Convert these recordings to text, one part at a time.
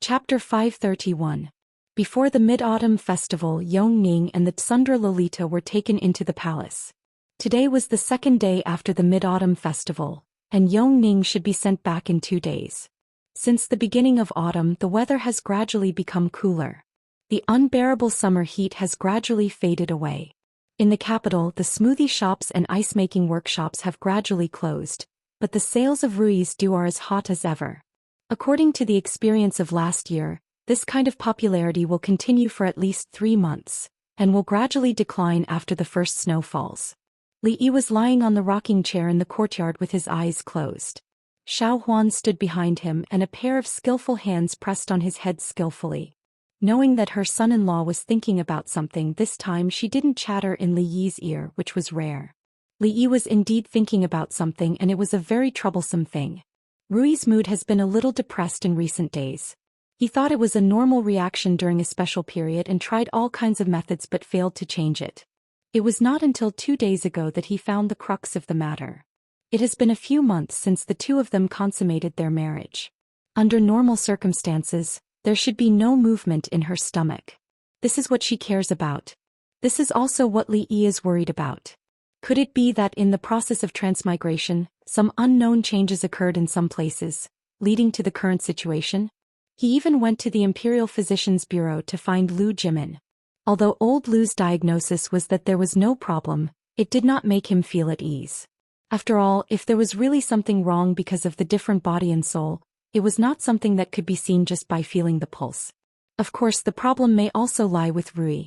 Chapter 531. Before the Mid-Autumn Festival, Yongning and the Tsundra Lolita were taken into the palace. Today was the second day after the Mid-Autumn Festival, and Yongning should be sent back in 2 days. Since the beginning of autumn, the weather has gradually become cooler. The unbearable summer heat has gradually faded away. In the capital, the smoothie shops and ice-making workshops have gradually closed, but the sales of rui's dew are as hot as ever. According to the experience of last year, this kind of popularity will continue for at least 3 months, and will gradually decline after the first snow falls. Li Yi was lying on the rocking chair in the courtyard with his eyes closed. Xiao Huan stood behind him and a pair of skillful hands pressed on his head skillfully. Knowing that her son-in-law was thinking about something this time, she didn't chatter in Li Yi's ear, which was rare. Li Yi was indeed thinking about something, and it was a very troublesome thing. Rui's mood has been a little depressed in recent days. He thought it was a normal reaction during a special period and tried all kinds of methods but failed to change it. It was not until 2 days ago that he found the crux of the matter. It has been a few months since the two of them consummated their marriage. Under normal circumstances, there should be no movement in her stomach. This is what she cares about. This is also what Li Yi is worried about. Could it be that in the process of transmigration, some unknown changes occurred in some places, leading to the current situation? He even went to the Imperial Physician's Bureau to find Lu Jimin. Although old Lu's diagnosis was that there was no problem, it did not make him feel at ease. After all, if there was really something wrong because of the different body and soul, it was not something that could be seen just by feeling the pulse. Of course, the problem may also lie with Rui.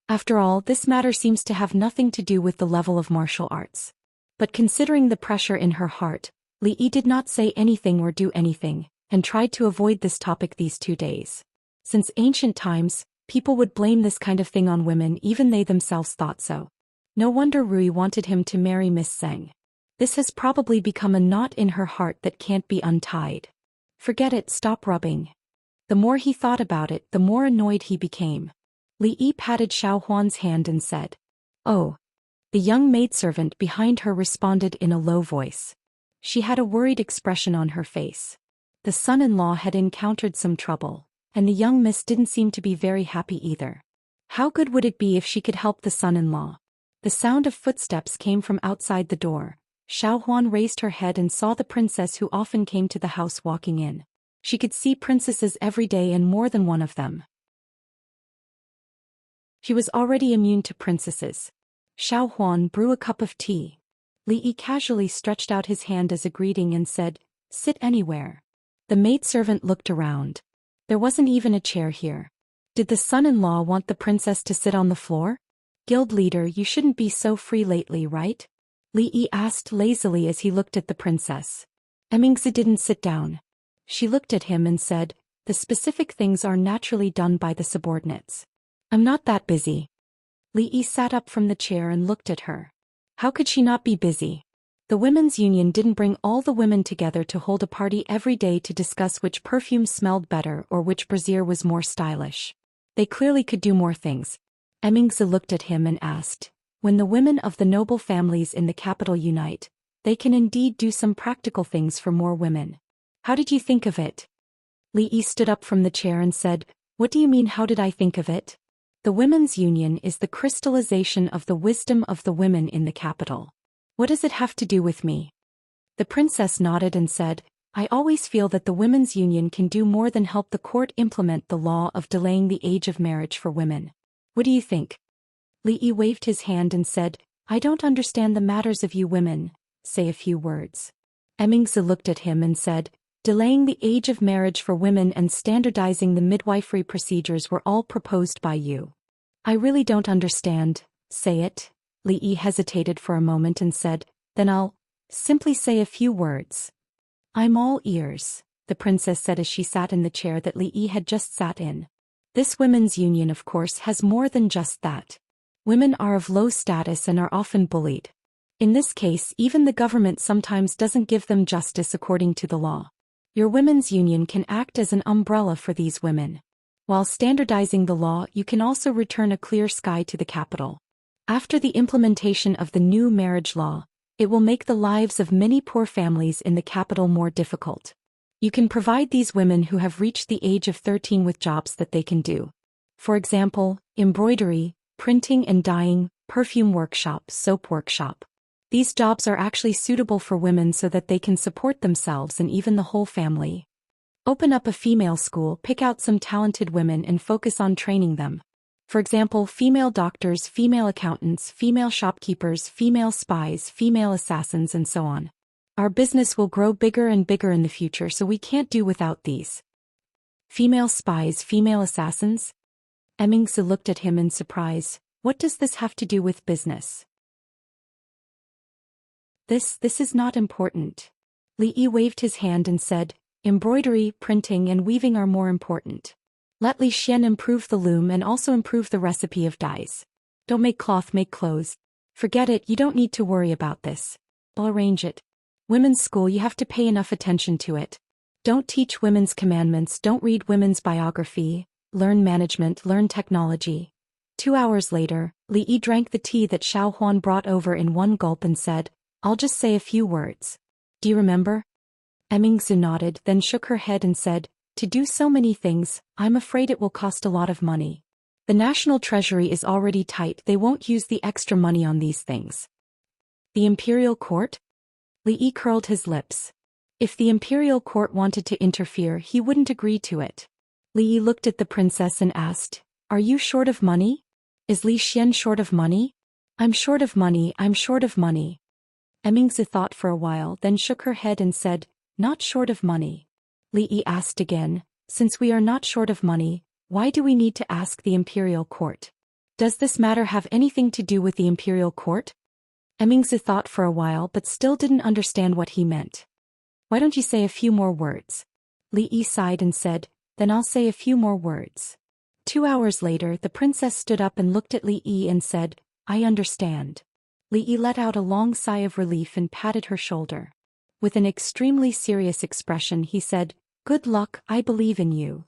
After all, this matter seems to have nothing to do with the level of martial arts. But considering the pressure in her heart, Li Yi did not say anything or do anything, and tried to avoid this topic these 2 days. Since ancient times, people would blame this kind of thing on women, even they themselves thought so. No wonder Rui wanted him to marry Miss Zheng. This has probably become a knot in her heart that can't be untied. Forget it, stop rubbing. The more he thought about it, the more annoyed he became. Li Yi patted Xiao Huan's hand and said, "Oh." The young maidservant behind her responded in a low voice. She had a worried expression on her face. The son-in-law had encountered some trouble, and the young miss didn't seem to be very happy either. How good would it be if she could help the son-in-law? The sound of footsteps came from outside the door. Xiao Huan raised her head and saw the princess who often came to the house walking in. She could see princesses every day and more than one of them. She was already immune to princesses. Xiao Huan, brew a cup of tea. Li Yi casually stretched out his hand as a greeting and said, "Sit anywhere." The maidservant looked around. There wasn't even a chair here. Did the son-in-law want the princess to sit on the floor? "Guild leader, you shouldn't be so free lately, right?" Li Yi asked lazily as he looked at the princess. Immorse didn't sit down. She looked at him and said, "The specific things are naturally done by the subordinates. I'm not that busy." Li Yi sat up from the chair and looked at her. How could she not be busy? The women's union didn't bring all the women together to hold a party every day to discuss which perfume smelled better or which brassiere was more stylish. They clearly could do more things. Immorse looked at him and asked, "When the women of the noble families in the capital unite, they can indeed do some practical things for more women. How did you think of it?" Li Yi stood up from the chair and said, "What do you mean, how did I think of it? The women's union is the crystallization of the wisdom of the women in the capital. What does it have to do with me?" The princess nodded and said, "I always feel that the women's union can do more than help the court implement the law of delaying the age of marriage for women. What do you think?" Li Yi waved his hand and said, "I don't understand the matters of you women, say a few words." Immorse looked at him and said, "Delaying the age of marriage for women and standardizing the midwifery procedures were all proposed by you. I really don't understand, say it." Li Yi hesitated for a moment and said, "Then I'll simply say a few words." "I'm all ears," the princess said as she sat in the chair that Li Yi had just sat in. "This women's union, of course, has more than just that. Women are of low status and are often bullied. In this case, even the government sometimes doesn't give them justice according to the law. Your women's union can act as an umbrella for these women. While standardizing the law, you can also return a clear sky to the capital. After the implementation of the new marriage law, it will make the lives of many poor families in the capital more difficult. You can provide these women who have reached the age of 13 with jobs that they can do. For example, embroidery, printing and dyeing, perfume workshop, soap workshop. These jobs are actually suitable for women so that they can support themselves and even the whole family. Open up a female school, pick out some talented women and focus on training them. For example, female doctors, female accountants, female shopkeepers, female spies, female assassins, and so on. Our business will grow bigger and bigger in the future, so we can't do without these. Female spies, female assassins? Immorse looked at him in surprise. What does this have to do with business? This is not important. Li Yi waved his hand and said, embroidery, printing and weaving are more important. Let Li Xian improve the loom and also improve the recipe of dyes. Don't make cloth, make clothes. Forget it, you don't need to worry about this. I'll arrange it. Women's school, you have to pay enough attention to it. Don't teach women's commandments, don't read women's biography, learn management, learn technology. 2 hours later, Li Yi drank the tea that Xiao Huan brought over in one gulp and said, I'll just say a few words. Do you remember? Immorse nodded, then shook her head and said, to do so many things, I'm afraid it will cost a lot of money. The national treasury is already tight, they won't use the extra money on these things. The imperial court? Li Yi curled his lips. If the imperial court wanted to interfere, he wouldn't agree to it. Li Yi looked at the princess and asked, are you short of money? Is Li Xian short of money? I'm short of money, I'm short of money. Immorse thought for a while, then shook her head and said, not short of money. Li Yi asked again, since we are not short of money, why do we need to ask the imperial court? Does this matter have anything to do with the imperial court? Immorse thought for a while but still didn't understand what he meant. Why don't you say a few more words? Li Yi sighed and said, then I'll say a few more words. 2 hours later, the princess stood up and looked at Li Yi and said, I understand. Li Yi let out a long sigh of relief and patted her shoulder. With an extremely serious expression, he said, good luck, I believe in you.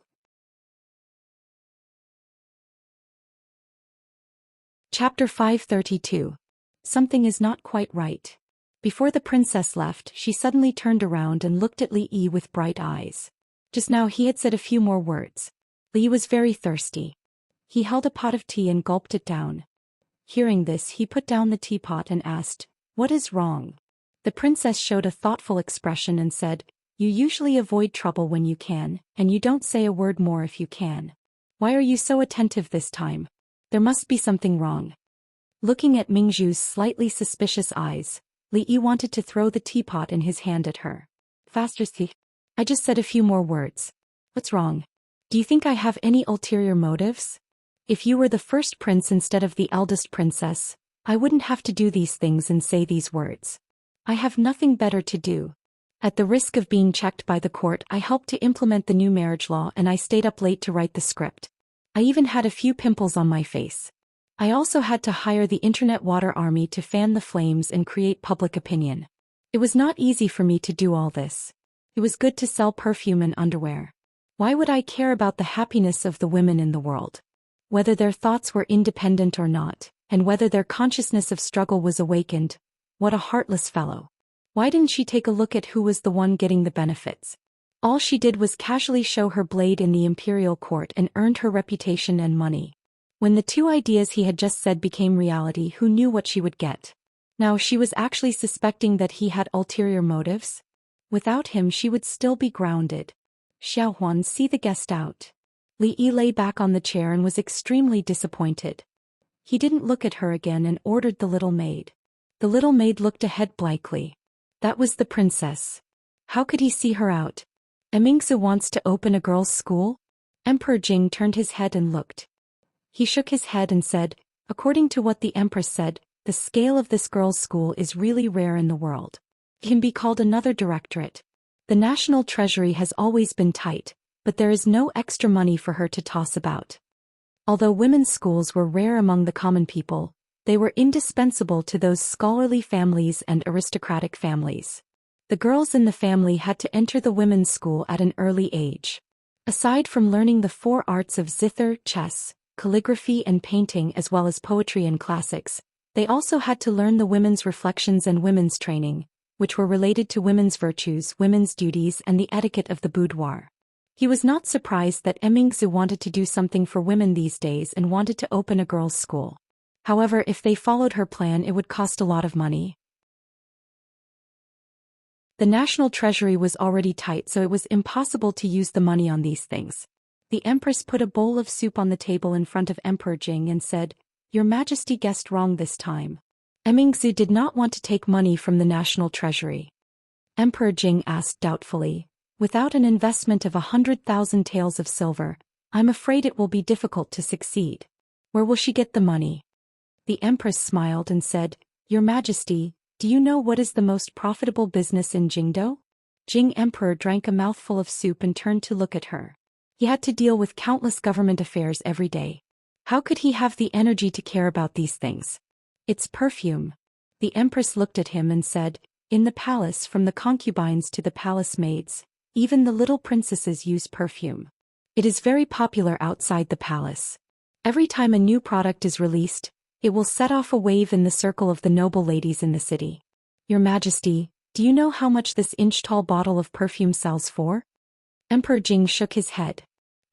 Chapter 532. Something is not quite right. Before the princess left, she suddenly turned around and looked at Li Yi with bright eyes. Just now he had said a few more words. Li Yi was very thirsty. He held a pot of tea and gulped it down. Hearing this, he put down the teapot and asked, what is wrong? The princess showed a thoughtful expression and said, you usually avoid trouble when you can, and you don't say a word more if you can. Why are you so attentive this time? There must be something wrong. Looking at Mingzhu's slightly suspicious eyes, Li Yi wanted to throw the teapot in his hand at her. Faster, see. I just said a few more words. What's wrong? Do you think I have any ulterior motives? If you were the first prince instead of the eldest princess, I wouldn't have to do these things and say these words. I have nothing better to do. At the risk of being checked by the court, I helped to implement the new marriage law and I stayed up late to write the script. I even had a few pimples on my face. I also had to hire the internet water army to fan the flames and create public opinion. It was not easy for me to do all this. It was good to sell perfume and underwear. Why would I care about the happiness of the women in the world? Whether their thoughts were independent or not, and whether their consciousness of struggle was awakened. What a heartless fellow. Why didn't she take a look at who was the one getting the benefits? All she did was casually show her blade in the imperial court and earned her reputation and money. When the two ideas he had just said became reality, who knew what she would get? Now she was actually suspecting that he had ulterior motives. Without him she would still be grounded. Xiao Huan, see the guest out. Li Yi lay back on the chair and was extremely disappointed. He didn't look at her again and ordered the little maid. The little maid looked ahead blankly. That was the princess. How could he see her out? Immorse wants to open a girls' school? Emperor Jing turned his head and looked. He shook his head and said, according to what the empress said, the scale of this girls' school is really rare in the world. It can be called another directorate. The national treasury has always been tight, but there is no extra money for her to toss about. Although women's schools were rare among the common people, they were indispensable to those scholarly families and aristocratic families. The girls in the family had to enter the women's school at an early age. Aside from learning the 4 arts of zither, chess, calligraphy and painting as well as poetry and classics, they also had to learn the women's reflections and women's training, which were related to women's virtues, women's duties, and the etiquette of the boudoir. He was not surprised that Emmingsu wanted to do something for women these days and wanted to open a girls' school. However, if they followed her plan, it would cost a lot of money. The national treasury was already tight, so it was impossible to use the money on these things. The Empress put a bowl of soup on the table in front of Emperor Jing and said, "Your Majesty guessed wrong this time. Emmingsu did not want to take money from the national treasury." Emperor Jing asked doubtfully, "Without an investment of 100,000 taels of silver, I'm afraid it will be difficult to succeed. Where will she get the money?" The Empress smiled and said, "Your Majesty, do you know what is the most profitable business in Jingdo?" Jing Emperor drank a mouthful of soup and turned to look at her. He had to deal with countless government affairs every day. How could he have the energy to care about these things? "It's perfume." The Empress looked at him and said, "In the palace, from the concubines to the palace maids, even the little princesses use perfume. It is very popular outside the palace. Every time a new product is released, it will set off a wave in the circle of the noble ladies in the city. Your Majesty, do you know how much this inch-tall bottle of perfume sells for?" Emperor Jing shook his head.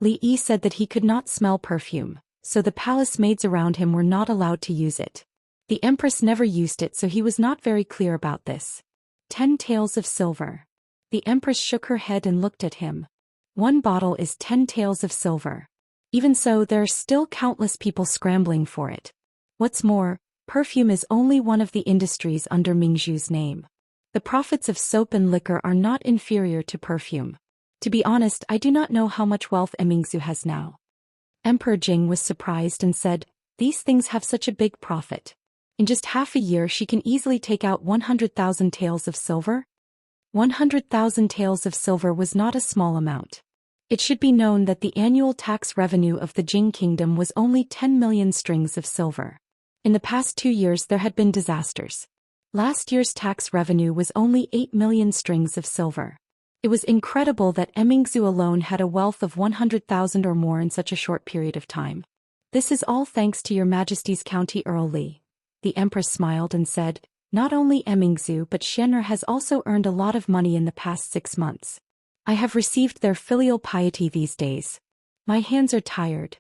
Li Yi said that he could not smell perfume, so the palace maids around him were not allowed to use it. The Empress never used it, so he was not very clear about this. 10 taels of silver. The Empress shook her head and looked at him. One bottle is 10 taels of silver. Even so, there are still countless people scrambling for it. What's more, perfume is only one of the industries under Mingzhu's name. The profits of soap and liquor are not inferior to perfume. To be honest, I do not know how much wealth Emmingsu has now. Emperor Jing was surprised and said, "These things have such a big profit. In just half a year she can easily take out 100,000 taels of silver?" 100,000 taels of silver was not a small amount. It should be known that the annual tax revenue of the Jing Kingdom was only 10 million strings of silver. In the past 2 years there had been disasters. Last year's tax revenue was only 8 million strings of silver. It was incredible that Emmingsu alone had a wealth of 100,000 or more in such a short period of time. "This is all thanks to your Majesty's County Earl Li." The Empress smiled and said, "Not only Emmingsu but Xianxia has also earned a lot of money in the past 6 months. I have received their filial piety these days. My hands are tired."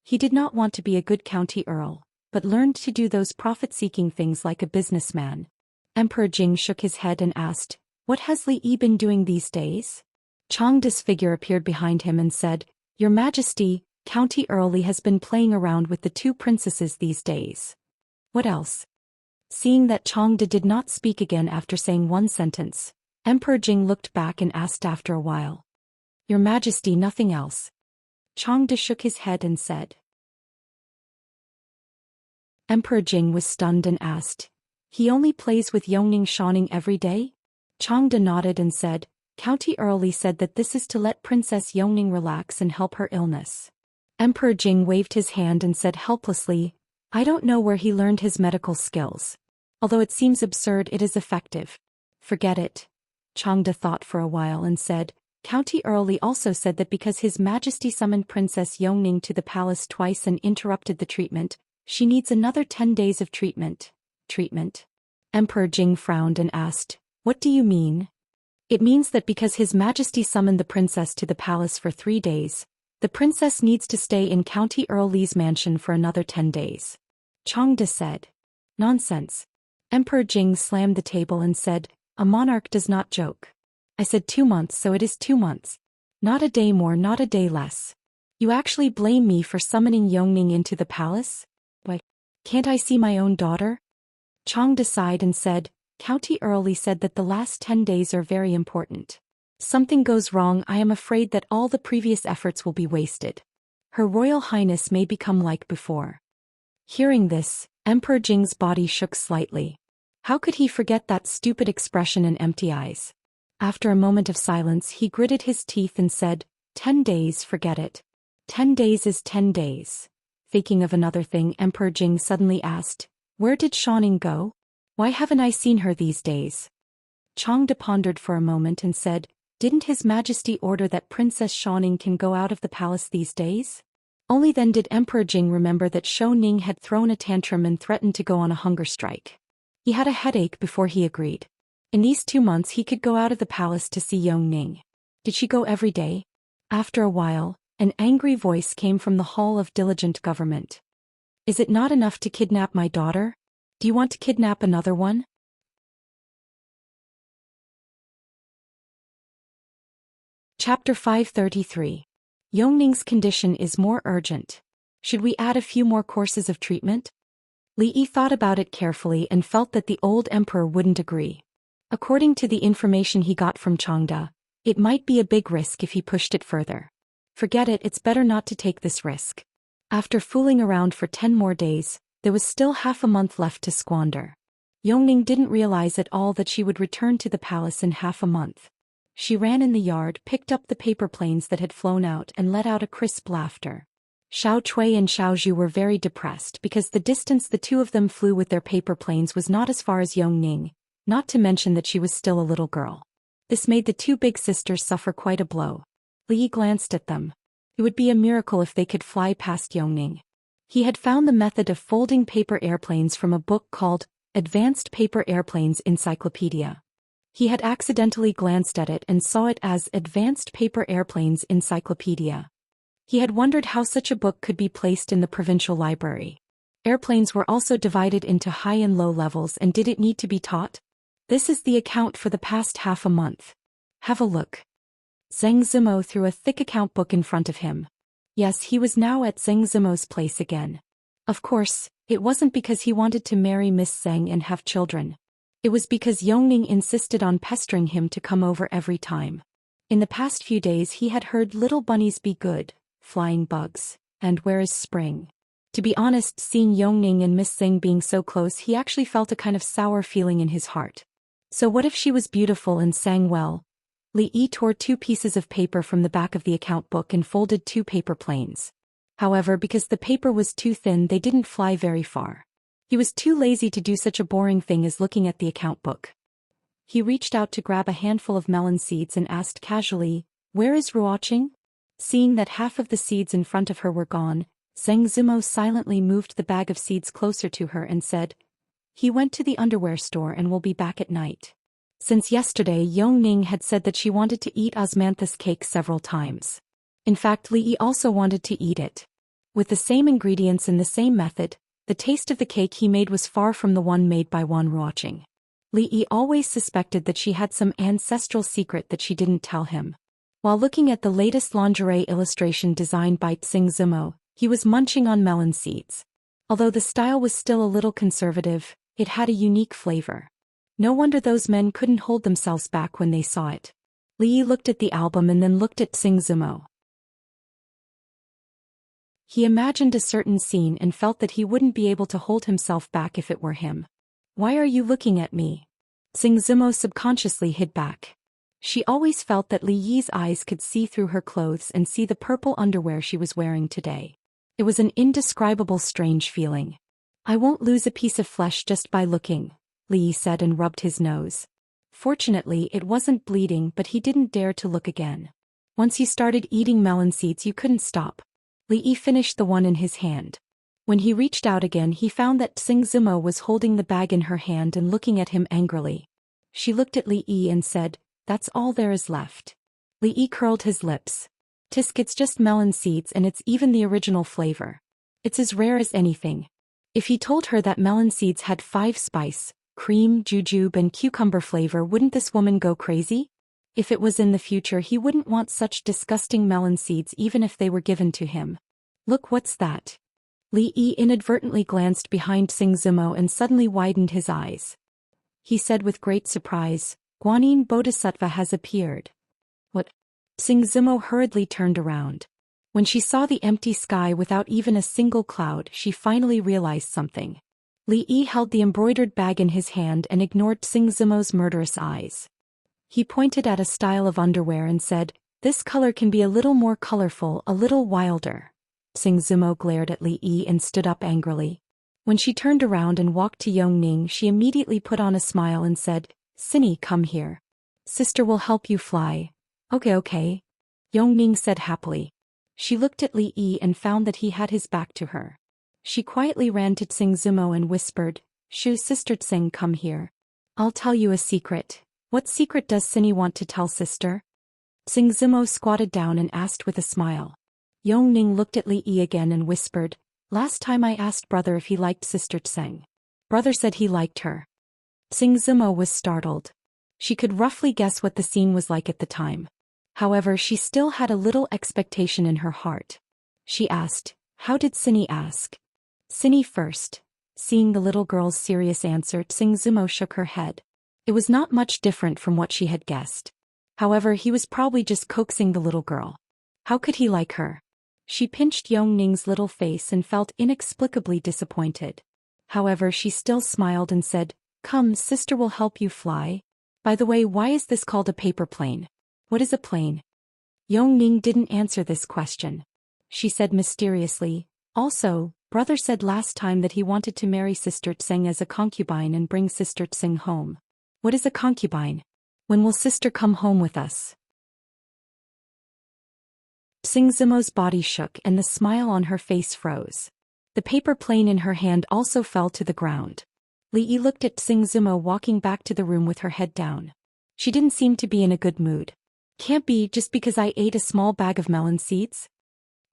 He did not want to be a good county earl, but learned to do those profit-seeking things like a businessman. Emperor Jing shook his head and asked, "What has Li Yi been doing these days?" Changda's figure appeared behind him and said, "Your Majesty, County Earl Li has been playing around with the 2 princesses these days." "What else?" Seeing that Changda did not speak again after saying one sentence, Emperor Jing looked back and asked after a while, "Your Majesty, nothing else." Changda shook his head and said. Emperor Jing was stunned and asked, "He only plays with Yongning Shaning every day?" Changda nodded and said, "County Earl Li said that this is to let Princess Yongning relax and help her illness." Emperor Jing waved his hand and said helplessly, "I don't know where he learned his medical skills. Although it seems absurd, it is effective." "Forget it." Changda thought for a while and said, "County Earl Li also said that because His Majesty summoned Princess Yongning to the palace twice and interrupted the treatment, she needs another 10 days of treatment." "Treatment?" Emperor Jing frowned and asked, "What do you mean?" "It means that because His Majesty summoned the princess to the palace for 3 days, the princess needs to stay in County Earl Li's mansion for another 10 days. Changda said. "Nonsense." Emperor Jing slammed the table and said, "A monarch does not joke. I said 2 months, so it is 2 months. Not a day more, not a day less. You actually blame me for summoning Yongning into the palace? Why, can't I see my own daughter?" Changda sighed and said, "County Earl Li said that the last 10 days are very important. Something goes wrong, I am afraid that all the previous efforts will be wasted. Her Royal Highness may become like before." Hearing this, Emperor Jing's body shook slightly. How could he forget that stupid expression and empty eyes? After a moment of silence, he gritted his teeth and said, 10 days, forget it. 10 days is 10 days. Thinking of another thing, Emperor Jing suddenly asked, "Where did Shaning go? Why haven't I seen her these days?" Changda pondered for a moment and said, "Didn't His Majesty order that Princess Shaning can go out of the palace these days?" Only then did Emperor Jing remember that Shou Ning had thrown a tantrum and threatened to go on a hunger strike. He had a headache before he agreed. In these 2 months he could go out of the palace to see Yongning. Did she go every day? After a while, an angry voice came from the hall of diligent government. Is it not enough to kidnap my daughter? Do you want to kidnap another one? Chapter 533. Yongning's condition is more urgent. Should we add a few more courses of treatment? Li Yi thought about it carefully and felt that the old emperor wouldn't agree. According to the information he got from Changda, it might be a big risk if he pushed it further. Forget it, it's better not to take this risk. After fooling around for 10 more days, there was still half a month left to squander. Yongning didn't realize at all that she would return to the palace in half a month. She ran in the yard, picked up the paper planes that had flown out and let out a crisp laughter. Xiao Cui and Xiao Zhu were very depressed because the distance the two of them flew with their paper planes was not as far as Yongning, not to mention that she was still a little girl. This made the two big sisters suffer quite a blow. Li Yi glanced at them. It would be a miracle if they could fly past Yongning. He had found the method of folding paper airplanes from a book called Advanced Paper Airplanes Encyclopedia. He had accidentally glanced at it and saw it as Advanced Paper Airplanes Encyclopedia. He had wondered how such a book could be placed in the provincial library. Airplanes were also divided into high and low levels, and did it need to be taught? This is the account for the past half a month. Have a look. Zheng Zimo threw a thick account book in front of him. Yes, he was now at Zheng Zimo's place again. Of course, it wasn't because he wanted to marry Miss Zheng and have children. It was because Yongning insisted on pestering him to come over every time. In the past few days he had heard little bunnies be good, flying bugs, and where is spring? To be honest, seeing Yongning and Miss Zheng being so close, he actually felt a kind of sour feeling in his heart. So what if she was beautiful and sang well? Li Yi tore 2 pieces of paper from the back of the account book and folded 2 paper planes. However, because the paper was too thin, they didn't fly very far. He was too lazy to do such a boring thing as looking at the account book. He reached out to grab a handful of melon seeds and asked casually, "Where is Ruoqing?" Seeing that half of the seeds in front of her were gone, Zheng Zimo silently moved the bag of seeds closer to her and said, "He went to the underwear store and will be back at night." Since yesterday, Yongning had said that she wanted to eat osmanthus cake several times. In fact, Li Yi also wanted to eat it. With the same ingredients and the same method, the taste of the cake he made was far from the one made by Wan Ruoqing. Li Yi always suspected that she had some ancestral secret that she didn't tell him. While looking at the latest lingerie illustration designed by Zheng Zimo, he was munching on melon seeds. Although the style was still a little conservative, it had a unique flavor. No wonder those men couldn't hold themselves back when they saw it. Li Yi looked at the album and then looked at Zheng Zimo. He imagined a certain scene and felt that he wouldn't be able to hold himself back if it were him. "Why are you looking at me?" Zheng Zimo subconsciously hid back. She always felt that Li Yi's eyes could see through her clothes and see the purple underwear she was wearing today. It was an indescribable strange feeling. "I won't lose a piece of flesh just by looking," Li Yi said and rubbed his nose. Fortunately, it wasn't bleeding, but he didn't dare to look again. Once you started eating melon seeds, you couldn't stop. Li Yi finished the one in his hand. When he reached out again, he found that Zheng Zimo was holding the bag in her hand and looking at him angrily. She looked at Li Yi and said, "That's all there is left." Li Yi curled his lips. "Tisk, it's just melon seeds and it's even the original flavor. It's as rare as anything." If he told her that melon seeds had 5 spice, cream, jujube and cucumber flavor, wouldn't this woman go crazy? If it was in the future, he wouldn't want such disgusting melon seeds even if they were given to him. "Look, what's that?" Li Yi inadvertently glanced behind Zheng Zimo and suddenly widened his eyes. He said with great surprise, "Guanyin Bodhisattva has appeared." "What?" Zheng Zimo hurriedly turned around. When she saw the empty sky without even a single cloud, she finally realized something. Li Yi held the embroidered bag in his hand and ignored Zheng Zimo's murderous eyes. He pointed at a style of underwear and said, "This color can be a little more colorful, a little wilder." Zheng Zimo glared at Li Yi and stood up angrily. When she turned around and walked to Yongning, she immediately put on a smile and said, "Cinny, come here. Sister will help you fly." Okay. Yongning said happily. She looked at Li Yi and found that he had his back to her. She quietly ran to Zheng Zimo and whispered, "Shu, Sister Zheng, come here." I'll tell you a secret. What secret does Cindy want to tell sister? Xingzimo squatted down and asked with a smile. Yongning looked at Li Yi again and whispered, last time I asked brother if he liked sister Tseng. Brother said he liked her. Xingzimo was startled. She could roughly guess what the scene was like at the time. However, she still had a little expectation in her heart. She asked, how did Cindy ask? Cindy first. Seeing the little girl's serious answer, Xingzimo shook her head. It was not much different from what she had guessed. However, he was probably just coaxing the little girl. How could he like her? She pinched Yongning's little face and felt inexplicably disappointed. However, she still smiled and said, come, sister will help you fly. By the way, why is this called a paper plane? What is a plane? Yongning didn't answer this question. She said mysteriously, also, brother said last time that he wanted to marry sister Tseng as a concubine and bring sister Tseng home. What is a concubine? When will sister come home with us? Xingzimo's body shook and the smile on her face froze. The paper plane in her hand also fell to the ground. Li Yi looked at Xingzimo walking back to the room with her head down. She didn't seem to be in a good mood. Can't be just because I ate a small bag of melon seeds?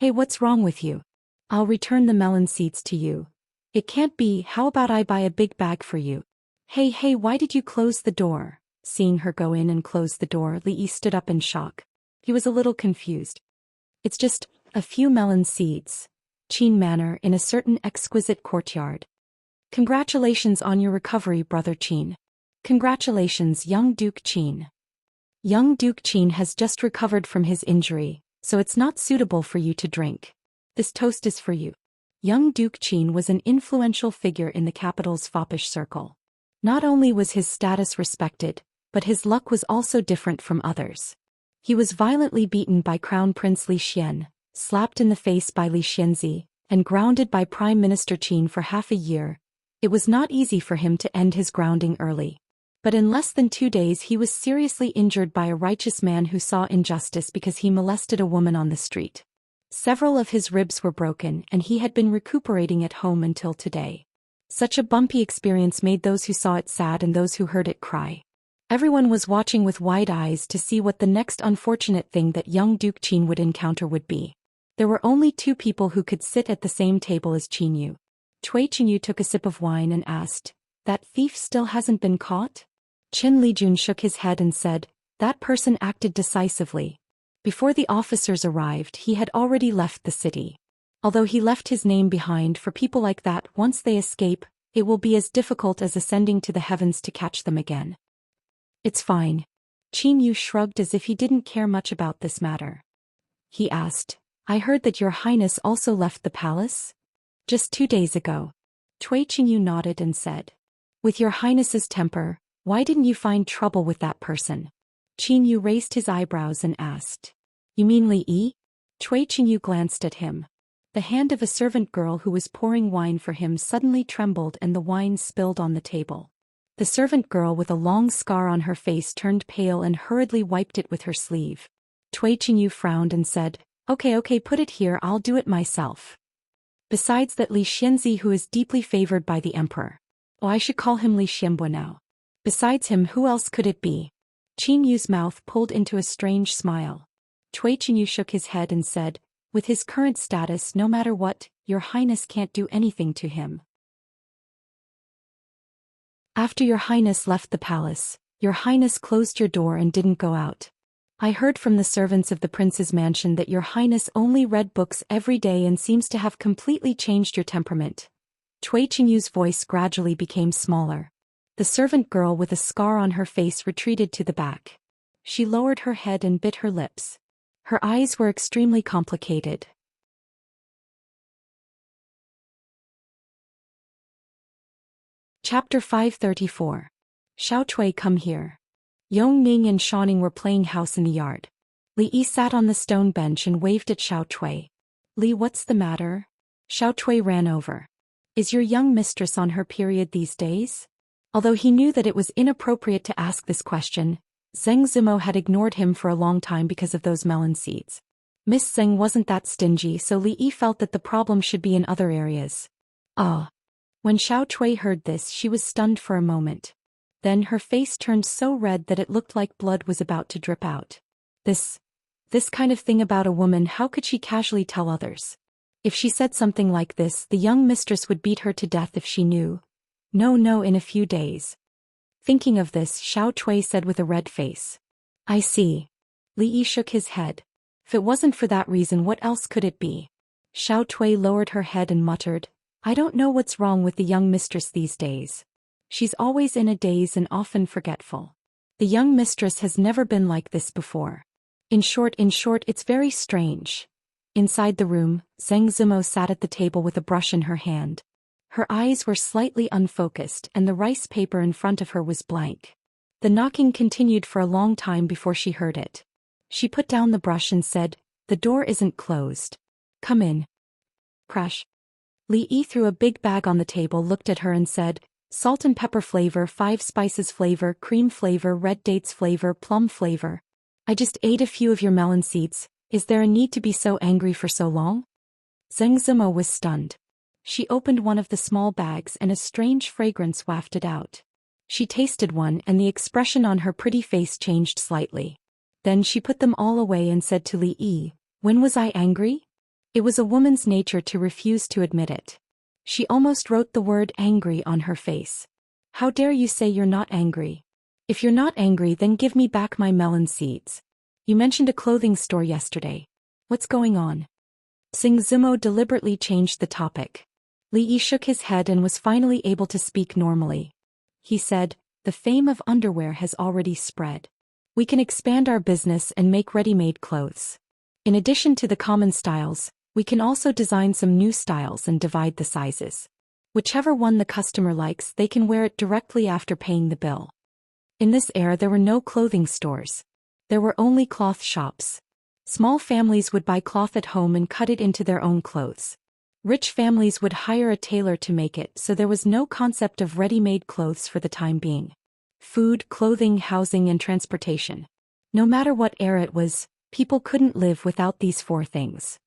Hey, what's wrong with you? I'll return the melon seeds to you. It can't be, how about I buy a big bag for you? Hey, why did you close the door? Seeing her go in and close the door, Li Yi stood up in shock. He was a little confused. It's just a few melon seeds. Qin Manor in a certain exquisite courtyard. Congratulations on your recovery, brother Qin. Congratulations, young Duke Qin. Young Duke Qin has just recovered from his injury, so it's not suitable for you to drink. This toast is for you. Young Duke Qin was an influential figure in the capital's foppish circle. Not only was his status respected, but his luck was also different from others. He was violently beaten by Crown Prince Li Xian, slapped in the face by Li Xianzi, and grounded by Prime Minister Qin for half a year. It was not easy for him to end his grounding early. But in less than 2 days he was seriously injured by a righteous man who saw injustice because he molested a woman on the street. Several of his ribs were broken and he had been recuperating at home until today. Such a bumpy experience made those who saw it sad and those who heard it cry. Everyone was watching with wide eyes to see what the next unfortunate thing that young Duke Qin would encounter would be. There were only 2 people who could sit at the same table as Qin Yu. Cui Qinyu took a sip of wine and asked, that thief still hasn't been caught? Qin Lijun shook his head and said, that person acted decisively. Before the officers arrived, he had already left the city. Although he left his name behind, for people like that, once they escape, it will be as difficult as ascending to the heavens to catch them again. It's fine. Qin Yu shrugged as if he didn't care much about this matter. He asked, I heard that your highness also left the palace? Just 2 days ago. Cui Qinyu nodded and said, with your highness's temper, why didn't you find trouble with that person? Qin Yu raised his eyebrows and asked, you mean Li Yi? Cui Qinyu glanced at him. The hand of a servant girl who was pouring wine for him suddenly trembled and the wine spilled on the table. The servant girl with a long scar on her face turned pale and hurriedly wiped it with her sleeve. Cui Qinyu frowned and said, okay, put it here, I'll do it myself. Besides that, Li Xianzi, who is deeply favored by the emperor. Oh, I should call him Li Xianbo now. Besides him, who else could it be? Qin Yu's mouth pulled into a strange smile. Cui Qinyu shook his head and said, with his current status, no matter what, your highness can't do anything to him. After your highness left the palace, your highness closed your door and didn't go out. I heard from the servants of the prince's mansion that your highness only read books every day and seems to have completely changed your temperament. Cui Qinyu's voice gradually became smaller. The servant girl with a scar on her face retreated to the back. She lowered her head and bit her lips. Her eyes were extremely complicated. Chapter 534. Xiao Cui, come here. Yongning and Shaoning were playing house in the yard. Li Yi sat on the stone bench and waved at Xiao Cui. Li, what's the matter? Xiao Cui ran over. Is your young mistress on her period these days? Although he knew that it was inappropriate to ask this question, Zheng Zimo had ignored him for a long time because of those melon seeds. Miss Zheng wasn't that stingy, so Li Yi felt that the problem should be in other areas. Ah. When Xiao Cui heard this, she was stunned for a moment. Then her face turned so red that it looked like blood was about to drip out. This kind of thing about a woman, how could she casually tell others? If she said something like this, the young mistress would beat her to death if she knew. No, in a few days. Thinking of this, Xiao Cui said with a red face. I see. Li Yi shook his head. If it wasn't for that reason, what else could it be? Xiao Cui lowered her head and muttered, I don't know what's wrong with the young mistress these days. She's always in a daze and often forgetful. The young mistress has never been like this before. In short, it's very strange. Inside the room, Zheng Zimo sat at the table with a brush in her hand. Her eyes were slightly unfocused and the rice paper in front of her was blank. The knocking continued for a long time before she heard it. She put down the brush and said, The door isn't closed. Come in. Crash. Li Yi threw a big bag on the table, looked at her and said, Salt and pepper flavor, 5 spices flavor, cream flavor, red dates flavor, plum flavor. I just ate a few of your melon seeds. Is there a need to be so angry for so long? Zheng Zimo was stunned. She opened one of the small bags and a strange fragrance wafted out. She tasted one and the expression on her pretty face changed slightly. Then she put them all away and said to Li Yi, When was I angry? It was a woman's nature to refuse to admit it. She almost wrote the word angry on her face. How dare you say you're not angry? If you're not angry, then give me back my melon seeds. You mentioned a clothing store yesterday. What's going on? Zheng Zimo deliberately changed the topic. Li Yi shook his head and was finally able to speak normally. He said, The fame of underwear has already spread. We can expand our business and make ready-made clothes. In addition to the common styles, we can also design some new styles and divide the sizes. Whichever one the customer likes, they can wear it directly after paying the bill. In this era there were no clothing stores. There were only cloth shops. Small families would buy cloth at home and cut it into their own clothes. Rich families would hire a tailor to make it, so there was no concept of ready-made clothes for the time being. Food, clothing, housing, and transportation. No matter what era it was, people couldn't live without these 4 things.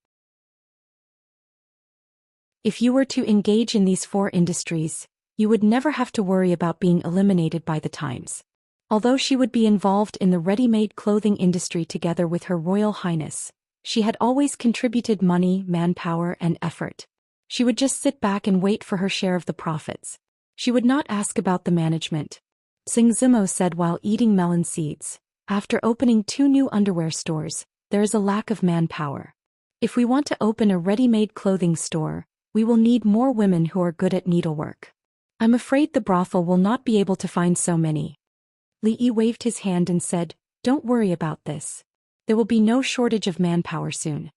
If you were to engage in these 4 industries, you would never have to worry about being eliminated by the times. Although she would be involved in the ready-made clothing industry together with Her Royal Highness, she had always contributed money, manpower, and effort. She would just sit back and wait for her share of the profits. She would not ask about the management. Zheng Zimo said while eating melon seeds, After opening 2 new underwear stores, there is a lack of manpower. If we want to open a ready-made clothing store, we will need more women who are good at needlework. I'm afraid the brothel will not be able to find so many. Li Yi waved his hand and said, Don't worry about this. There will be no shortage of manpower soon.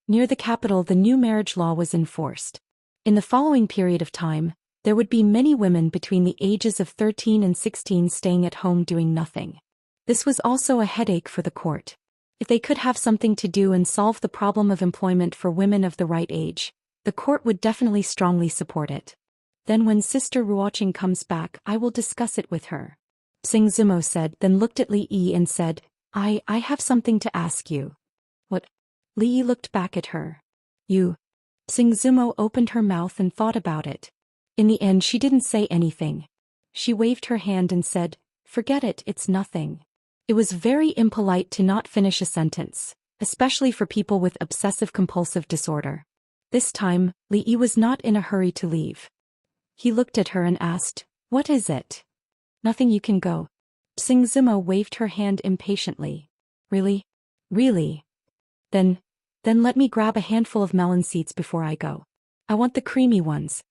Near the capital, the new marriage law was enforced. In the following period of time, there would be many women between the ages of 13 and 16 staying at home doing nothing. This was also a headache for the court. If they could have something to do and solve the problem of employment for women of the right age, the court would definitely strongly support it. Then when Sister Ruoqing comes back, I will discuss it with her. Zheng Zimo said, then looked at Li Yi and said, I have something to ask you. What? Li Yi looked back at her. You. Zheng Zimo opened her mouth and thought about it. In the end she didn't say anything. She waved her hand and said, Forget it, it's nothing. It was very impolite to not finish a sentence, especially for people with obsessive-compulsive disorder. This time, Li Yi was not in a hurry to leave. He looked at her and asked, What is it? Nothing, you can go. Zheng Zimo waved her hand impatiently. Really? Really? Then let me grab a handful of melon seeds before I go. I want the creamy ones.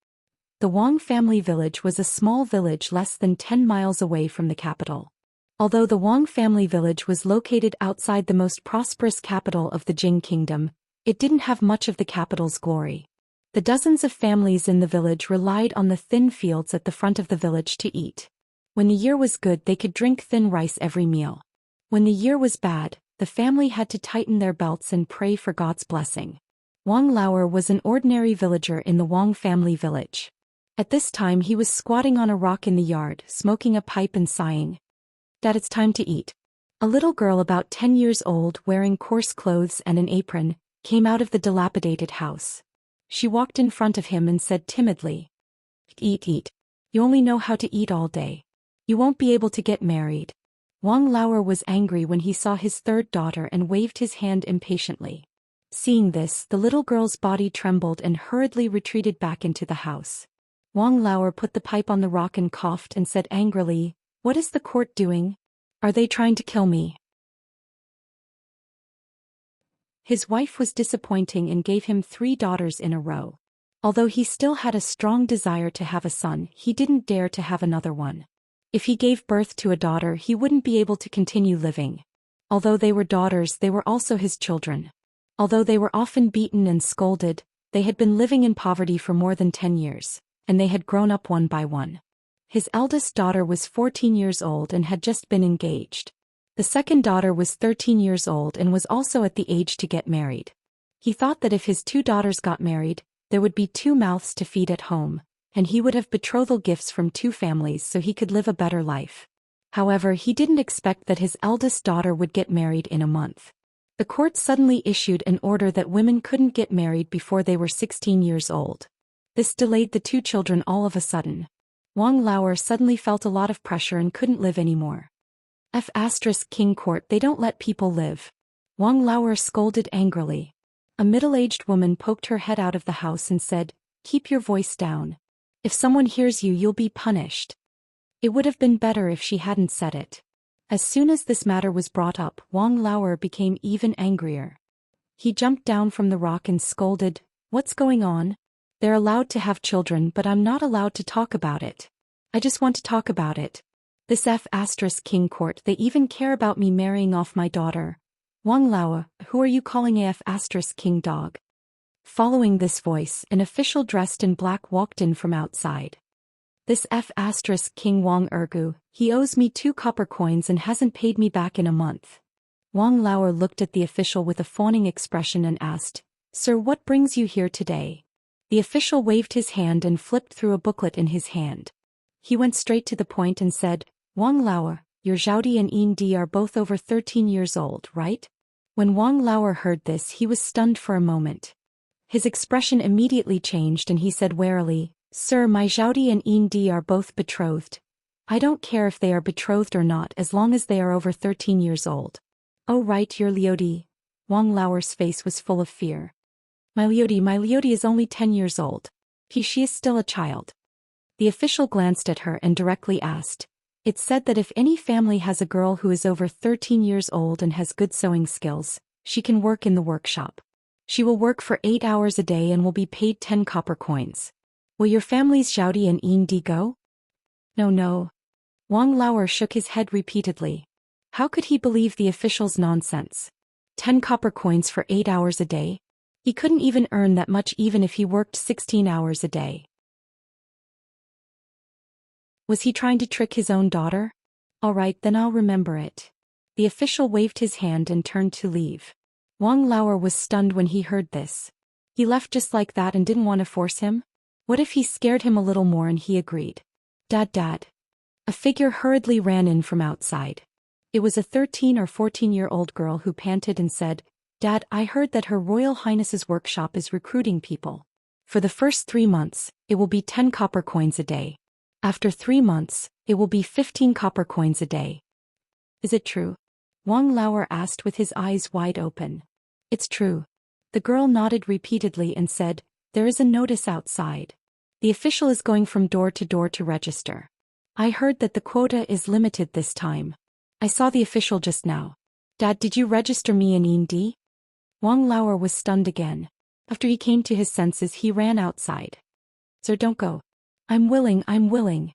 The Wang family village was a small village less than 10 miles away from the capital. Although the Wang family village was located outside the most prosperous capital of the Jing kingdom, it didn't have much of the capital's glory. The dozens of families in the village relied on the thin fields at the front of the village to eat. When the year was good, they could drink thin rice every meal. When the year was bad, the family had to tighten their belts and pray for God's blessing. Wang Lauer was an ordinary villager in the Wang family village. At this time he was squatting on a rock in the yard, smoking a pipe and sighing. Dad, it's time to eat. A little girl about 10 years old, wearing coarse clothes and an apron, came out of the dilapidated house. She walked in front of him and said timidly, Eat. You only know how to eat all day. You won't be able to get married. Wang Lauer was angry when he saw his third daughter and waved his hand impatiently. Seeing this, the little girl's body trembled and hurriedly retreated back into the house. Wang Lauer put the pipe on the rock and coughed and said angrily, "What is the court doing? Are they trying to kill me?" His wife was disappointing and gave him 3 daughters in a row. Although he still had a strong desire to have a son, he didn't dare to have another one. If he gave birth to a daughter, he wouldn't be able to continue living. Although they were daughters, they were also his children. Although they were often beaten and scolded, they had been living in poverty for more than 10 years, and they had grown up one by one. His eldest daughter was 14 years old and had just been engaged. The second daughter was 13 years old and was also at the age to get married. He thought that if his 2 daughters got married, there would be 2 mouths to feed at home, and he would have betrothal gifts from 2 families so he could live a better life. However, he didn't expect that his eldest daughter would get married in a month. The court suddenly issued an order that women couldn't get married before they were 16 years old. This delayed the 2 children all of a sudden. Wang Lauer suddenly felt a lot of pressure and couldn't live anymore. King court, they don't let people live. Wang Lauer scolded angrily. A middle-aged woman poked her head out of the house and said, "Keep your voice down. If someone hears you, you'll be punished." It would have been better if she hadn't said it. As soon as this matter was brought up, Wang Lauer became even angrier. He jumped down from the rock and scolded, "What's going on? They're allowed to have children, but I'm not allowed to talk about it. I just want to talk about it. This King court, they even care about me marrying off my daughter. Wang Lauer, who are you calling a King dog?" Following this voice, an official dressed in black walked in from outside. "This King Wang Ergu, he owes me 2 copper coins and hasn't paid me back in a month." Wang Lauer looked at the official with a fawning expression and asked, "Sir, what brings you here today?" The official waved his hand and flipped through a booklet in his hand. He went straight to the point and said, "Wang Lauer, your Zhao and Yin Di are both over 13 years old, right?" When Wang Lauer heard this, he was stunned for a moment. His expression immediately changed and he said warily, "Sir, my Zhao and Yin Di are both betrothed. I don't care if they are betrothed or not as long as they are over 13 years old." "Oh right, you're Liudi." Wang Lauer's face was full of fear. My Liudi is only 10 years old. She is still a child." The official glanced at her and directly asked, "It's said that if any family has a girl who is over 13 years old and has good sewing skills, she can work in the workshop. She will work for 8 hours a day and will be paid 10 copper coins. Will your family's Zhao and Yin Di go?" No. Wang Lauer shook his head repeatedly. How could he believe the official's nonsense? 10 copper coins for 8 hours a day? He couldn't even earn that much even if he worked 16 hours a day. Was he trying to trick his own daughter? All right, then I'll remember it. The official waved his hand and turned to leave. Wang Lauer was stunned when he heard this. He left just like that and didn't want to force him? What if he scared him a little more and he agreed? Dad. A figure hurriedly ran in from outside. It was a 13 or 14-year-old girl who panted and said, "Dad, I heard that Her Royal Highness's workshop is recruiting people. For the first 3 months, it will be 10 copper coins a day. After 3 months, it will be 15 copper coins a day." "Is it true?" Wang Lauer asked with his eyes wide open. "It's true." The girl nodded repeatedly and said, "There is a notice outside. The official is going from door to register. I heard that the quota is limited this time. I saw the official just now. Dad, did you register me in Yin Di?" Wang Lauer was stunned again. After he came to his senses, he ran outside. "Sir, don't go. I'm willing.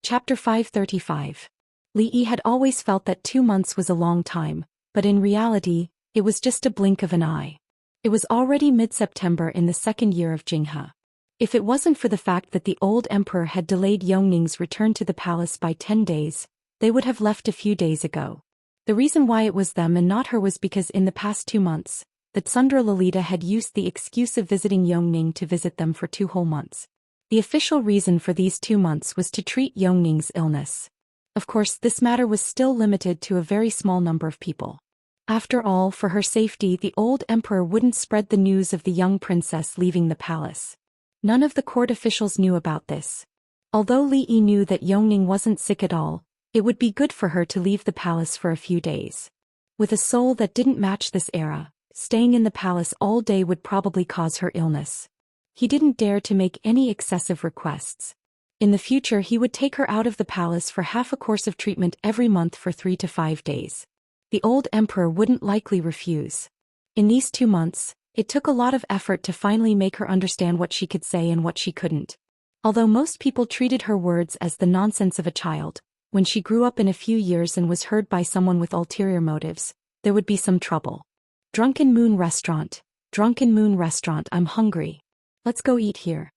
Chapter 535. Li Yi had always felt that 2 months was a long time, but in reality, it was just a blink of an eye. It was already mid-September in the 2nd year of Jinghe. If it wasn't for the fact that the old emperor had delayed Yongning's return to the palace by 10 days, they would have left a few days ago. The reason why it was them and not her was because in the past 2 months, the Tsundra Lolita had used the excuse of visiting Yongning to visit them for 2 whole months. The official reason for these 2 months was to treat Yongning's illness. Of course, this matter was still limited to a very small number of people. After all, for her safety, the old emperor wouldn't spread the news of the young princess leaving the palace. None of the court officials knew about this. Although Li Yi knew that Yongning wasn't sick at all, it would be good for her to leave the palace for a few days. With a soul that didn't match this era, staying in the palace all day would probably cause her illness. He didn't dare to make any excessive requests. In the future he would take her out of the palace for half a course of treatment every month for 3 to 5 days. The old emperor wouldn't likely refuse. In these 2 months, it took a lot of effort to finally make her understand what she could say and what she couldn't. Although most people treated her words as the nonsense of a child, when she grew up in a few years and was heard by someone with ulterior motives, there would be some trouble. Drunken Moon Restaurant, I'm hungry. Let's go eat here.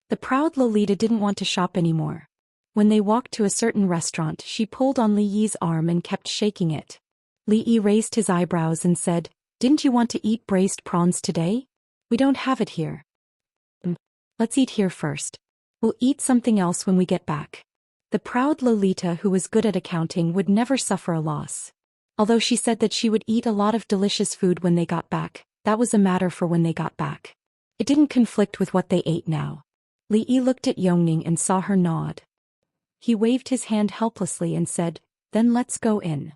The proud Lolita didn't want to shop anymore. When they walked to a certain restaurant, she pulled on Li Yi's arm and kept shaking it. Li Yi raised his eyebrows and said, "Didn't you want to eat braised prawns today? We don't have it here." "Let's eat here first. We'll eat something else when we get back." The proud Lolita, who was good at accounting, would never suffer a loss. Although she said that she would eat a lot of delicious food when they got back, that was a matter for when they got back. It didn't conflict with what they ate now. Li Yi looked at Yongning and saw her nod. He waved his hand helplessly and said, "Then let's go in.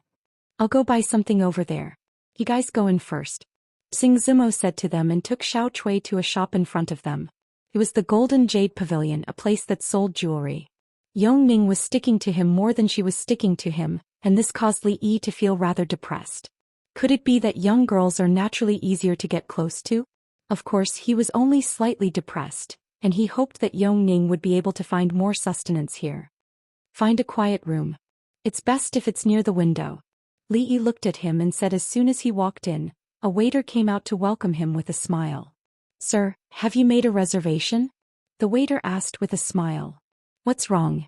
I'll go buy something over there. You guys go in first." Sing Zimo said to them and took Xiao Chui to a shop in front of them. It was the Golden Jade Pavilion, a place that sold jewelry. Yongning was sticking to him more than she was sticking to him, and this caused Li Yi to feel rather depressed. Could it be that young girls are naturally easier to get close to? Of course, he was only slightly depressed, and he hoped that Yongning would be able to find more sustenance here. Find a quiet room. It's best if it's near the window. Li Yi looked at him and said as soon as he walked in, a waiter came out to welcome him with a smile. "Sir, have you made a reservation?" The waiter asked with a smile. "What's wrong?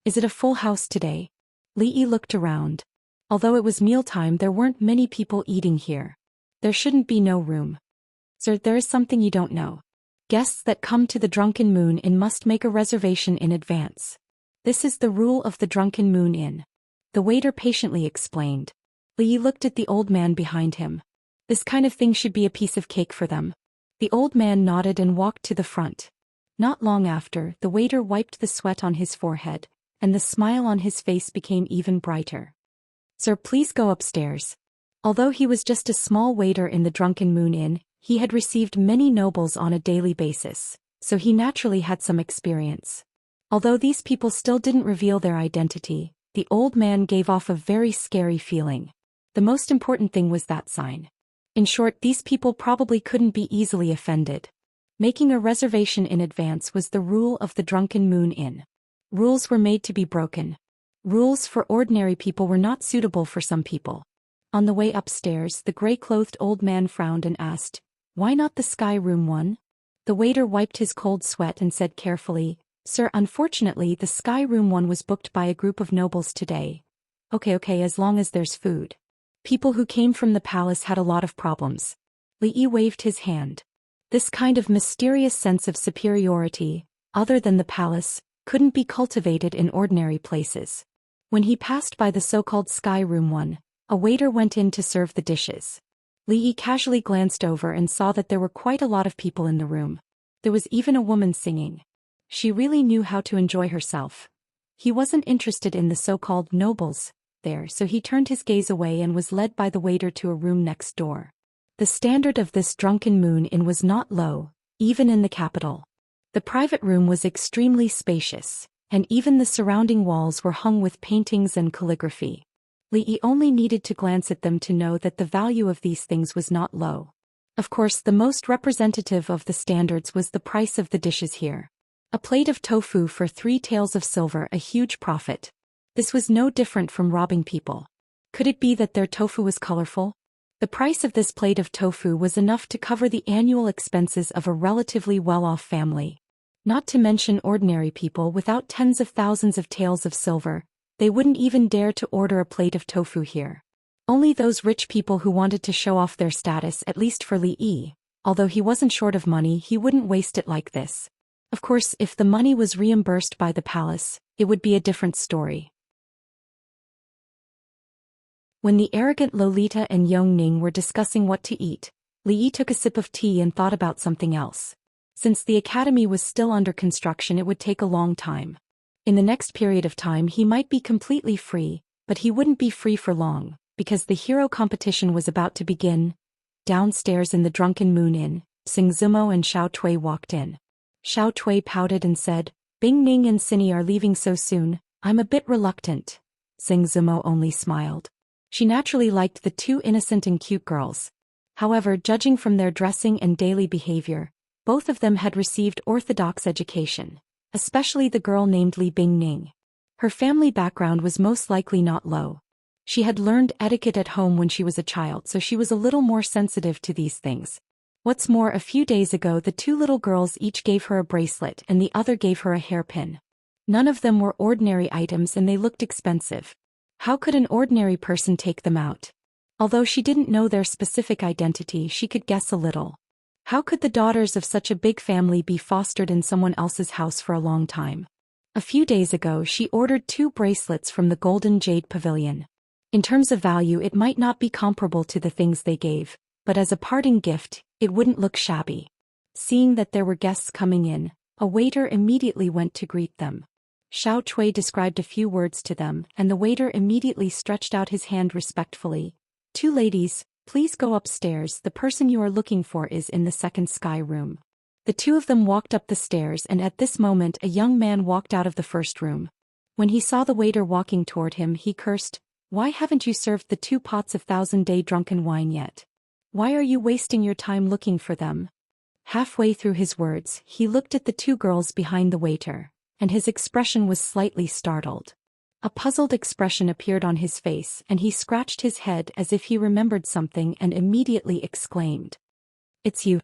Is it a full house today?" Li Yi looked around. Although it was mealtime, there weren't many people eating here. There shouldn't be no room. "Sir, there is something you don't know. Guests that come to the Drunken Moon Inn must make a reservation in advance. This is the rule of the Drunken Moon Inn," the waiter patiently explained. Li Yi looked at the old man behind him. This kind of thing should be a piece of cake for them. The old man nodded and walked to the front. Not long after, the waiter wiped the sweat on his forehead, and the smile on his face became even brighter. "Sir, please go upstairs." Although he was just a small waiter in the Drunken Moon Inn, he had received many nobles on a daily basis, so he naturally had some experience. Although these people still didn't reveal their identity, the old man gave off a very scary feeling. The most important thing was that sign. In short, these people probably couldn't be easily offended. Making a reservation in advance was the rule of the Drunken Moon Inn. Rules were made to be broken. Rules for ordinary people were not suitable for some people. On the way upstairs, the gray-clothed old man frowned and asked, "Why not the Sky Room 1? The waiter wiped his cold sweat and said carefully, "Sir, unfortunately the Sky Room 1 was booked by a group of nobles today." Okay, as long as there's food. People who came from the palace had a lot of problems. Li Yi waved his hand. This kind of mysterious sense of superiority, other than the palace, couldn't be cultivated in ordinary places. When he passed by the so-called Sky Room 1, a waiter went in to serve the dishes. Li Yi casually glanced over and saw that there were quite a lot of people in the room. There was even a woman singing. She really knew how to enjoy herself. He wasn't interested in the so-called nobles there, so he turned his gaze away and was led by the waiter to a room next door. The standard of this Drunken Moon Inn was not low, even in the capital. The private room was extremely spacious, and even the surrounding walls were hung with paintings and calligraphy. Li Yi only needed to glance at them to know that the value of these things was not low. Of course, the most representative of the standards was the price of the dishes here. A plate of tofu for 3 taels of silver, a huge profit. This was no different from robbing people. Could it be that their tofu was colorful? The price of this plate of tofu was enough to cover the annual expenses of a relatively well-off family. Not to mention ordinary people without tens of thousands of taels of silver, they wouldn't even dare to order a plate of tofu here. Only those rich people who wanted to show off their status, at least for Li Yi. Although he wasn't short of money, he wouldn't waste it like this. Of course, if the money was reimbursed by the palace, it would be a different story. When the arrogant Lolita and Yongning were discussing what to eat, Li Yi took a sip of tea and thought about something else. Since the academy was still under construction, it would take a long time. In the next period of time he might be completely free, but he wouldn't be free for long, because the hero competition was about to begin. Downstairs in the Drunken Moon Inn, Xing Zimo and Xiao Tui walked in. Xiao Tui pouted and said, "Bing Ning and Cinny are leaving so soon, I'm a bit reluctant." Xing Zimo only smiled. She naturally liked the two innocent and cute girls. However, judging from their dressing and daily behavior, both of them had received orthodox education, especially the girl named Li Bingning. Her family background was most likely not low. She had learned etiquette at home when she was a child, so she was a little more sensitive to these things. What's more, a few days ago the two little girls each gave her a bracelet and the other gave her a hairpin. None of them were ordinary items and they looked expensive. How could an ordinary person take them out? Although she didn't know their specific identity, she could guess a little. How could the daughters of such a big family be fostered in someone else's house for a long time? A few days ago she ordered 2 bracelets from the Golden Jade Pavilion. In terms of value it might not be comparable to the things they gave, but as a parting gift, it wouldn't look shabby. Seeing that there were guests coming in, a waiter immediately went to greet them. Xiao Tui described a few words to them, and the waiter immediately stretched out his hand respectfully. "2 ladies, please go upstairs. The person you are looking for is in the second sky room." The two of them walked up the stairs, and at this moment a young man walked out of the first room. When he saw the waiter walking toward him, he cursed, "Why haven't you served the 2 pots of 1000-day drunken wine yet? Why are you wasting your time looking for them?" Halfway through his words, he looked at the 2 girls behind the waiter, and his expression was slightly startled. A puzzled expression appeared on his face, and he scratched his head as if he remembered something and immediately exclaimed, "It's you."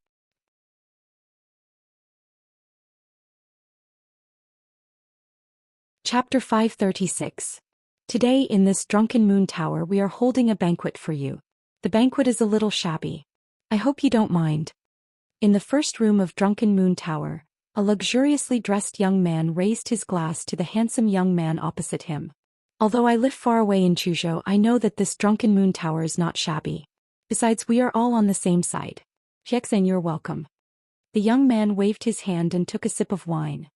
Chapter 536. Today in this Drunken Moon Tower we are holding a banquet for you. The banquet is a little shabby. I hope you don't mind. In the first room of Drunken Moon Tower, a luxuriously dressed young man raised his glass to the handsome young man opposite him. "Although I live far away in Chuzhou, I know that this Drunken Moon Tower is not shabby. Besides, we are all on the same side. Xianxia, you're welcome." The young man waved his hand and took a sip of wine.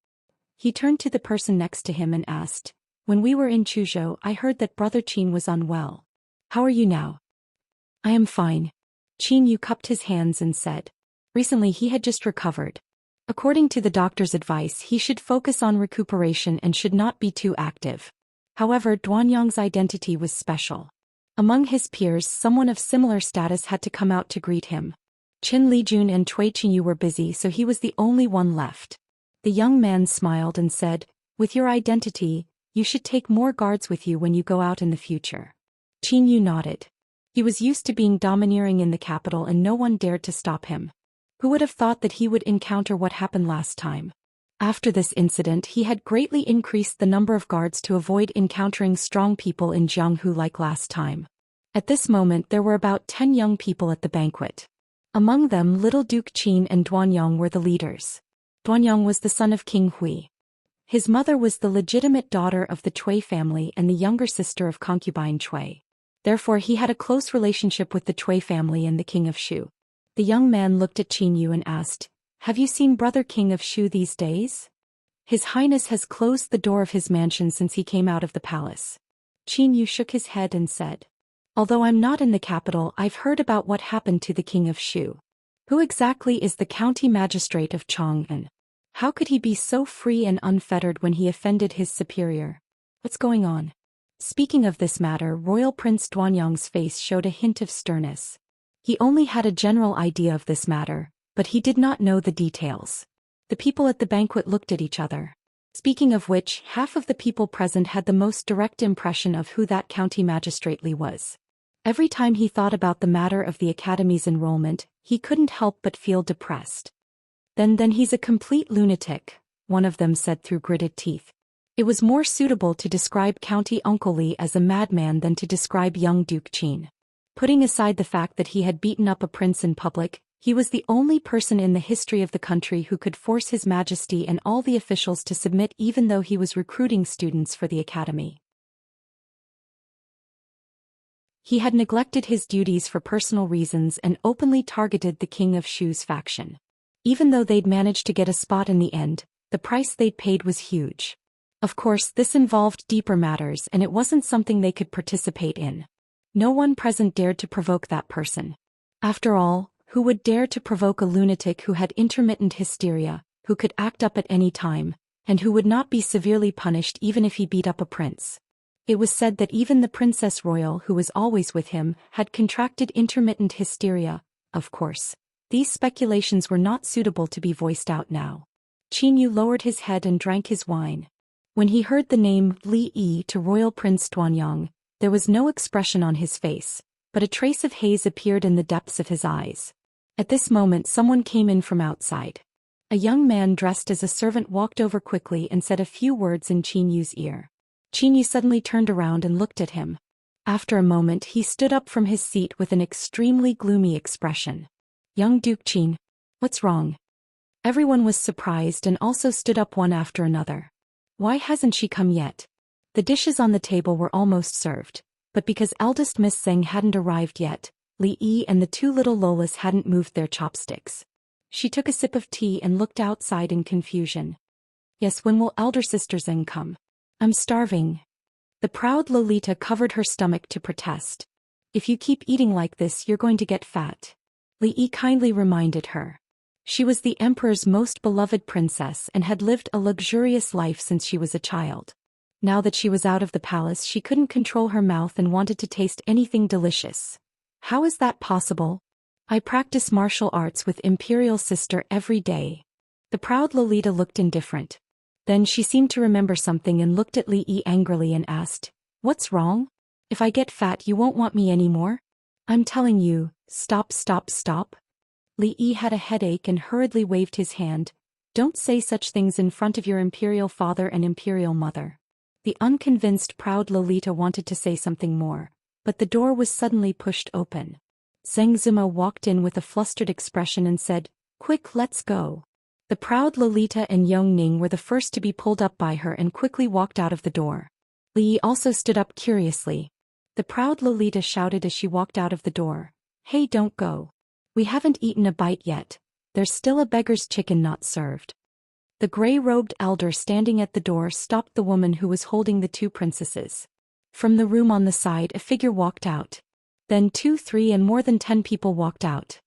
He turned to the person next to him and asked, "When we were in Chuzhou, I heard that Brother Qin was unwell. How are you now?" "I am fine." Qin Yu cupped his hands and said, "Recently he had just recovered. According to the doctor's advice, he should focus on recuperation and should not be too active." However, Duanyang's identity was special. Among his peers, someone of similar status had to come out to greet him. Qin Lijun and Cui Qingyu were busy, so he was the only one left. The young man smiled and said, "With your identity, you should take more guards with you when you go out in the future." Qin Yu nodded. He was used to being domineering in the capital and no one dared to stop him. Who would have thought that he would encounter what happened last time? After this incident, he had greatly increased the number of guards to avoid encountering strong people in Jianghu like last time. At this moment there were about 10 young people at the banquet. Among them little Duke Qin and Duanyang were the leaders. Duanyang was the son of King Hui. His mother was the legitimate daughter of the Cui family and the younger sister of concubine Cui. Therefore he had a close relationship with the Cui family and the King of Shu. The young man looked at Qin Yu and asked, "Have you seen Brother King of Shu these days? His Highness has closed the door of his mansion since he came out of the palace." Qin Yu shook his head and said, "Although I'm not in the capital, I've heard about what happened to the King of Shu. Who exactly is the county magistrate of Chang'an? How could he be so free and unfettered when he offended his superior? What's going on?" Speaking of this matter, Royal Prince Duanyang's face showed a hint of sternness. He only had a general idea of this matter, but he did not know the details. The people at the banquet looked at each other. Speaking of which, half of the people present had the most direct impression of who that county magistrate Li was. Every time he thought about the matter of the academy's enrollment, he couldn't help but feel depressed. Then he's a complete lunatic," one of them said through gritted teeth. It was more suitable to describe County Uncle Li as a madman than to describe young Duke Qin. Putting aside the fact that he had beaten up a prince in public, he was the only person in the history of the country who could force His Majesty and all the officials to submit even though he was recruiting students for the academy. He had neglected his duties for personal reasons and openly targeted the king of Shu's faction. Even though they'd managed to get a spot in the end, the price they'd paid was huge. Of course, this involved deeper matters and it wasn't something they could participate in. No one present dared to provoke that person. After all, who would dare to provoke a lunatic who had intermittent hysteria, who could act up at any time, and who would not be severely punished even if he beat up a prince? It was said that even the Princess Royal, who was always with him, had contracted intermittent hysteria. Of course, these speculations were not suitable to be voiced out now. Qin Yu lowered his head and drank his wine. When he heard the name Li Yi to Royal Prince Duanyang, there was no expression on his face, but a trace of haze appeared in the depths of his eyes. At this moment someone came in from outside. A young man dressed as a servant walked over quickly and said a few words in Qin Yu's ear. Qin Yu suddenly turned around and looked at him. After a moment he stood up from his seat with an extremely gloomy expression. "Young Duke Qin, what's wrong?" Everyone was surprised and also stood up one after another. "Why hasn't she come yet?" The dishes on the table were almost served, but because eldest Miss Zheng hadn't arrived yet, Li Yi and the two little Lolas hadn't moved their chopsticks. She took a sip of tea and looked outside in confusion. "Yes, when will elder sister Zheng come? I'm starving." The proud Lolita covered her stomach to protest. "If you keep eating like this you're going to get fat," Li Yi kindly reminded her. She was the emperor's most beloved princess and had lived a luxurious life since she was a child. Now that she was out of the palace she couldn't control her mouth and wanted to taste anything delicious. "How is that possible? I practice martial arts with Imperial Sister every day." The proud Lolita looked indifferent. Then she seemed to remember something and looked at Li Yi angrily and asked, "What's wrong? If I get fat you won't want me anymore? I'm telling you, stop. Li Yi had a headache and hurriedly waved his hand. "Don't say such things in front of your imperial father and imperial mother." The unconvinced proud Lolita wanted to say something more, but the door was suddenly pushed open. Zheng Zima walked in with a flustered expression and said, "Quick, let's go." The proud Lolita and Yong Ning were the first to be pulled up by her and quickly walked out of the door. Li Yi also stood up curiously. The proud Lolita shouted as she walked out of the door, "Hey, don't go. We haven't eaten a bite yet. There's still a beggar's chicken not served." The gray-robed elder standing at the door stopped the woman who was holding the two princesses. From the room on the side a figure walked out. Then 2, 3 and more than 10 people walked out.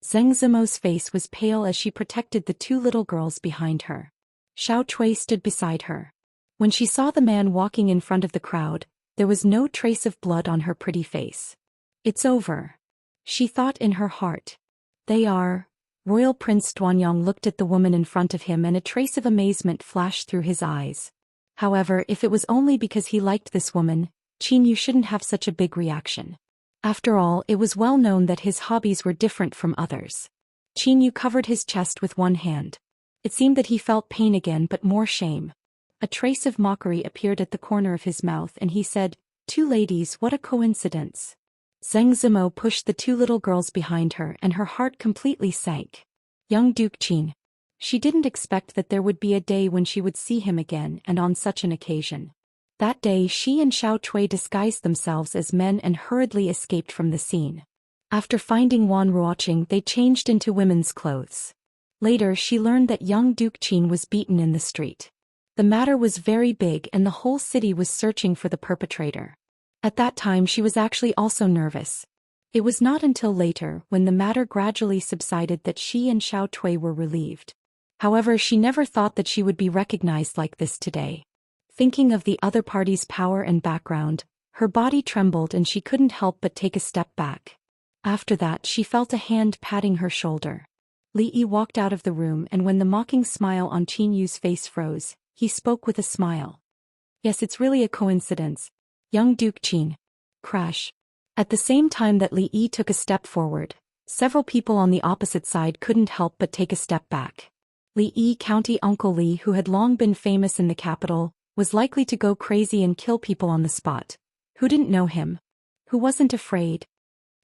Zheng Zimo's face was pale as she protected the two little girls behind her. Xiao Cui stood beside her. When she saw the man walking in front of the crowd, there was no trace of blood on her pretty face. "It's over," she thought in her heart. "They are." Royal Prince Duanyang looked at the woman in front of him and a trace of amazement flashed through his eyes. However, if it was only because he liked this woman, Qin Yu shouldn't have such a big reaction. After all, it was well known that his hobbies were different from others. Qin Yu covered his chest with one hand. It seemed that he felt pain again but more shame. A trace of mockery appeared at the corner of his mouth and he said, "Two ladies, what a coincidence." Zheng Zimo pushed the two little girls behind her and her heart completely sank. Young Duke Qin. She didn't expect that there would be a day when she would see him again and on such an occasion. That day she and Xiao Cui disguised themselves as men and hurriedly escaped from the scene. After finding Wan Ruoqing they changed into women's clothes. Later she learned that young Duke Qin was beaten in the street. The matter was very big and the whole city was searching for the perpetrator. At that time she was actually also nervous. It was not until later, when the matter gradually subsided, that she and Xiao Cui were relieved. However, she never thought that she would be recognized like this today. Thinking of the other party's power and background, her body trembled and she couldn't help but take a step back. After that she felt a hand patting her shoulder. Li Yi walked out of the room and when the mocking smile on Qin Yu's face froze, he spoke with a smile. "Yes, it's really a coincidence. Young Duke Qin." Crash. At the same time that Li Yi took a step forward, several people on the opposite side couldn't help but take a step back. Li Yi, County Uncle Li, who had long been famous in the capital, was likely to go crazy and kill people on the spot. Who didn't know him? Who wasn't afraid?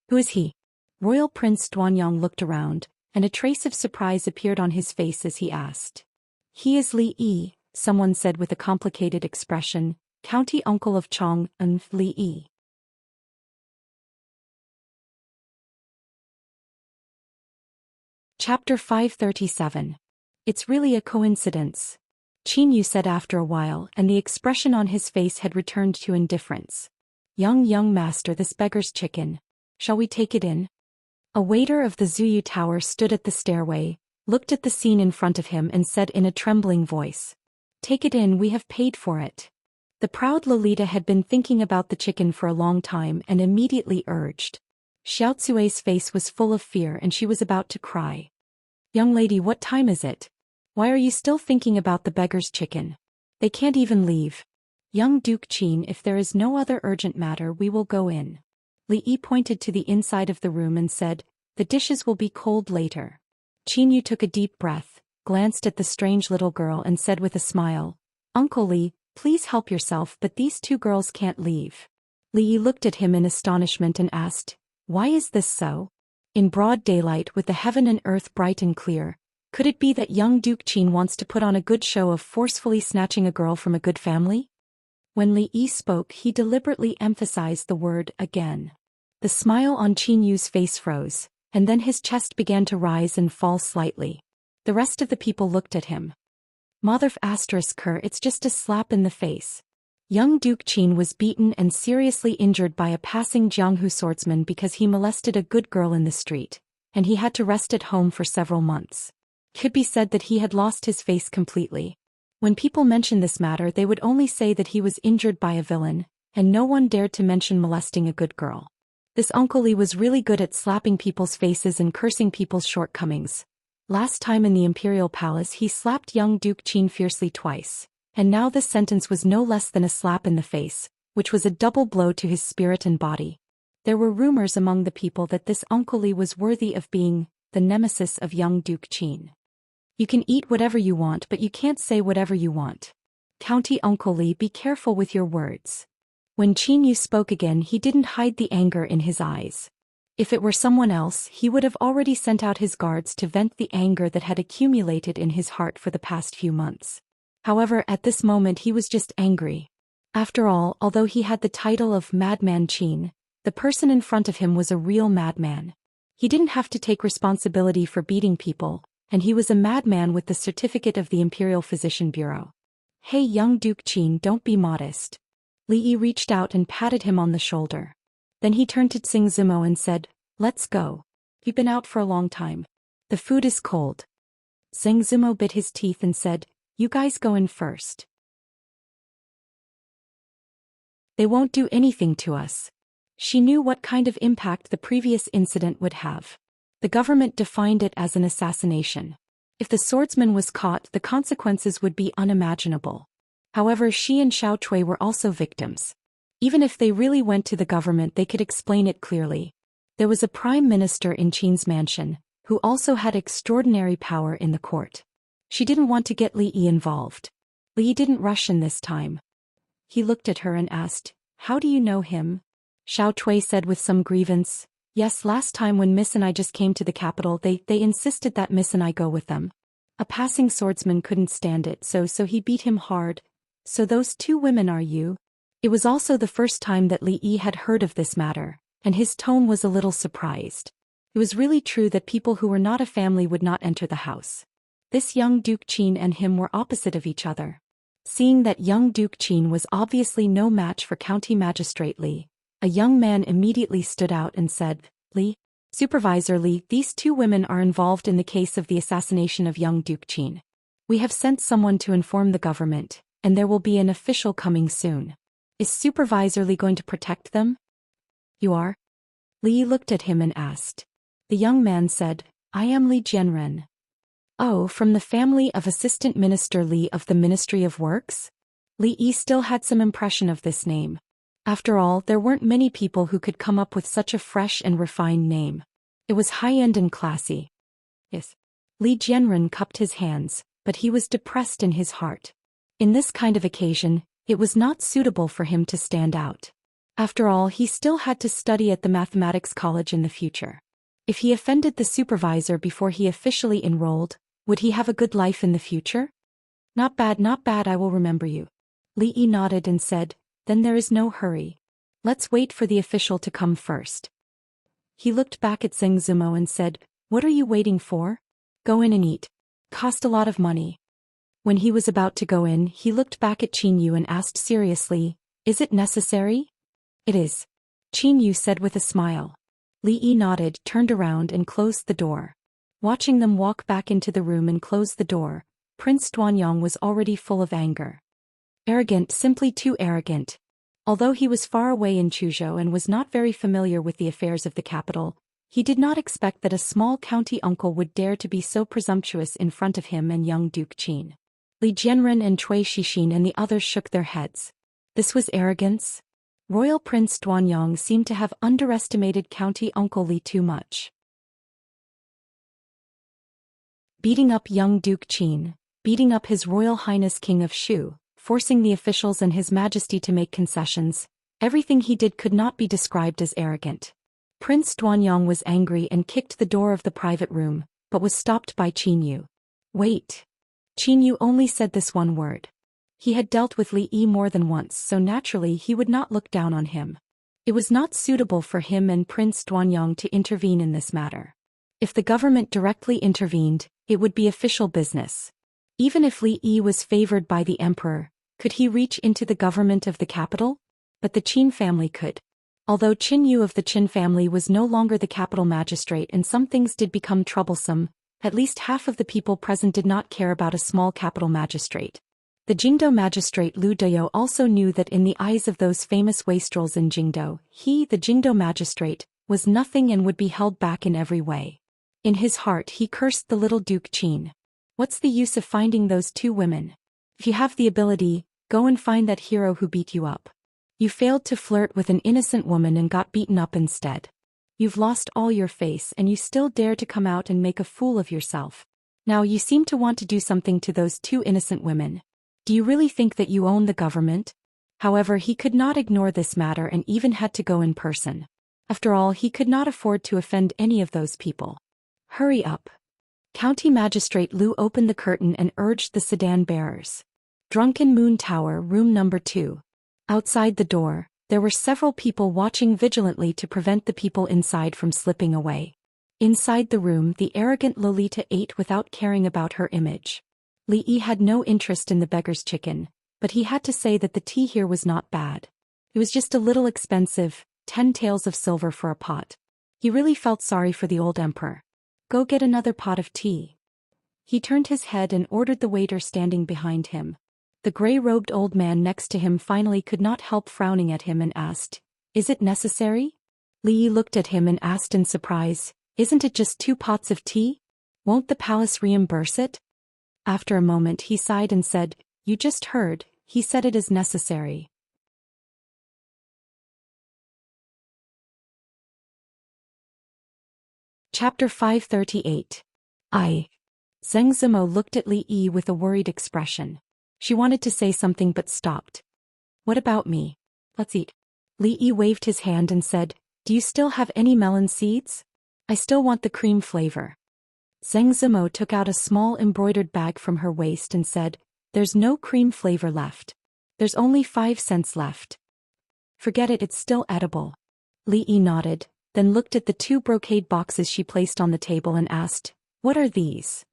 Who is he? Royal Prince Duanyang looked around, and a trace of surprise appeared on his face as he asked. "He is Li Yi," someone said with a complicated expression. county uncle of Chong and Li Yi. Chapter 537. It's really a coincidence, Qin Yu said after a while, and the expression on his face had returned to indifference. Young master, this beggar's chicken. Shall we take it in? A waiter of the Zuyu Tower stood at the stairway, looked at the scene in front of him and said in a trembling voice, "Take it in, we have paid for it." The proud Lolita had been thinking about the chicken for a long time and immediately urged. Xiaozui's face was full of fear and she was about to cry. "Young lady, what time is it? Why are you still thinking about the beggar's chicken? They can't even leave." "Young Duke Qin, if there is no other urgent matter, we will go in." Li Yi pointed to the inside of the room and said, "The dishes will be cold later." Qin Yu took a deep breath, glanced at the strange little girl and said with a smile, "Uncle Li, please help yourself, but these two girls can't leave." Li Yi looked at him in astonishment and asked, "Why is this so? In broad daylight with the heaven and earth bright and clear, could it be that young Duke Qin wants to put on a good show of forcefully snatching a girl from a good family?" When Li Yi spoke, he deliberately emphasized the word again. The smile on Qin Yu's face froze, and then his chest began to rise and fall slightly. The rest of the people looked at him. Motherf ***, it's just a slap in the face. Young Duke Qin was beaten and seriously injured by a passing Jianghu swordsman because he molested a good girl in the street, and he had to rest at home for several months. Could be said that he had lost his face completely. When people mentioned this matter, they would only say that he was injured by a villain, and no one dared to mention molesting a good girl. This Uncle Li was really good at slapping people's faces and cursing people's shortcomings. Last time in the Imperial Palace he slapped young Duke Qin fiercely twice, and now this sentence was no less than a slap in the face, which was a double blow to his spirit and body. There were rumors among the people that this Uncle Li was worthy of being the nemesis of young Duke Qin. "You can eat whatever you want, but you can't say whatever you want. County Uncle Li, be careful with your words." When Qin Yu spoke again, he didn't hide the anger in his eyes. If it were someone else, he would have already sent out his guards to vent the anger that had accumulated in his heart for the past few months. However, at this moment he was just angry. After all, although he had the title of Madman Qin, the person in front of him was a real madman. He didn't have to take responsibility for beating people, and he was a madman with the certificate of the Imperial Physician Bureau. "Hey young Duke Qin, don't be modest." Li Yi reached out and patted him on the shoulder. Then he turned to Xing Zimo and said, "Let's go. You've been out for a long time. The food is cold." Xing Zimo bit his teeth and said, "You guys go in first. They won't do anything to us." She knew what kind of impact the previous incident would have. The government defined it as an assassination. If the swordsman was caught, the consequences would be unimaginable. However, she and Xiao Chui were also victims. Even if they really went to the government, they could explain it clearly. There was a prime minister in Qin's mansion, who also had extraordinary power in the court. She didn't want to get Li Yi involved. Li Yi didn't rush in this time. He looked at her and asked, "How do you know him?" Xiao Chui said with some grievance, "Yes, last time when Miss and I just came to the capital, they insisted that Miss and I go with them. A passing swordsman couldn't stand it, so he beat him hard. So those two women are you?" It was also the first time that Li Yi had heard of this matter, and his tone was a little surprised. It was really true that people who were not a family would not enter the house. This young Duke Qin and him were opposite of each other. Seeing that young Duke Qin was obviously no match for County Magistrate Li, a young man immediately stood out and said, "Li, Supervisor Li, these two women are involved in the case of the assassination of young Duke Qin. We have sent someone to inform the government, and there will be an official coming soon. Is Supervisor Li going to protect them?" "You are?" Li looked at him and asked. The young man said, "I am Li Jianren." "Oh, from the family of Assistant Minister Li of the Ministry of Works?" Li Yi still had some impression of this name. After all, there weren't many people who could come up with such a fresh and refined name. It was high-end and classy. "Yes." Li Jianren cupped his hands, but he was depressed in his heart. In this kind of occasion, it was not suitable for him to stand out. After all, he still had to study at the mathematics college in the future. If he offended the supervisor before he officially enrolled, would he have a good life in the future? Not bad, I will remember you." Li Yi nodded and said, then there is no hurry. Let's wait for the official to come first. He looked back at Zheng Zumo and said, what are you waiting for? Go in and eat. Cost a lot of money. When he was about to go in, he looked back at Qin Yu and asked seriously, is it necessary? It is. Qin Yu said with a smile. Li Yi nodded, turned around and closed the door. Watching them walk back into the room and close the door, Prince Duanyang was already full of anger. Arrogant, simply too arrogant. Although he was far away in Chuzhou and was not very familiar with the affairs of the capital, he did not expect that a small county uncle would dare to be so presumptuous in front of him and young Duke Qin. Li Jianren and Cui Shixin and the others shook their heads. This was arrogance? Royal Prince Duanyang seemed to have underestimated county uncle Li too much. Beating up young Duke Qin, beating up His Royal Highness King of Shu, forcing the officials and His Majesty to make concessions, everything he did could not be described as arrogant. Prince Duanyang was angry and kicked the door of the private room, but was stopped by Qin Yu. Wait. Qin Yu only said this one word. He had dealt with Li Yi more than once, so naturally he would not look down on him. It was not suitable for him and Prince Duanyang to intervene in this matter. If the government directly intervened, it would be official business. Even if Li Yi was favored by the emperor, could he reach into the government of the capital? But the Qin family could. Although Qin Yu of the Qin family was no longer the capital magistrate and some things did become troublesome, at least half of the people present did not care about a small capital magistrate. The Jingdo magistrate Lu Dayou also knew that in the eyes of those famous wastrels in Jingdo, he, the Jingdo magistrate, was nothing and would be held back in every way. In his heart he cursed the little Duke Qin. What's the use of finding those two women? If you have the ability, go and find that hero who beat you up. You failed to flirt with an innocent woman and got beaten up instead. You've lost all your face and you still dare to come out and make a fool of yourself. Now you seem to want to do something to those two innocent women. Do you really think that you own the government? However, he could not ignore this matter and even had to go in person. After all, he could not afford to offend any of those people. Hurry up. County Magistrate Lu opened the curtain and urged the sedan bearers. Drunken Moon Tower, room number 2. Outside the door, there were several people watching vigilantly to prevent the people inside from slipping away. Inside the room, the arrogant Lolita ate without caring about her image. Li Yi had no interest in the beggar's chicken, but he had to say that the tea here was not bad. It was just a little expensive, 10 taels of silver for a pot. He really felt sorry for the old emperor. Go get another pot of tea. He turned his head and ordered the waiter standing behind him. The gray-robed old man next to him finally could not help frowning at him and asked, is it necessary? Li Yi looked at him and asked in surprise, isn't it just 2 pots of tea? Won't the palace reimburse it? After a moment he sighed and said, you just heard, he said it is necessary. Chapter 538. Zheng Zimo looked at Li Yi with a worried expression. She wanted to say something but stopped. What about me? Let's eat. Li Yi waved his hand and said, do you still have any melon seeds? I still want the cream flavor. Zheng Zimo took out a small embroidered bag from her waist and said, there's no cream flavor left. There's only 5 cents left. Forget it, it's still edible. Li Yi nodded, then looked at the 2 brocade boxes she placed on the table and asked, what are these?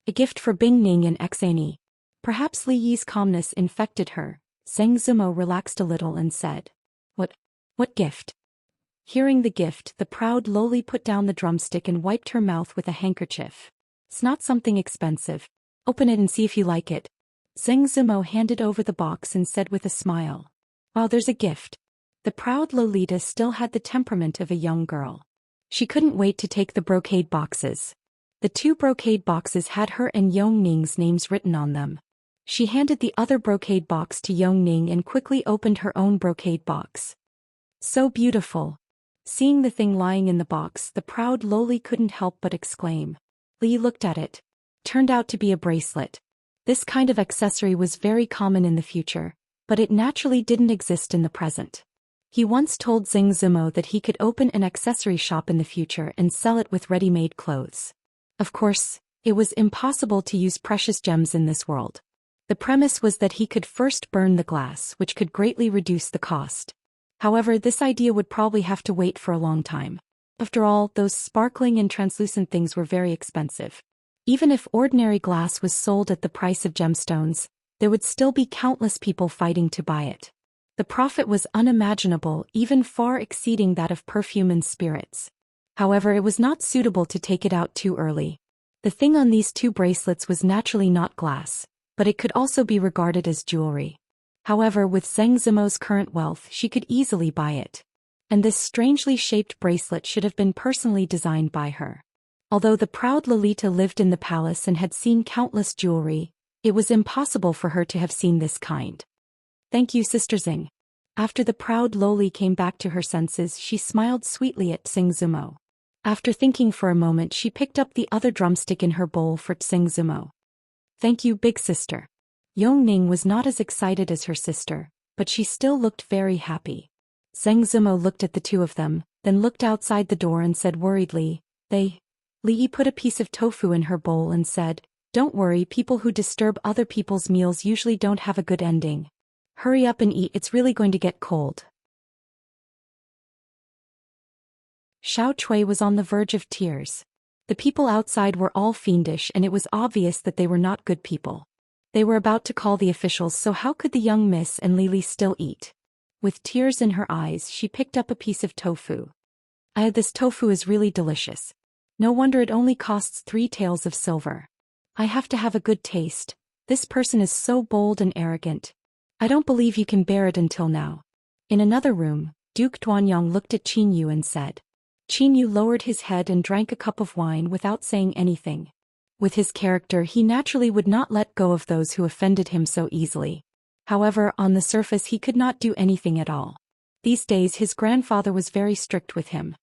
A gift for Bing Ning and Xani. Perhaps Li Yi's calmness infected her. Zheng Zimo relaxed a little and said, What gift? Hearing the gift, the proud lowly put down the drumstick and wiped her mouth with a handkerchief. It's not something expensive. Open it and see if you like it. Zheng Zimo handed over the box and said with a smile, wow, there's a gift. The proud Lolita still had the temperament of a young girl. She couldn't wait to take the brocade boxes. The 2 brocade boxes had her and Yong Ning's names written on them. She handed the other brocade box to Yong Ning and quickly opened her own brocade box. So beautiful. Seeing the thing lying in the box, the proud lowly couldn't help but exclaim. Li looked at it. Turned out to be a bracelet. This kind of accessory was very common in the future, but it naturally didn't exist in the present. He once told Zheng Zimo that he could open an accessory shop in the future and sell it with ready-made clothes. Of course, it was impossible to use precious gems in this world. The premise was that he could first burn the glass, which could greatly reduce the cost. However, this idea would probably have to wait for a long time. After all, those sparkling and translucent things were very expensive. Even if ordinary glass was sold at the price of gemstones, there would still be countless people fighting to buy it. The profit was unimaginable, even far exceeding that of perfume and spirits. However, it was not suitable to take it out too early. The thing on these two bracelets was naturally not glass, but it could also be regarded as jewelry. However, with Zheng Zimo's current wealth, she could easily buy it. And this strangely shaped bracelet should have been personally designed by her. Although the proud Lolita lived in the palace and had seen countless jewelry, it was impossible for her to have seen this kind. Thank you, Sister Zheng. After the proud Loli came back to her senses, she smiled sweetly at Zheng Zimo. After thinking for a moment, she picked up the other drumstick in her bowl for Zheng Zimo. Thank you, big sister. Yongning was not as excited as her sister, but she still looked very happy. Zheng Zimo looked at the two of them, then looked outside the door and said worriedly, Li Yi put a piece of tofu in her bowl and said, Don't worry, people who disturb other people's meals usually don't have a good ending. Hurry up and eat, it's really going to get cold. Xiao Cui was on the verge of tears. The people outside were all fiendish and it was obvious that they were not good people. They were about to call the officials, so how could the young miss and Lili still eat? With tears in her eyes, she picked up a piece of tofu. This tofu is really delicious. No wonder it only costs 3 taels of silver. I have to have a good taste. This person is so bold and arrogant. I don't believe you can bear it until now. In another room, Duke Duanyang looked at Qin Yu and said. Qin Yu lowered his head and drank a cup of wine without saying anything. With his character, he naturally would not let go of those who offended him so easily. However, on the surface he could not do anything at all. These days his grandfather was very strict with him.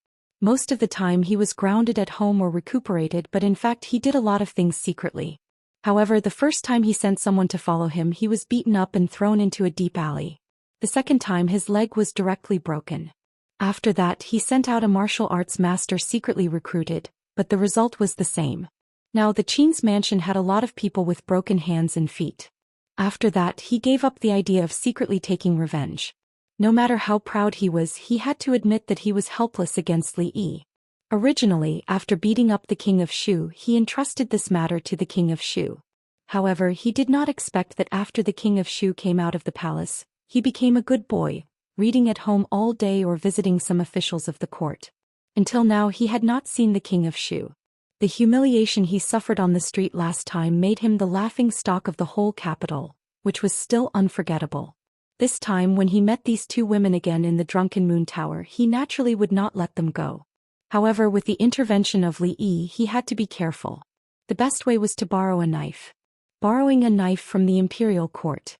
Most of the time he was grounded at home or recuperated, but in fact he did a lot of things secretly. However, the first time he sent someone to follow him, he was beaten up and thrown into a deep alley. The second time his leg was directly broken. After that he sent out a martial arts master secretly recruited, but the result was the same. Now the Qin's mansion had a lot of people with broken hands and feet. After that he gave up the idea of secretly taking revenge. No matter how proud he was, he had to admit that he was helpless against Li Yi. Originally, after beating up the king of Shu, he entrusted this matter to the king of Shu. However, he did not expect that after the king of Shu came out of the palace, he became a good boy, reading at home all day or visiting some officials of the court. Until now he had not seen the king of Shu. The humiliation he suffered on the street last time made him the laughing stock of the whole capital, which was still unforgettable. This time when he met these two women again in the Drunken Moon Tower, he naturally would not let them go. However, with the intervention of Li Yi, he had to be careful. The best way was to borrow a knife. Borrowing a knife from the imperial court.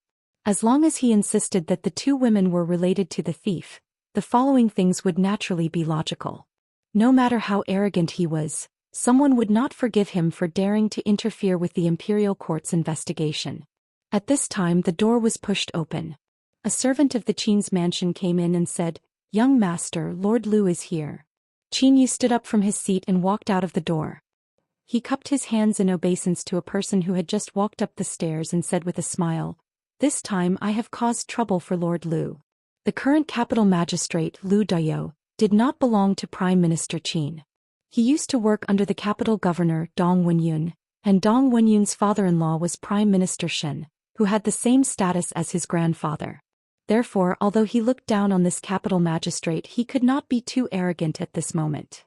As long as he insisted that the two women were related to the thief, the following things would naturally be logical. No matter how arrogant he was, someone would not forgive him for daring to interfere with the imperial court's investigation. At this time the door was pushed open. A servant of the Qin's mansion came in and said, "Young master, Lord Lu is here." Qin Yu stood up from his seat and walked out of the door. He cupped his hands in obeisance to a person who had just walked up the stairs and said with a smile, "This time I have caused trouble for Lord Lu." The current capital magistrate, Lu Dayou, did not belong to Prime Minister Qin. He used to work under the capital governor, Dong Wenyun, and Dong Wenyun's father-in-law was Prime Minister Shen, who had the same status as his grandfather. Therefore, although he looked down on this capital magistrate, he could not be too arrogant at this moment.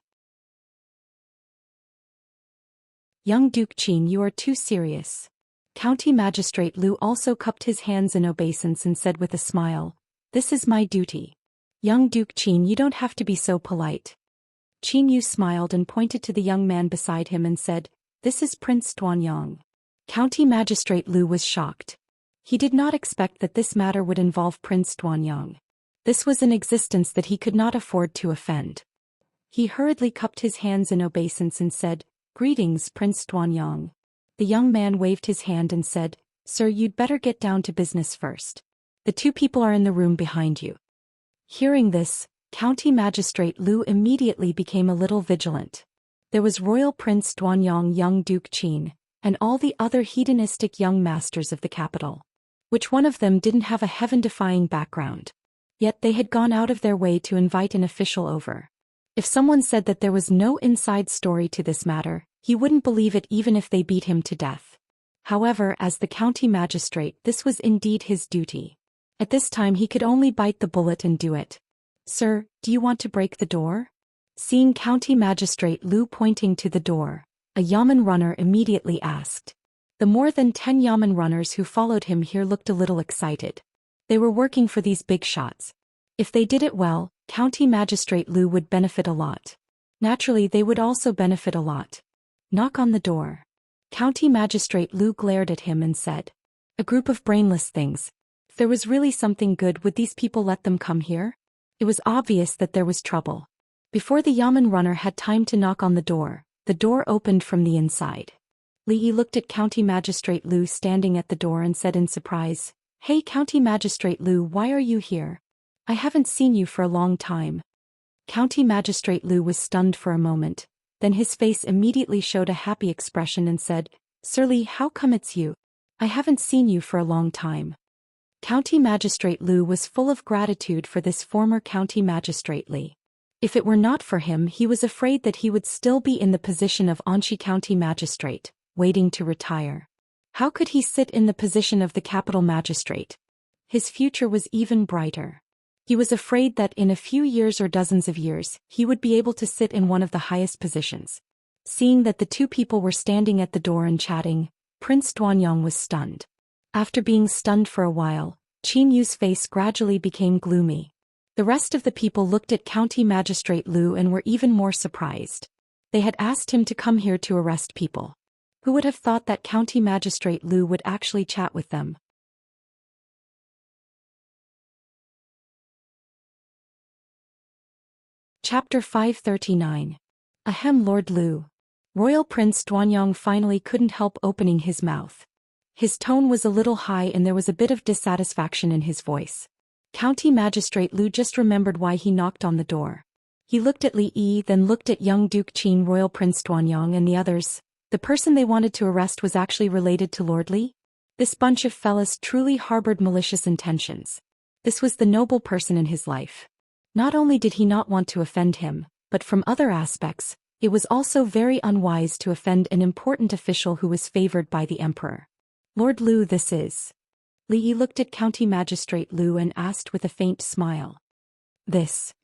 Young Duke Qin, you are too serious. County Magistrate Lu also cupped his hands in obeisance and said with a smile, "This is my duty." Young Duke Qin, you don't have to be so polite. Qin Yu smiled and pointed to the young man beside him and said, "This is Prince Duanyang." County Magistrate Lu was shocked. He did not expect that this matter would involve Prince Duanyang. This was an existence that he could not afford to offend. He hurriedly cupped his hands in obeisance and said, "Greetings, Prince Duanyang." The young man waved his hand and said, "Sir, you'd better get down to business first. The two people are in the room behind you." Hearing this, County Magistrate Lu immediately became a little vigilant. There was Royal Prince Duanyang, young Duke Qin, and all the other hedonistic young masters of the capital. Which one of them didn't have a heaven-defying background? Yet they had gone out of their way to invite an official over. If someone said that there was no inside story to this matter, he wouldn't believe it even if they beat him to death. However, as the county magistrate, this was indeed his duty. At this time he could only bite the bullet and do it. "Sir, do you want to break the door?" Seeing County Magistrate Lu pointing to the door, a yamen runner immediately asked. The more than 10 yamen runners who followed him here looked a little excited. They were working for these big shots. If they did it well, County Magistrate Lu would benefit a lot. Naturally, they would also benefit a lot. "Knock on the door." County Magistrate Lu glared at him and said, "A group of brainless things. If there was really something good, would these people let them come here?" It was obvious that there was trouble. Before the yamen runner had time to knock on the door opened from the inside. Li Yi looked at County Magistrate Lu standing at the door and said in surprise, "Hey County Magistrate Lu, why are you here? I haven't seen you for a long time." County Magistrate Lu was stunned for a moment, then his face immediately showed a happy expression and said, "Sir Li, how come it's you? I haven't seen you for a long time." County Magistrate Lu was full of gratitude for this former County Magistrate Li. If it were not for him, he was afraid that he would still be in the position of Anxi County Magistrate, waiting to retire. How could he sit in the position of the capital magistrate? His future was even brighter. He was afraid that in a few years or dozens of years, he would be able to sit in one of the highest positions. Seeing that the two people were standing at the door and chatting, Prince Duanyang was stunned. After being stunned for a while, Qin Yu's face gradually became gloomy. The rest of the people looked at County Magistrate Lu and were even more surprised. They had asked him to come here to arrest people. Who would have thought that County Magistrate Lu would actually chat with them? Chapter 539. Ahem, Lord Lu. Royal Prince Duanyang finally couldn't help opening his mouth. His tone was a little high and there was a bit of dissatisfaction in his voice. County Magistrate Lu just remembered why he knocked on the door. He looked at Li Yi, then looked at young Duke Qin, Royal Prince Duanyang and the others. The person they wanted to arrest was actually related to Lord Li? This bunch of fellas truly harbored malicious intentions. This was the noble person in his life. Not only did he not want to offend him, but from other aspects, it was also very unwise to offend an important official who was favored by the emperor. Lord Lu, this is. Li Yi looked at County Magistrate Lu and asked with a faint smile. This.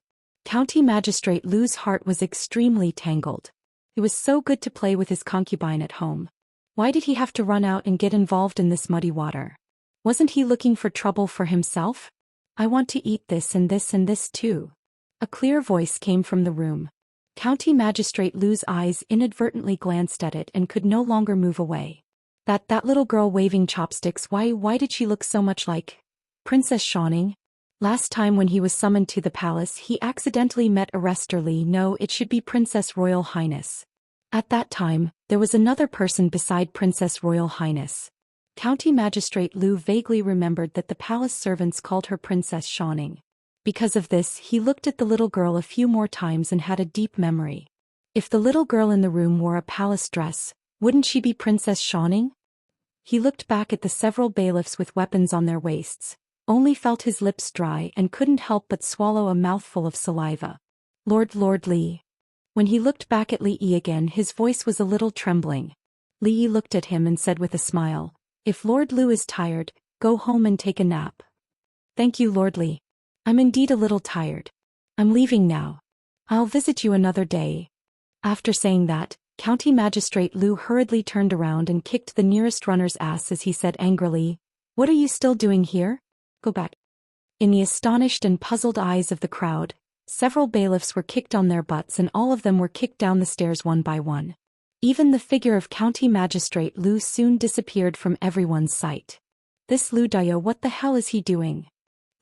County Magistrate Lu's heart was extremely tangled. It was so good to play with his concubine at home. Why did he have to run out and get involved in this muddy water? Wasn't he looking for trouble for himself? "I want to eat this and this and this too." A clear voice came from the room. County Magistrate Lu's eyes inadvertently glanced at it and could no longer move away. That little girl waving chopsticks, why did she look so much like Princess Xianxia? Last time when he was summoned to the palace, he accidentally met Arrestor Li. No, it should be Princess Royal Highness. At that time, there was another person beside Princess Royal Highness. County Magistrate Lu vaguely remembered that the palace servants called her Princess Xianxia. Because of this, he looked at the little girl a few more times and had a deep memory. If the little girl in the room wore a palace dress, wouldn't she be Princess Xianxia? He looked back at the several bailiffs with weapons on their waists, only felt his lips dry and couldn't help but swallow a mouthful of saliva. Lord Li. When he looked back at Li Yi again, his voice was a little trembling. Li Yi looked at him and said with a smile, "If Lord Lu is tired, go home and take a nap." "Thank you, Lord Li. I'm indeed a little tired. I'm leaving now. I'll visit you another day." After saying that, County Magistrate Lu hurriedly turned around and kicked the nearest runner's ass as he said angrily, "What are you still doing here? Go back." In the astonished and puzzled eyes of the crowd, several bailiffs were kicked on their butts and all of them were kicked down the stairs one by one. Even the figure of County Magistrate Lu soon disappeared from everyone's sight. "This Lu Daya, what the hell is he doing?"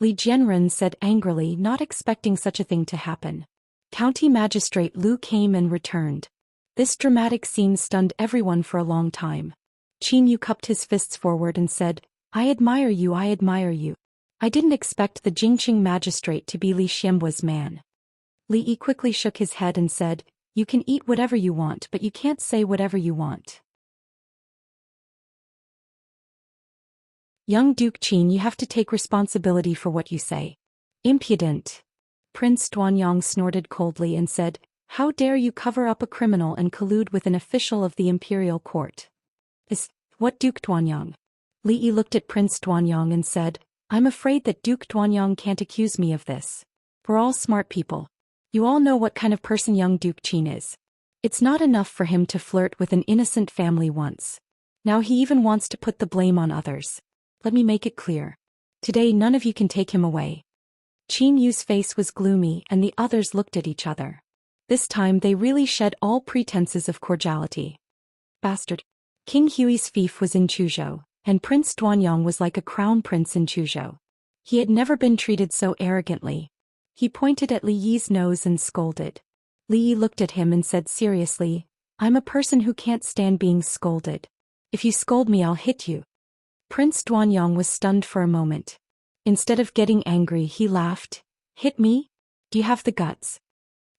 Li Jianren said angrily, not expecting such a thing to happen. County Magistrate Lu came and returned. This dramatic scene stunned everyone for a long time. Qin Yu cupped his fists forward and said, I admire you, I admire you. I didn't expect the Jingqing magistrate to be Li Xianbua's man." Li Yi quickly shook his head and said, "You can eat whatever you want, but you can't say whatever you want." Young Duke Qin, you have to take responsibility for what you say. Impudent. Prince Duanyang snorted coldly and said, how dare you cover up a criminal and collude with an official of the imperial court? What Duke Duanyang? Li Yi looked at Prince Duanyang and said, I'm afraid that Duke Duanyang can't accuse me of this. We're all smart people. You all know what kind of person young Duke Qin is. It's not enough for him to flirt with an innocent family once. Now he even wants to put the blame on others. Let me make it clear. Today none of you can take him away. Qin Yu's face was gloomy and the others looked at each other. This time they really shed all pretenses of cordiality. Bastard. King Hui's fief was in Chuzhou, and Prince Duanyang was like a crown prince in Chuzhou. He had never been treated so arrogantly. He pointed at Li Yi's nose and scolded. Li Yi looked at him and said seriously, I'm a person who can't stand being scolded. If you scold me I'll hit you. Prince Duanyang was stunned for a moment. Instead of getting angry he laughed. Hit me? Do you have the guts?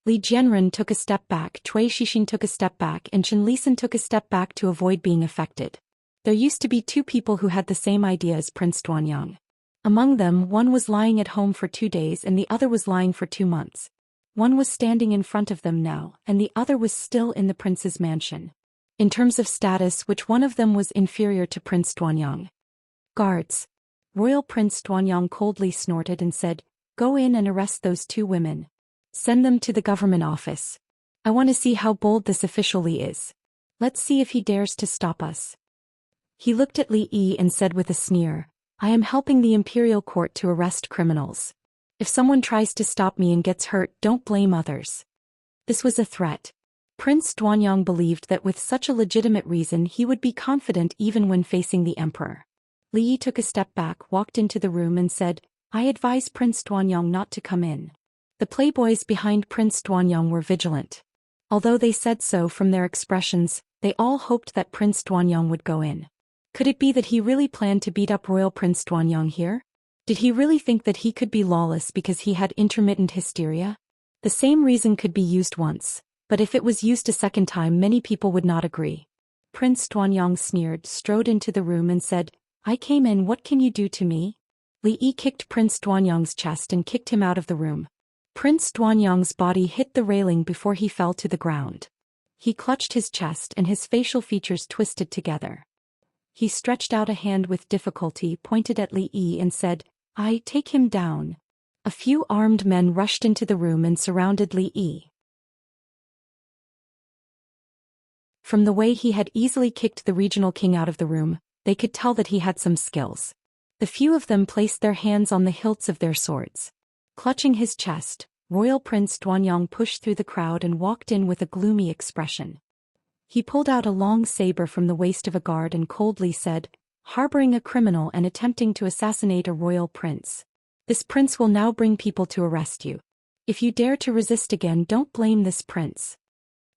Li Jianren took a step back, Cui Xixin took a step back and Chen Lisan took a step back to avoid being affected. There used to be two people who had the same idea as Prince Duanyang. Among them, one was lying at home for 2 days and the other was lying for 2 months. One was standing in front of them now, and the other was still in the prince's mansion. In terms of status, which one of them was inferior to Prince Duanyang? Guards. Royal Prince Duanyang coldly snorted and said, go in and arrest those 2 women. Send them to the government office. I want to see how bold this official Li is. Let's see if he dares to stop us. He looked at Li Yi and said with a sneer, I am helping the imperial court to arrest criminals. If someone tries to stop me and gets hurt, don't blame others. This was a threat. Prince Duanyang believed that with such a legitimate reason he would be confident even when facing the emperor. Li Yi took a step back, walked into the room and said, I advise Prince Duanyang not to come in. The playboys behind Prince Duanyang were vigilant. Although they said so from their expressions, they all hoped that Prince Duanyang would go in. Could it be that he really planned to beat up Royal Prince Duanyang here? Did he really think that he could be lawless because he had intermittent hysteria? The same reason could be used once, but if it was used a second time many people would not agree. Prince Duanyang sneered, strode into the room and said, I came in, what can you do to me? Li Yi kicked Prince Duanyang's chest and kicked him out of the room. Prince Duanyang's body hit the railing before he fell to the ground. He clutched his chest and his facial features twisted together. He stretched out a hand with difficulty, pointed at Li Yi and said, I take him down. A few armed men rushed into the room and surrounded Li Yi. From the way he had easily kicked the regional king out of the room, they could tell that he had some skills. The few of them placed their hands on the hilts of their swords. Clutching his chest, Royal Prince Duanyang pushed through the crowd and walked in with a gloomy expression. He pulled out a long saber from the waist of a guard and coldly said, harboring a criminal and attempting to assassinate a royal prince. This prince will now bring people to arrest you. If you dare to resist again, don't blame this prince.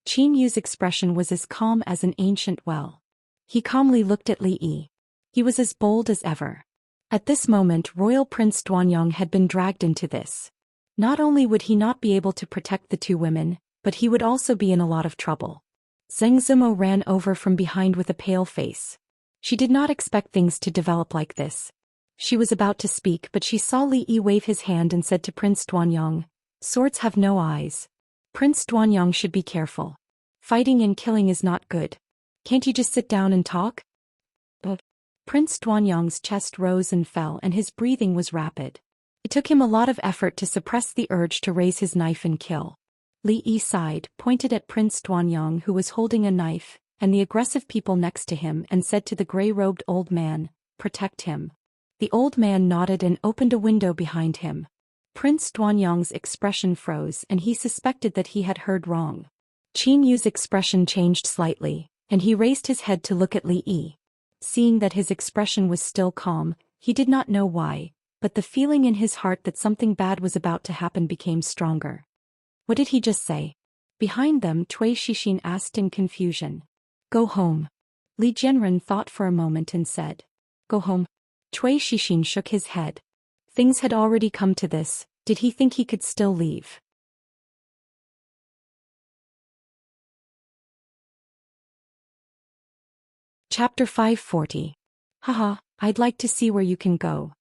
Qin Yu's expression was as calm as an ancient well. He calmly looked at Li Yi. He was as bold as ever. At this moment Royal Prince Duanyang had been dragged into this. Not only would he not be able to protect the 2 women, but he would also be in a lot of trouble. Zheng Zimo ran over from behind with a pale face. She did not expect things to develop like this. She was about to speak but she saw Li Yi wave his hand and said to Prince Duanyang, swords have no eyes. Prince Duanyang should be careful. Fighting and killing is not good. Can't you just sit down and talk? Prince Duanyang's chest rose and fell and his breathing was rapid. It took him a lot of effort to suppress the urge to raise his knife and kill. Li Yi sighed, pointed at Prince Duanyang who was holding a knife, and the aggressive people next to him and said to the grey-robed old man, protect him. The old man nodded and opened a window behind him. Prince Duanyang's expression froze and he suspected that he had heard wrong. Qin Yu's expression changed slightly, and he raised his head to look at Li Yi. Seeing that his expression was still calm, he did not know why, but the feeling in his heart that something bad was about to happen became stronger. What did he just say? Behind them Cui Xixin asked in confusion. Go home. Li Jianren thought for a moment and said. Go home. Cui Xixin shook his head. Things had already come to this, did he think he could still leave? Chapter 540. Haha, I'd like to see where you can go.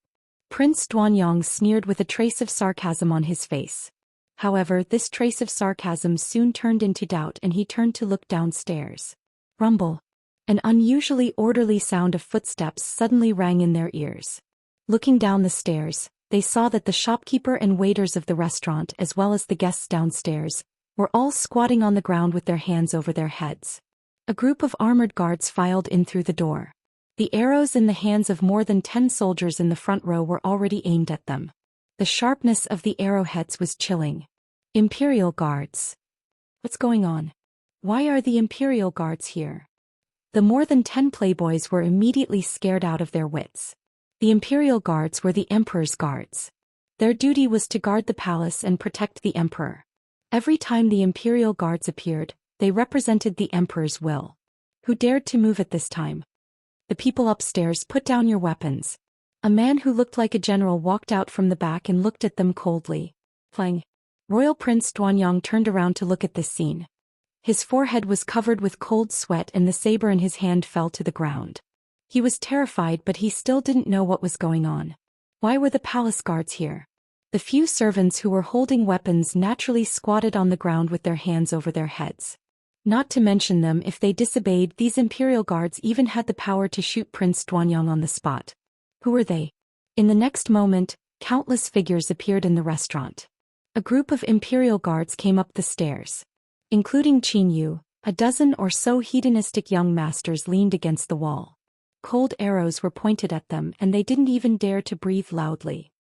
Prince Duanyang sneered with a trace of sarcasm on his face. However, this trace of sarcasm soon turned into doubt and he turned to look downstairs. Rumble. An unusually orderly sound of footsteps suddenly rang in their ears. Looking down the stairs, they saw that the shopkeeper and waiters of the restaurant as well as the guests downstairs were all squatting on the ground with their hands over their heads. A group of armored guards filed in through the door. The arrows in the hands of more than 10 soldiers in the front row were already aimed at them. The sharpness of the arrowheads was chilling. Imperial Guards. What's going on? Why are the Imperial Guards here? The more than 10 playboys were immediately scared out of their wits. The Imperial Guards were the Emperor's guards. Their duty was to guard the palace and protect the Emperor. Every time the Imperial Guards appeared, they represented the Emperor's will. Who dared to move at this time? The people upstairs, put down your weapons. A man who looked like a general walked out from the back and looked at them coldly. Clang. Royal Prince Duanyang turned around to look at this scene. His forehead was covered with cold sweat and the saber in his hand fell to the ground. He was terrified but he still didn't know what was going on. Why were the palace guards here? The few servants who were holding weapons naturally squatted on the ground with their hands over their heads. Not to mention them, if they disobeyed, these Imperial Guards even had the power to shoot Prince Duanyang on the spot. Who were they? In the next moment, countless figures appeared in the restaurant. A group of Imperial Guards came up the stairs. Including Qin Yu, a dozen or so hedonistic young masters leaned against the wall. Cold arrows were pointed at them and they didn't even dare to breathe loudly.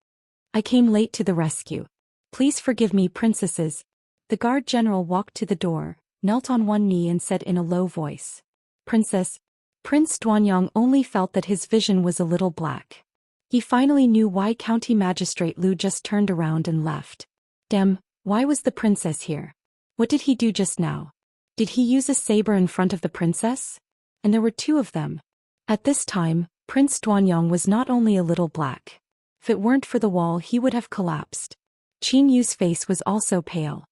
I came late to the rescue. Please forgive me, princesses. The guard general walked to the door, knelt on one knee and said in a low voice. Princess. Prince Duanyang only felt that his vision was a little black. He finally knew why County Magistrate Lu just turned around and left. Damn, why was the princess here? What did he do just now? Did he use a saber in front of the princess? And there were 2 of them. At this time, Prince Duanyang was not only a little black. If it weren't for the wall he would have collapsed. Qin Yu's face was also pale.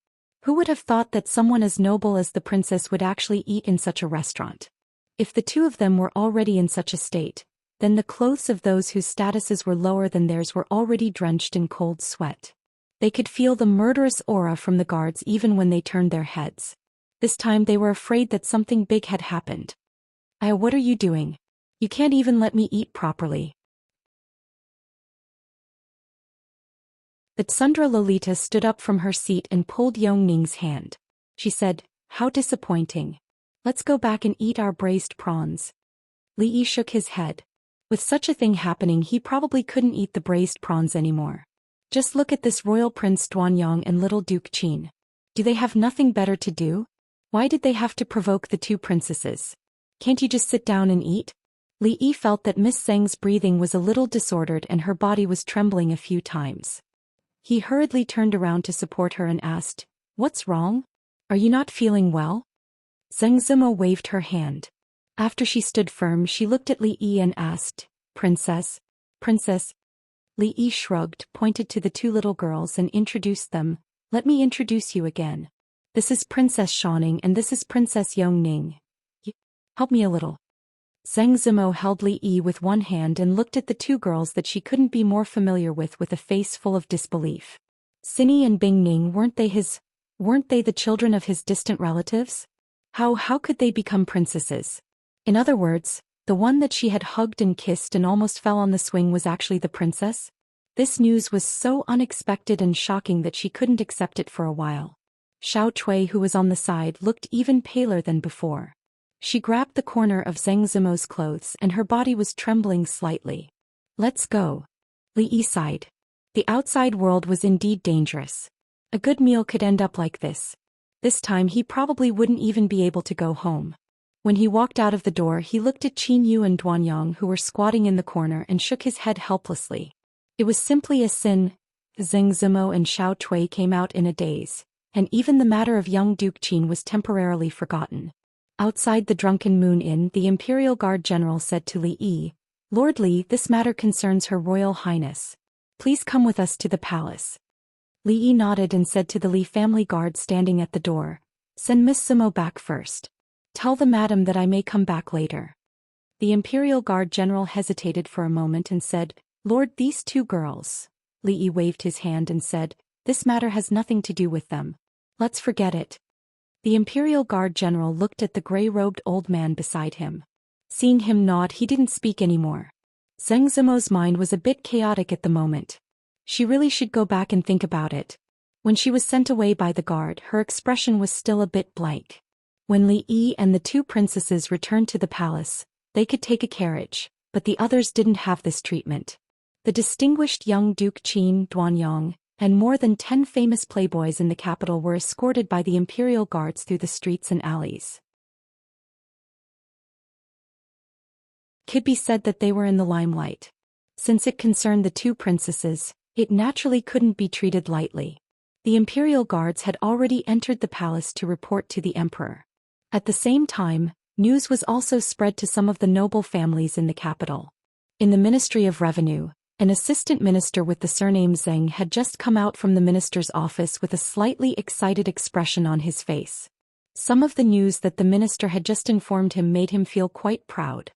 Who would have thought that someone as noble as the princess would actually eat in such a restaurant? If the 2 of them were already in such a state, then the clothes of those whose statuses were lower than theirs were already drenched in cold sweat. They could feel the murderous aura from the guards even when they turned their heads. This time they were afraid that something big had happened. What are you doing? You can't even let me eat properly. The Tsundra Lolita stood up from her seat and pulled Yongning's hand. She said, how disappointing. Let's go back and eat our braised prawns. Li Yi shook his head. With such a thing happening he probably couldn't eat the braised prawns anymore. Just look at this Royal Prince Duanyang and little Duke Qin. Do they have nothing better to do? Why did they have to provoke the 2 princesses? Can't you just sit down and eat? Li Yi felt that Miss Zheng's breathing was a little disordered and her body was trembling a few times. He hurriedly turned around to support her and asked, what's wrong? Are you not feeling well? Zheng Zimo waved her hand. After she stood firm she looked at Li Yi and asked, Princess? Princess? Li Yi shrugged, pointed to the 2 little girls and introduced them. Let me introduce you again. This is Princess Xianing and this is Princess Yongning. Help me a little. Zheng Zimo held Li Yi with one hand and looked at the 2 girls that she couldn't be more familiar with a face full of disbelief. Xini and Bingning, weren't they the children of his distant relatives? How could they become princesses? In other words, the one that she had hugged and kissed and almost fell on the swing was actually the princess? This news was so unexpected and shocking that she couldn't accept it for a while. Xiao Cui, who was on the side, looked even paler than before. She grabbed the corner of Zheng Zimo's clothes and her body was trembling slightly. Let's go. Li Yi sighed. The outside world was indeed dangerous. A good meal could end up like this. This time he probably wouldn't even be able to go home. When he walked out of the door he looked at Qin Yu and Duanyang who were squatting in the corner and shook his head helplessly. It was simply a sin. Zheng Zimo and Xiao Cui came out in a daze, and even the matter of young Duke Qin was temporarily forgotten. Outside the Drunken Moon Inn the Imperial Guard General said to Li Yi, Lord Li, this matter concerns Her Royal Highness. Please come with us to the palace. Li Yi nodded and said to the Li family guard standing at the door, send Miss Zimo back first. Tell the madam that I may come back later. The Imperial Guard General hesitated for a moment and said, "Lord, these two girls." Li Yi waved his hand and said, "This matter has nothing to do with them. Let's forget it." The Imperial Guard General looked at the gray-robed old man beside him. Seeing him nod, he didn't speak anymore. Zheng Zimo's mind was a bit chaotic at the moment. She really should go back and think about it. When she was sent away by the guard, her expression was still a bit blank. When Li Yi and the two princesses returned to the palace, they could take a carriage, but the others didn't have this treatment. The distinguished young Duke Qin Duanyang and more than 10 famous playboys in the capital were escorted by the imperial guards through the streets and alleys. Could be said that they were in the limelight. Since it concerned the two princesses, it naturally couldn't be treated lightly. The imperial guards had already entered the palace to report to the emperor. At the same time, news was also spread to some of the noble families in the capital. In the Ministry of Revenue, an assistant minister with the surname Zheng had just come out from the minister's office with a slightly excited expression on his face. Some of the news that the minister had just informed him made him feel quite proud.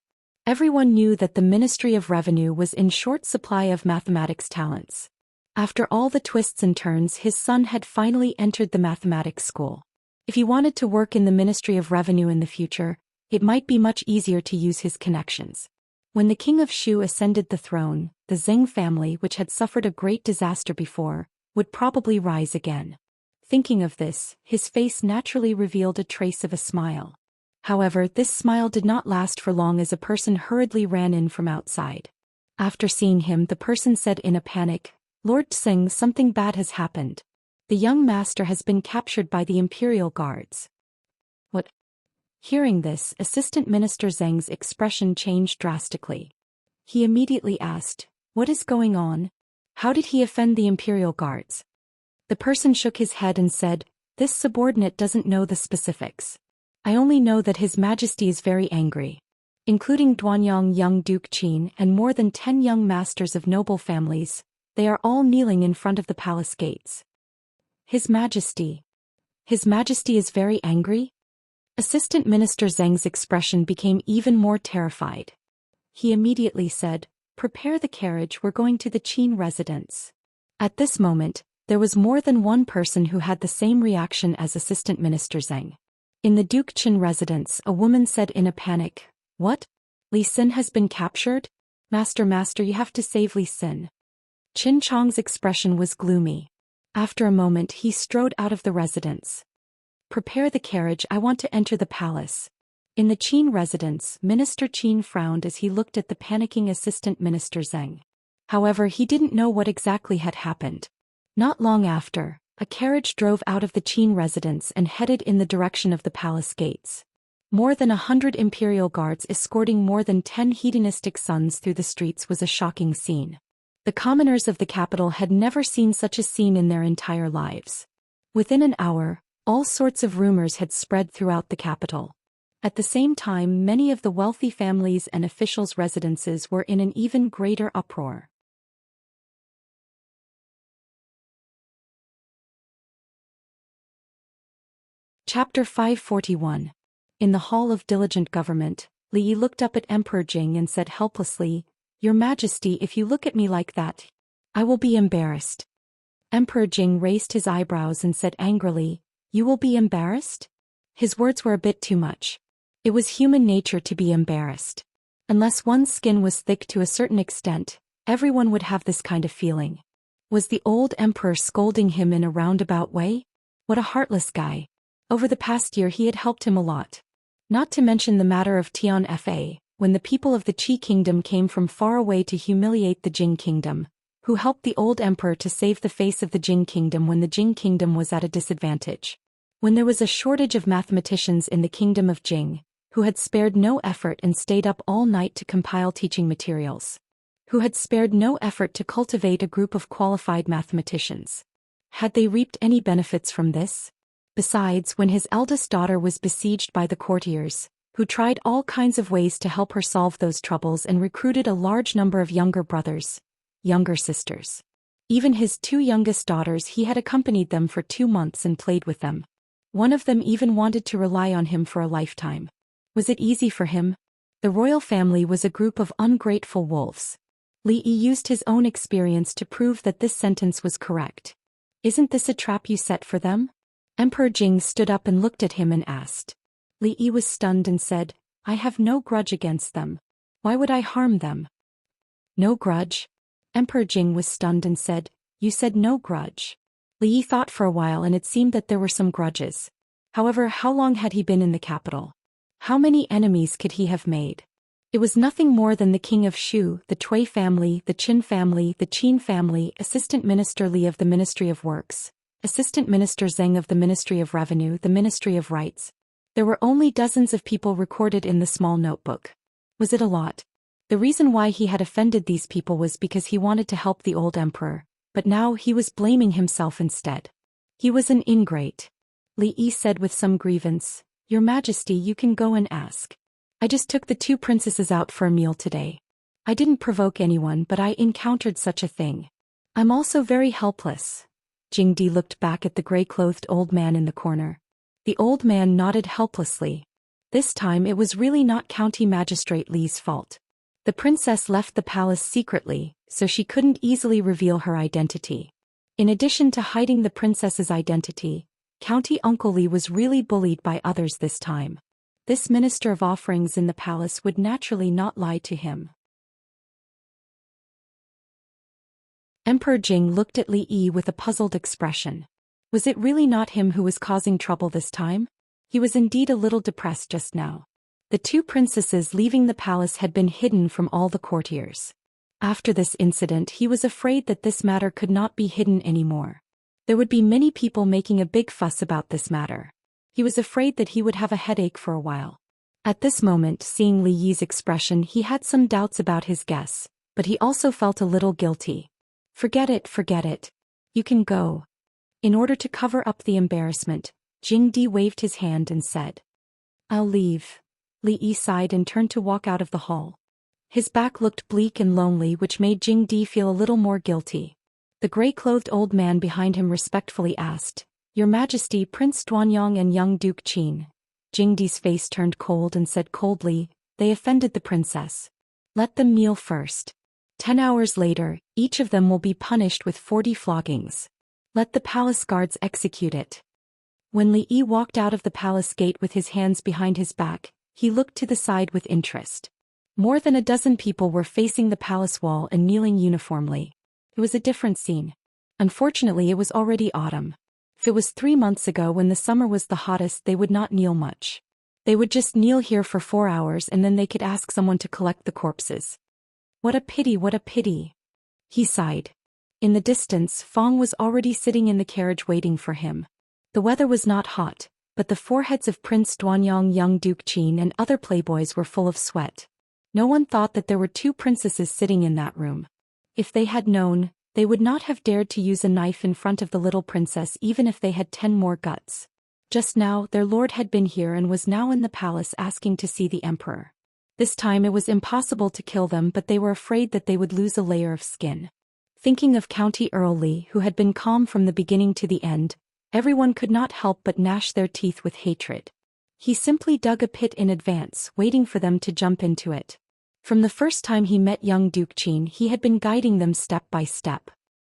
Everyone knew that the Ministry of Revenue was in short supply of mathematics talents. After all the twists and turns, his son had finally entered the mathematics school. If he wanted to work in the Ministry of Revenue in the future, it might be much easier to use his connections. When the king of Shu ascended the throne, the Zheng family, which had suffered a great disaster before, would probably rise again. Thinking of this, his face naturally revealed a trace of a smile. However, this smile did not last for long as a person hurriedly ran in from outside. After seeing him, the person said in a panic, "Lord Tsing, something bad has happened. The young master has been captured by the imperial guards." What? Hearing this, Assistant Minister Zheng's expression changed drastically. He immediately asked, "What is going on? How did he offend the imperial guards?" The person shook his head and said, "This subordinate doesn't know the specifics. I only know that His Majesty is very angry." Including Duanyang, young Duke Qin, and more than 10 young masters of noble families, they are all kneeling in front of the palace gates. His Majesty. His Majesty is very angry? Assistant Minister Zheng's expression became even more terrified. He immediately said, "Prepare the carriage, we're going to the Qin residence." At this moment, there was more than one person who had the same reaction as Assistant Minister Zheng. In the Duke Qin residence, a woman said in a panic, "What? Li Xin has been captured? Master, you have to save Li Xin." Qin Chong's expression was gloomy. After a moment, he strode out of the residence. "Prepare the carriage, I want to enter the palace." In the Qin residence, Minister Qin frowned as he looked at the panicking Assistant Minister Zheng. However, he didn't know what exactly had happened. Not long after, a carriage drove out of the Qin residence and headed in the direction of the palace gates. More than 100 imperial guards escorting more than 10 hedonistic sons through the streets was a shocking scene. The commoners of the capital had never seen such a scene in their entire lives. Within an hour, all sorts of rumors had spread throughout the capital. At the same time, many of the wealthy families and officials' residences were in an even greater uproar. Chapter 541. In the Hall of Diligent Government, Li Yi looked up at Emperor Jing and said helplessly, "Your Majesty, if you look at me like that, I will be embarrassed." Emperor Jing raised his eyebrows and said angrily, "You will be embarrassed?" His words were a bit too much. It was human nature to be embarrassed. Unless one's skin was thick to a certain extent, everyone would have this kind of feeling. Was the old emperor scolding him in a roundabout way? What a heartless guy. Over the past year he had helped him a lot. Not to mention the matter of Tian Fa, when the people of the Qi kingdom came from far away to humiliate the Jing kingdom, who helped the old emperor to save the face of the Jing kingdom when the Jing kingdom was at a disadvantage. When there was a shortage of mathematicians in the kingdom of Jing, who had spared no effort and stayed up all night to compile teaching materials. Who had spared no effort to cultivate a group of qualified mathematicians. Had they reaped any benefits from this? Besides, when his eldest daughter was besieged by the courtiers, who tried all kinds of ways to help her solve those troubles and recruited a large number of younger brothers, younger sisters. Even his 2 youngest daughters, he had accompanied them for 2 months and played with them. One of them even wanted to rely on him for a lifetime. Was it easy for him? The royal family was a group of ungrateful wolves. Li Yi used his own experience to prove that this sentence was correct. Isn't this a trap you set for them? Emperor Jing stood up and looked at him and asked. Li Yi was stunned and said, I have no grudge against them. Why would I harm them? No grudge? Emperor Jing was stunned and said, You said no grudge. Li Yi thought for a while and it seemed that there were some grudges. However, how long had he been in the capital? How many enemies could he have made? It was nothing more than the king of Shu, the Cui family, the Qin family, the Qin family, Assistant Minister Li of the Ministry of Works, Assistant Minister Zheng of the Ministry of Revenue, the Ministry of Rights. There were only dozens of people recorded in the small notebook. Was it a lot? The reason why he had offended these people was because he wanted to help the old emperor, but now he was blaming himself instead. He was an ingrate. Li Yi said with some grievance, Your Majesty, you can go and ask. I just took the 2 princesses out for a meal today. I didn't provoke anyone, but I encountered such a thing. I'm also very helpless. Jing Di looked back at the gray-clothed old man in the corner. The old man nodded helplessly. This time it was really not County Magistrate Li's fault. The princess left the palace secretly, so she couldn't easily reveal her identity. In addition to hiding the princess's identity, County Uncle Li was really bullied by others this time. This minister of offerings in the palace would naturally not lie to him. Emperor Jing looked at Li Yi with a puzzled expression. Was it really not him who was causing trouble this time? He was indeed a little depressed just now. The 2 princesses leaving the palace had been hidden from all the courtiers. After this incident, he was afraid that this matter could not be hidden anymore. There would be many people making a big fuss about this matter. He was afraid that he would have a headache for a while. At this moment, seeing Li Yi's expression, he had some doubts about his guess, but he also felt a little guilty. Forget it, forget it. You can go. In order to cover up the embarrassment, Jing Di waved his hand and said, I'll leave. Li Yi sighed and turned to walk out of the hall. His back looked bleak and lonely, which made Jing Di feel a little more guilty. The gray-clothed old man behind him respectfully asked, Your Majesty, Prince Duanyang and young Duke Qin. Jing Di's face turned cold and said coldly, They offended the princess. Let them kneel first. 10 hours later, each of them will be punished with 40 floggings. Let the palace guards execute it. When Li Yi walked out of the palace gate with his hands behind his back, he looked to the side with interest. More than a dozen people were facing the palace wall and kneeling uniformly. It was a different scene. Unfortunately, it was already autumn. If it was 3 months ago when the summer was the hottest, they would not kneel much. They would just kneel here for 4 hours and then they could ask someone to collect the corpses. What a pity, what a pity. He sighed. In the distance, Fong was already sitting in the carriage waiting for him. The weather was not hot, but the foreheads of Prince Duanyang, young Duke Qin and other playboys were full of sweat. No one thought that there were 2 princesses sitting in that room. If they had known, they would not have dared to use a knife in front of the little princess even if they had 10 more guts. Just now, their lord had been here and was now in the palace asking to see the emperor. This time it was impossible to kill them, but they were afraid that they would lose a layer of skin. Thinking of County Earl Li, who had been calm from the beginning to the end, everyone could not help but gnash their teeth with hatred. He simply dug a pit in advance, waiting for them to jump into it. From the first time he met young Duke Qin, he had been guiding them step by step.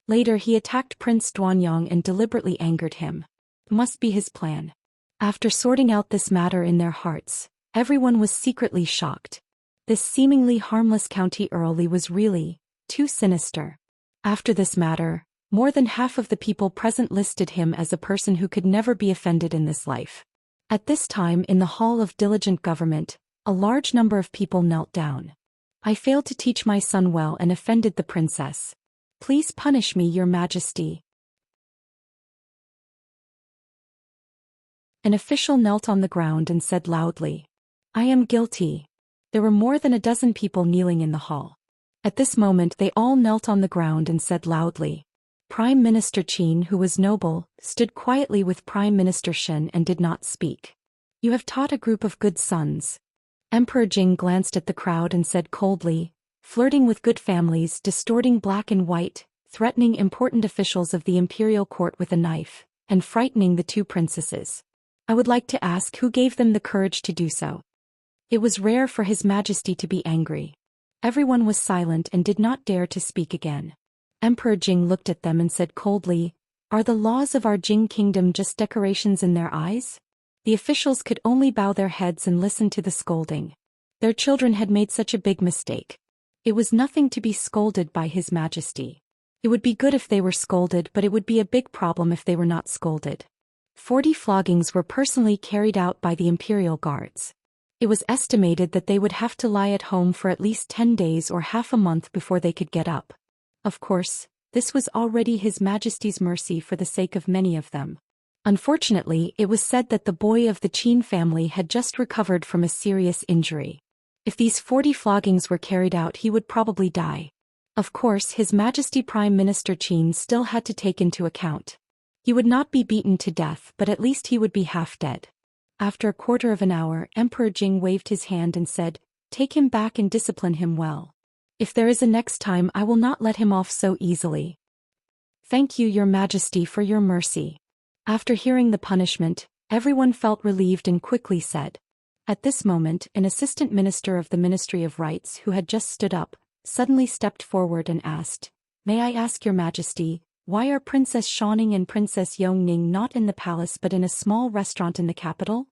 Later he attacked Prince Duanyang and deliberately angered him. It must be his plan. After sorting out this matter in their hearts, everyone was secretly shocked. This seemingly harmless County Earl Li was really too sinister. After this matter, more than half of the people present listed him as a person who could never be offended in this life. At this time in the Hall of Diligent Government, a large number of people knelt down. I failed to teach my son well and offended the princess. Please punish me, Your Majesty. An official knelt on the ground and said loudly, I am guilty. There were more than a dozen people kneeling in the hall. At this moment they all knelt on the ground and said loudly. Prime Minister Qin, who was noble, stood quietly with Prime Minister Shen and did not speak. You have taught a group of good sons. Emperor Jing glanced at the crowd and said coldly, flirting with good families, distorting black and white, threatening important officials of the imperial court with a knife, and frightening the 2 princesses. I would like to ask who gave them the courage to do so. It was rare for His Majesty to be angry. Everyone was silent and did not dare to speak again. Emperor Jing looked at them and said coldly, "Are the laws of our Jing kingdom just decorations in their eyes?" The officials could only bow their heads and listen to the scolding. Their children had made such a big mistake. It was nothing to be scolded by His Majesty. It would be good if they were scolded, but it would be a big problem if they were not scolded. 40 floggings were personally carried out by the imperial guards. It was estimated that they would have to lie at home for at least 10 days or half a month before they could get up. Of course, this was already His Majesty's mercy for the sake of many of them. Unfortunately, it was said that the boy of the Qin family had just recovered from a serious injury. If these 40 floggings were carried out, he would probably die. Of course, His Majesty Prime Minister Qin still had to take into account. He would not be beaten to death, but at least he would be half dead. After a quarter of an hour, Emperor Jing waved his hand and said, "Take him back and discipline him well. If there is a next time, I will not let him off so easily." "Thank you, Your Majesty, for your mercy." After hearing the punishment, everyone felt relieved and quickly said. At this moment, an assistant minister of the Ministry of Rights who had just stood up, suddenly stepped forward and asked, "May I ask Your Majesty, why are Princess Xianing and Princess Yongning not in the palace but in a small restaurant in the capital?"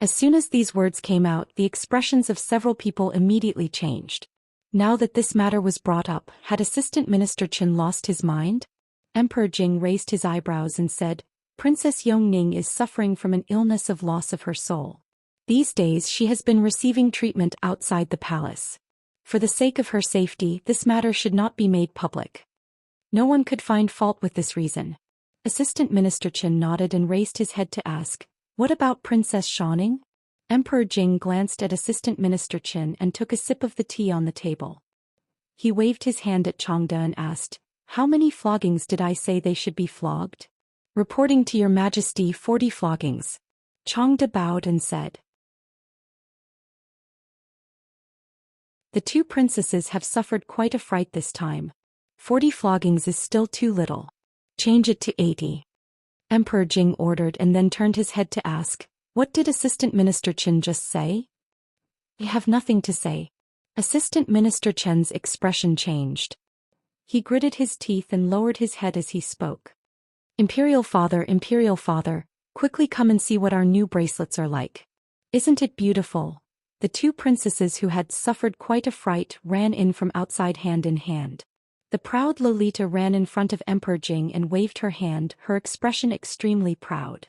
As soon as these words came out, the expressions of several people immediately changed. Now that this matter was brought up, had Assistant Minister Qin lost his mind? Emperor Jing raised his eyebrows and said, "Princess Yongning is suffering from an illness of loss of her soul. These days she has been receiving treatment outside the palace. For the sake of her safety, this matter should not be made public." No one could find fault with this reason. Assistant Minister Qin nodded and raised his head to ask, "What about Princess Xianing?" Emperor Jing glanced at Assistant Minister Qin and took a sip of the tea on the table. He waved his hand at Changde and asked, "How many floggings did I say they should be flogged?" "Reporting to Your Majesty, 40 floggings." Changde bowed and said. The two princesses have suffered quite a fright this time. 40 floggings is still too little. Change it to 80. Emperor Jing ordered and then turned his head to ask, "What did Assistant Minister Qin just say?" "I have nothing to say." Assistant Minister Chen's expression changed. He gritted his teeth and lowered his head as he spoke. Imperial Father, quickly come and see what our new bracelets are like. Isn't it beautiful?" The two princesses who had suffered quite a fright ran in from outside hand in hand. The proud Lolita ran in front of Emperor Jing and waved her hand, her expression extremely proud.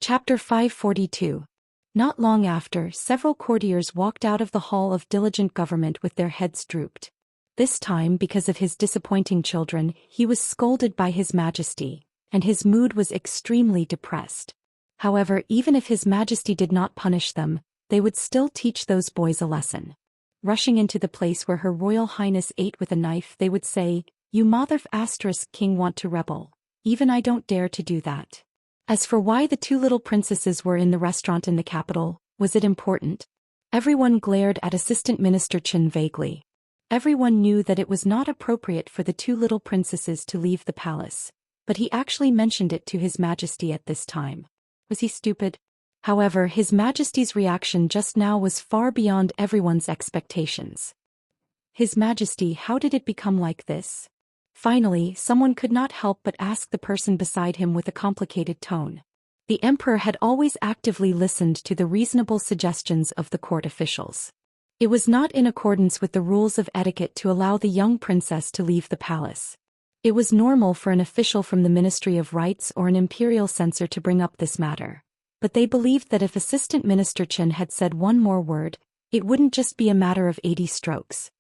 Chapter 542. Not long after, several courtiers walked out of the hall of diligent government with their heads drooped. This time, because of his disappointing children, he was scolded by His Majesty, and his mood was extremely depressed. However, even if His Majesty did not punish them, they would still teach those boys a lesson. Rushing into the place where Her Royal Highness ate with a knife, they would say, "You mother *king want to rebel. Even I don't dare to do that." As for why the two little princesses were in the restaurant in the capital, was it important? Everyone glared at Assistant Minister Qin vaguely. Everyone knew that it was not appropriate for the two little princesses to leave the palace, but he actually mentioned it to His Majesty at this time. Was he stupid? However, His Majesty's reaction just now was far beyond everyone's expectations. "His Majesty, how did it become like this?" Finally, someone could not help but ask the person beside him with a complicated tone. The emperor had always actively listened to the reasonable suggestions of the court officials. It was not in accordance with the rules of etiquette to allow the young princess to leave the palace. It was normal for an official from the Ministry of Rights or an imperial censor to bring up this matter. But they believed that if Assistant Minister Qin had said one more word, it wouldn't just be a matter of 80 strokes.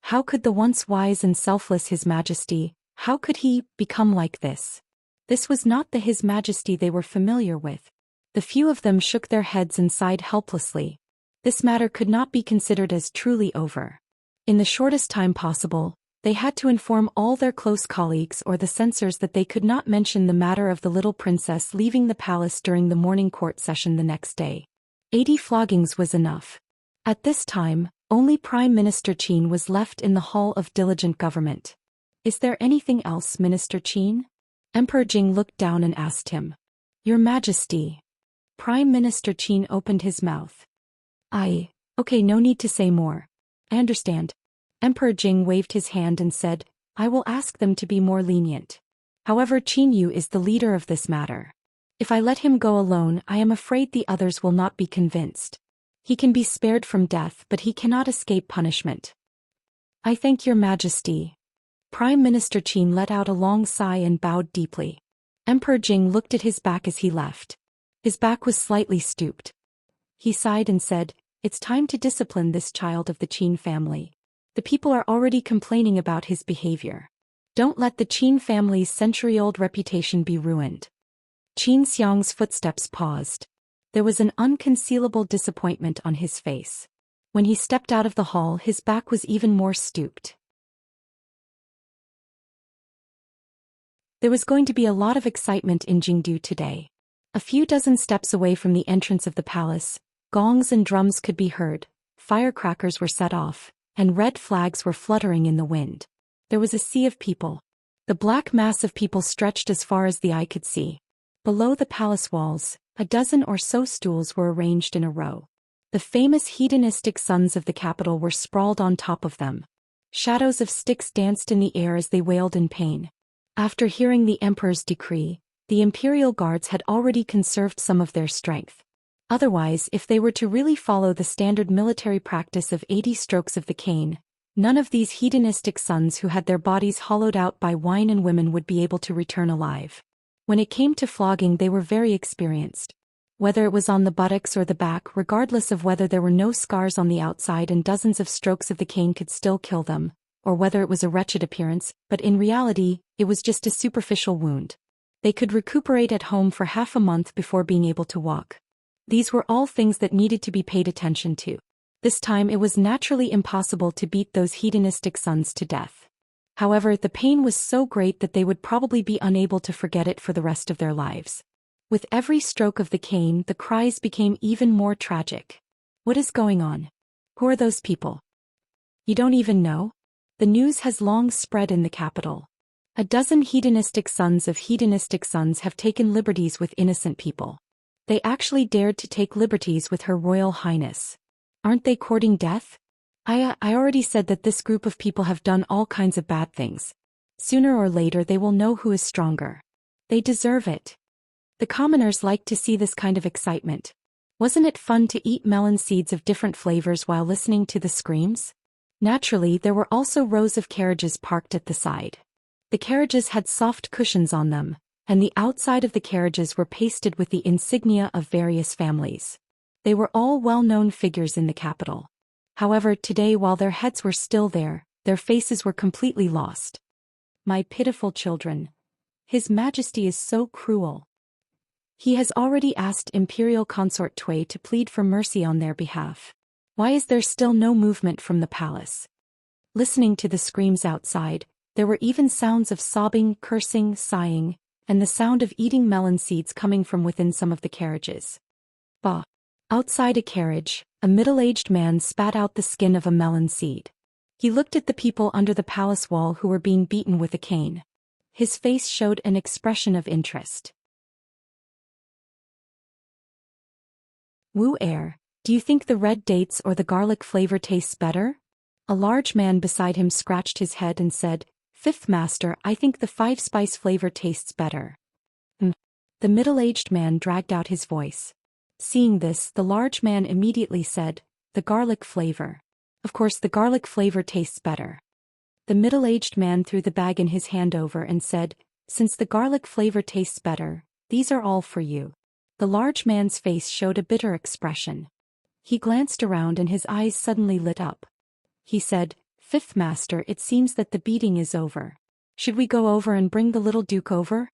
How could the once wise and selfless His Majesty, how could he become like this? This was not the His Majesty they were familiar with. The few of them shook their heads and sighed helplessly. This matter could not be considered as truly over. In the shortest time possible, they had to inform all their close colleagues or the censors that they could not mention the matter of the little princess leaving the palace during the morning court session the next day. 80 floggings was enough. At this time, only Prime Minister Qin was left in the hall of diligent government. "Is there anything else, Minister Qin?" Emperor Jing looked down and asked him. Your Majesty. Prime Minister Qin opened his mouth. Okay, no need to say more. I understand. Emperor Jing waved his hand and said, I will ask them to be more lenient. However, Qin Yu is the leader of this matter. If I let him go alone, I am afraid the others will not be convinced. He can be spared from death, but he cannot escape punishment. I thank your Majesty. Prime Minister Qin let out a long sigh and bowed deeply. Emperor Jing looked at his back as he left. His back was slightly stooped. He sighed and said, It's time to discipline this child of the Qin family. The people are already complaining about his behavior. Don't let the Qin family's century-old reputation be ruined. Qin Xiang's footsteps paused. There was an unconcealable disappointment on his face. When he stepped out of the hall, his back was even more stooped. There was going to be a lot of excitement in Jingdu today. A few dozen steps away from the entrance of the palace, gongs and drums could be heard, firecrackers were set off, and red flags were fluttering in the wind. There was a sea of people. The black mass of people stretched as far as the eye could see. Below the palace walls, a dozen or so stools were arranged in a row. The famous hedonistic sons of the capital were sprawled on top of them. Shadows of sticks danced in the air as they wailed in pain. After hearing the emperor's decree, the imperial guards had already conserved some of their strength. Otherwise, if they were to really follow the standard military practice of 80 strokes of the cane, none of these hedonistic sons who had their bodies hollowed out by wine and women would be able to return alive. When it came to flogging, they were very experienced. Whether it was on the buttocks or the back, regardless of whether there were no scars on the outside and dozens of strokes of the cane could still kill them, or whether it was a wretched appearance, but in reality, it was just a superficial wound. They could recuperate at home for half a month before being able to walk. These were all things that needed to be paid attention to. This time it was naturally impossible to beat those hedonistic sons to death. However, the pain was so great that they would probably be unable to forget it for the rest of their lives. With every stroke of the cane, the cries became even more tragic. What is going on? Who are those people? You don't even know? The news has long spread in the capital. A dozen hedonistic sons of hedonistic sons have taken liberties with innocent people. They actually dared to take liberties with Her Royal Highness. Aren't they courting death? I already said that this group of people have done all kinds of bad things. Sooner or later they will know who is stronger. They deserve it. The commoners liked to see this kind of excitement. Wasn't it fun to eat melon seeds of different flavors while listening to the screams? Naturally, there were also rows of carriages parked at the side. The carriages had soft cushions on them, and the outside of the carriages were pasted with the insignia of various families. They were all well-known figures in the capital. However, today, while their heads were still there, their faces were completely lost. My pitiful children. His Majesty is so cruel. He has already asked Imperial Consort Tui to plead for mercy on their behalf. Why is there still no movement from the palace? Listening to the screams outside, there were even sounds of sobbing, cursing, sighing, and the sound of eating melon seeds coming from within some of the carriages. Bah! Outside a carriage, a middle-aged man spat out the skin of a melon seed. He looked at the people under the palace wall who were being beaten with a cane. His face showed an expression of interest. Wu Heir, do you think the red dates or the garlic flavor tastes better? A large man beside him scratched his head and said, Fifth Master, I think the 5-spice flavor tastes better. The middle-aged man dragged out his voice. Seeing this, the large man immediately said, the garlic flavor. Of course, the garlic flavor tastes better. The middle-aged man threw the bag in his hand over and said, since the garlic flavor tastes better, these are all for you. The large man's face showed a bitter expression. He glanced around and his eyes suddenly lit up. He said, Fifth Master, it seems that the beating is over. Should we go over and bring the little duke over?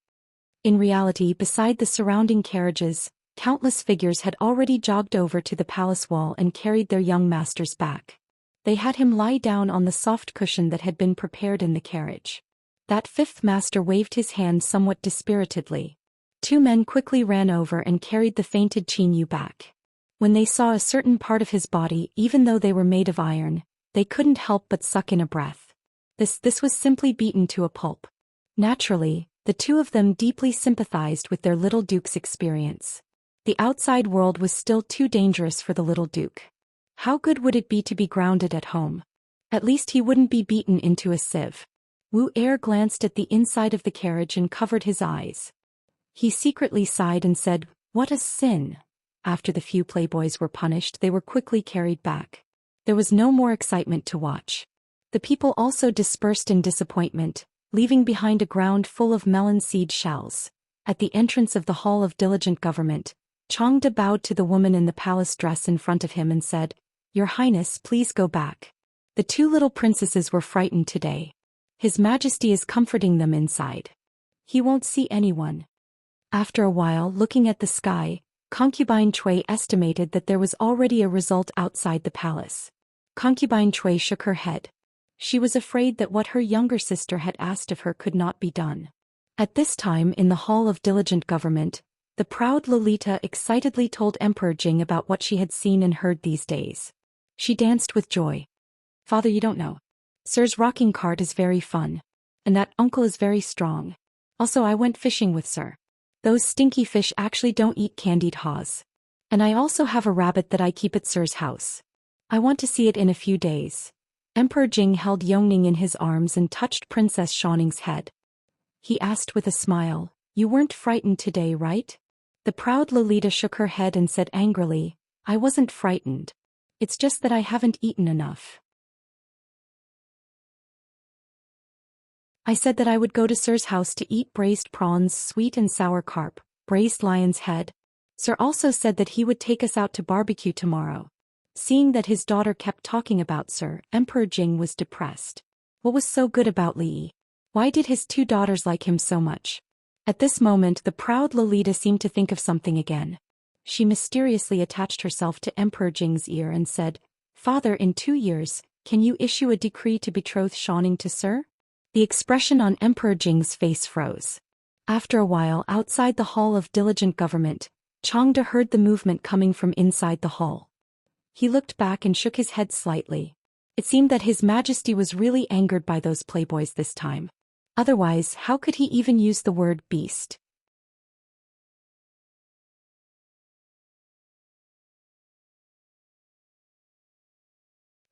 In reality, beside the surrounding carriages, countless figures had already jogged over to the palace wall and carried their young masters back. They had him lie down on the soft cushion that had been prepared in the carriage. That Fifth Master waved his hand somewhat dispiritedly. 2 men quickly ran over and carried the fainted Qin Yu back. When they saw a certain part of his body, even though they were made of iron, they couldn't help but suck in a breath. This was simply beaten to a pulp. Naturally, The two of them deeply sympathized with their little duke's experience. The outside world was still too dangerous for the little duke. How good would it be to be grounded at home? At least he wouldn't be beaten into a sieve. Wu Er glanced at the inside of the carriage and covered his eyes. He secretly sighed and said, "What a sin." After the few playboys were punished, they were quickly carried back. There was no more excitement to watch. The people also dispersed in disappointment, leaving behind a ground full of melon seed shells. At the entrance of the Hall of Diligent Government, Changde bowed to the woman in the palace dress in front of him and said, "Your Highness, please go back." The two little princesses were frightened today. His Majesty is comforting them inside. He won't see anyone. After a while, looking at the sky, Concubine Cui estimated that there was already a result outside the palace. Concubine Cui shook her head. She was afraid that what her younger sister had asked of her could not be done. At this time in the Hall of Diligent Government, the proud Lolita excitedly told Emperor Jing about what she had seen and heard these days. She danced with joy. "Father, you don't know. Sir's rocking cart is very fun. And that uncle is very strong. Also, I went fishing with Sir. Those stinky fish actually don't eat candied haws. And I also have a rabbit that I keep at Sir's house. I want to see it in a few days." Emperor Jing held Yongning in his arms and touched Princess Xianxia's head. He asked with a smile, "You weren't frightened today, right?" The proud Lolita shook her head and said angrily, "I wasn't frightened. It's just that I haven't eaten enough. I said that I would go to Sir's house to eat braised prawns, sweet and sour carp, braised lion's head. Sir also said that he would take us out to barbecue tomorrow." Seeing that his daughter kept talking about Sir, Emperor Jing was depressed. What was so good about Li? Why did his two daughters like him so much? At this moment, the proud Lolita seemed to think of something again. She mysteriously attached herself to Emperor Jing's ear and said, "Father, in 2 years, can you issue a decree to betroth Xianxia to Sir?" The expression on Emperor Jing's face froze. After a while, outside the Hall of Diligent Government, Changde heard the movement coming from inside the hall. He looked back and shook his head slightly. It seemed that His Majesty was really angered by those playboys this time. Otherwise, how could he even use the word beast?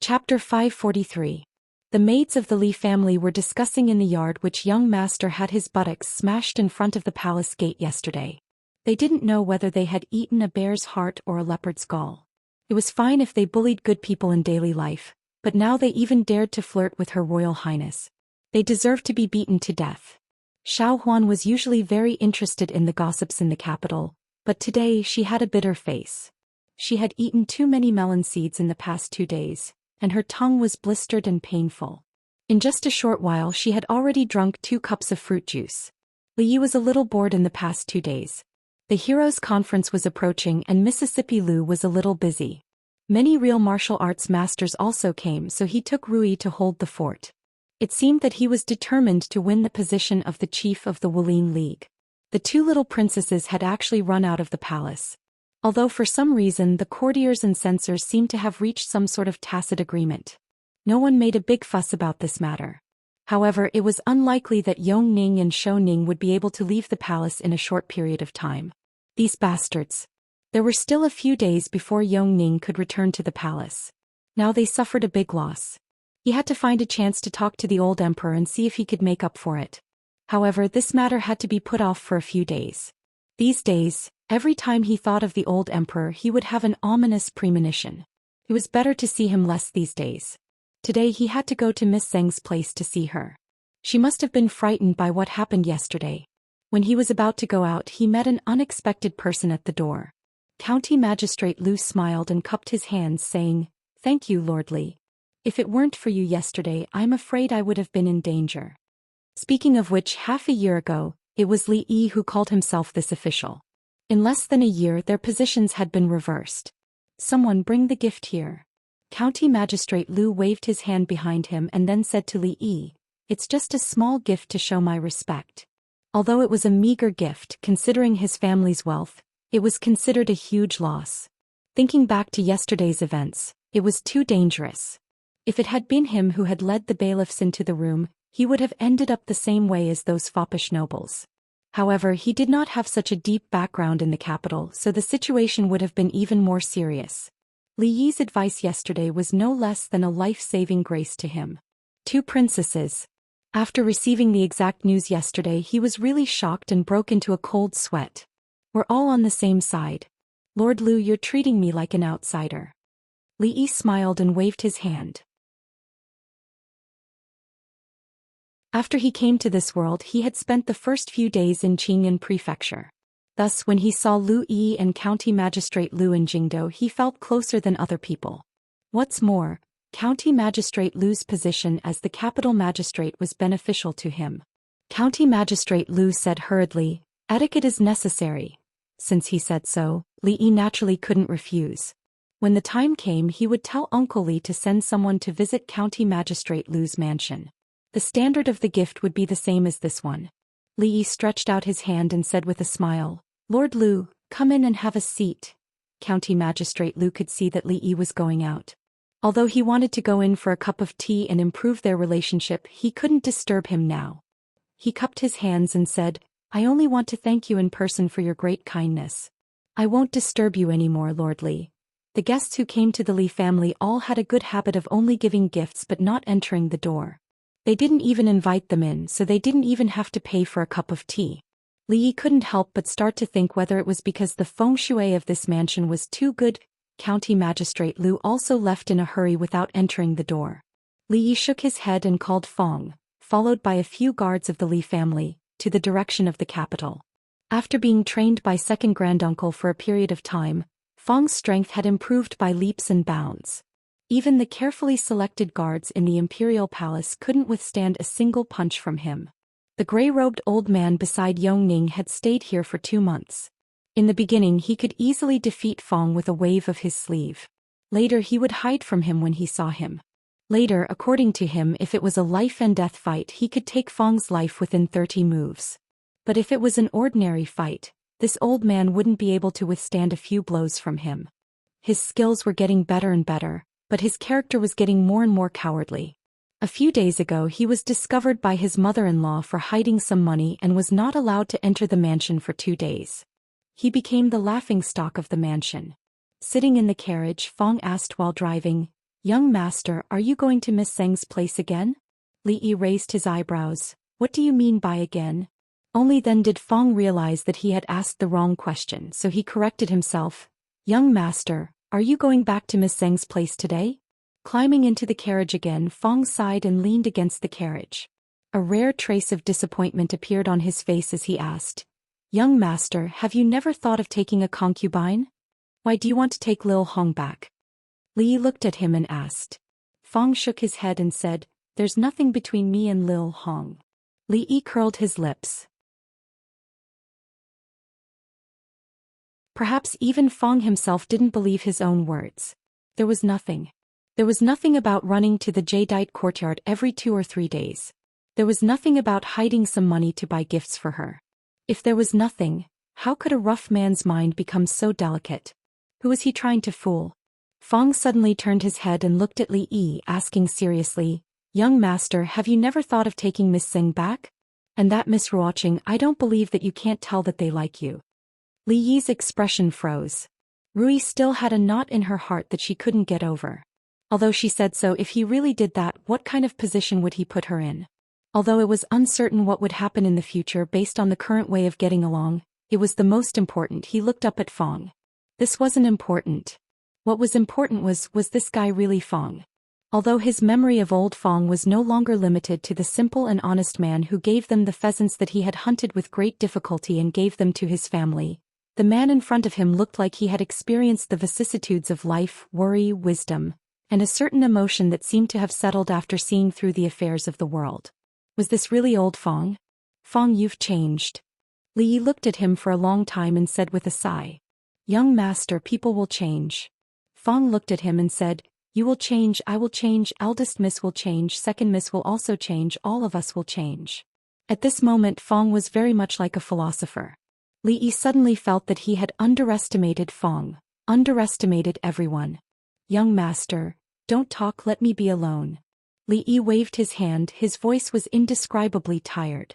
Chapter 543. The maids of the Li family were discussing in the yard which young master had his buttocks smashed in front of the palace gate yesterday. They didn't know whether they had eaten a bear's heart or a leopard's gall. It was fine if they bullied good people in daily life, but now they even dared to flirt with Her Royal Highness. They deserved to be beaten to death. Xiao Huan was usually very interested in the gossips in the capital, but today she had a bitter face. She had eaten too many melon seeds in the past 2 days, and her tongue was blistered and painful. In just a short while she had already drunk 2 cups of fruit juice. Li Yi was a little bored in the past 2 days. The Heroes' Conference was approaching and Mississippi Lu was a little busy. Many real martial arts masters also came, so he took Rui to hold the fort. It seemed that he was determined to win the position of the chief of the Wulin League. The 2 little princesses had actually run out of the palace. Although for some reason the courtiers and censors seemed to have reached some sort of tacit agreement. No one made a big fuss about this matter. However, it was unlikely that Yong Ning and Shou Ning would be able to leave the palace in a short period of time. These bastards. There were still a few days before Yong Ning could return to the palace. Now they suffered a big loss. He had to find a chance to talk to the old emperor and see if he could make up for it. However, this matter had to be put off for a few days. These days, every time he thought of the old emperor he would have an ominous premonition. It was better to see him less these days. Today he had to go to Miss Zheng's place to see her. She must have been frightened by what happened yesterday. When he was about to go out he met an unexpected person at the door. County Magistrate Lu smiled and cupped his hands saying, "Thank you, Lord Li. If it weren't for you yesterday I'm afraid I would have been in danger." Speaking of which, half a year ago, it was Li Yi who called himself this official. In less than a year their positions had been reversed. "Someone bring the gift here." County Magistrate Lu waved his hand behind him and then said to Li Yi, "It's just a small gift to show my respect." Although it was a meager gift considering his family's wealth, it was considered a huge loss. Thinking back to yesterday's events, it was too dangerous. If it had been him who had led the bailiffs into the room, he would have ended up the same way as those foppish nobles. However, he did not have such a deep background in the capital, so the situation would have been even more serious. Li Yi's advice yesterday was no less than a life-saving grace to him. Two princesses. After receiving the exact news yesterday, he was really shocked and broke into a cold sweat. We're all on the same side. Lord Lu, you're treating me like an outsider. Li Yi smiled and waved his hand. After he came to this world, he had spent the first few days in Qing'an Prefecture. Thus, when he saw Lu Yi and County Magistrate Lu in Jingdo, he felt closer than other people. What's more, County Magistrate Lu's position as the capital magistrate was beneficial to him. County Magistrate Lu said hurriedly, "Etiquette is necessary." Since he said so, Li Yi naturally couldn't refuse. When the time came, he would tell Uncle Li to send someone to visit County Magistrate Lu's mansion. The standard of the gift would be the same as this one. Li Yi stretched out his hand and said with a smile, "Lord Lu, come in and have a seat." County Magistrate Lu could see that Li Yi was going out. Although he wanted to go in for a cup of tea and improve their relationship, he couldn't disturb him now. He cupped his hands and said, "I only want to thank you in person for your great kindness. I won't disturb you anymore, Lord Li." The guests who came to the Li family all had a good habit of only giving gifts but not entering the door. They didn't even invite them in, so they didn't even have to pay for a cup of tea. Li Yi couldn't help but start to think whether it was because the feng shui of this mansion was too good. County Magistrate Lu also left in a hurry without entering the door. Li Yi shook his head and called Feng, followed by a few guards of the Li family, to the direction of the capital. After being trained by second granduncle for a period of time, Feng's strength had improved by leaps and bounds. Even the carefully selected guards in the imperial palace couldn't withstand a single punch from him. The gray-robed old man beside Yongning had stayed here for 2 months. In the beginning he could easily defeat Feng with a wave of his sleeve. Later he would hide from him when he saw him. Later, according to him, if it was a life-and-death fight, he could take Feng's life within 30 moves. But if it was an ordinary fight, this old man wouldn't be able to withstand a few blows from him. His skills were getting better and better, but his character was getting more and more cowardly. A few days ago he was discovered by his mother-in-law for hiding some money and was not allowed to enter the mansion for 2 days. He became the laughingstock of the mansion. Sitting in the carriage, Feng asked while driving, "Young master, are you going to Miss Zheng's place again?" Li Yi raised his eyebrows. "What do you mean by again?" Only then did Feng realize that he had asked the wrong question, so he corrected himself. "Young master, are you going back to Miss Zheng's place today?" Climbing into the carriage again, Feng sighed and leaned against the carriage. A rare trace of disappointment appeared on his face as he asked, "Young master, have you never thought of taking a concubine? Why do you want to take Lil Hong back?" Li looked at him and asked. Feng shook his head and said, "There's nothing between me and Lil Hong." Li curled his lips. Perhaps even Feng himself didn't believe his own words. There was nothing. There was nothing about running to the jadeite courtyard every 2 or 3 days. There was nothing about hiding some money to buy gifts for her. If there was nothing, how could a rough man's mind become so delicate? Who was he trying to fool? Feng suddenly turned his head and looked at Li Yi, asking seriously, "Young master, have you never thought of taking Miss Zheng back? And that Miss Ruoqing, I don't believe that you can't tell that they like you." Li Yi's expression froze. Rui still had a knot in her heart that she couldn't get over. Although she said so, if he really did that, what kind of position would he put her in? Although it was uncertain what would happen in the future based on the current way of getting along, it was the most important. He looked up at Feng. This wasn't important. What was important was this guy really Feng? Although his memory of old Feng was no longer limited to the simple and honest man who gave them the pheasants that he had hunted with great difficulty and gave them to his family, the man in front of him looked like he had experienced the vicissitudes of life, worry, wisdom, and a certain emotion that seemed to have settled after seeing through the affairs of the world. Was this really old Feng? "Feng, you've changed." Li Yi looked at him for a long time and said with a sigh, "Young master, people will change." Feng looked at him and said, "You will change, I will change, eldest miss will change, second miss will also change, all of us will change." At this moment Feng was very much like a philosopher. Li Yi suddenly felt that he had underestimated Feng, underestimated everyone. "Young master, don't talk, let me be alone." Li Yi waved his hand, his voice was indescribably tired.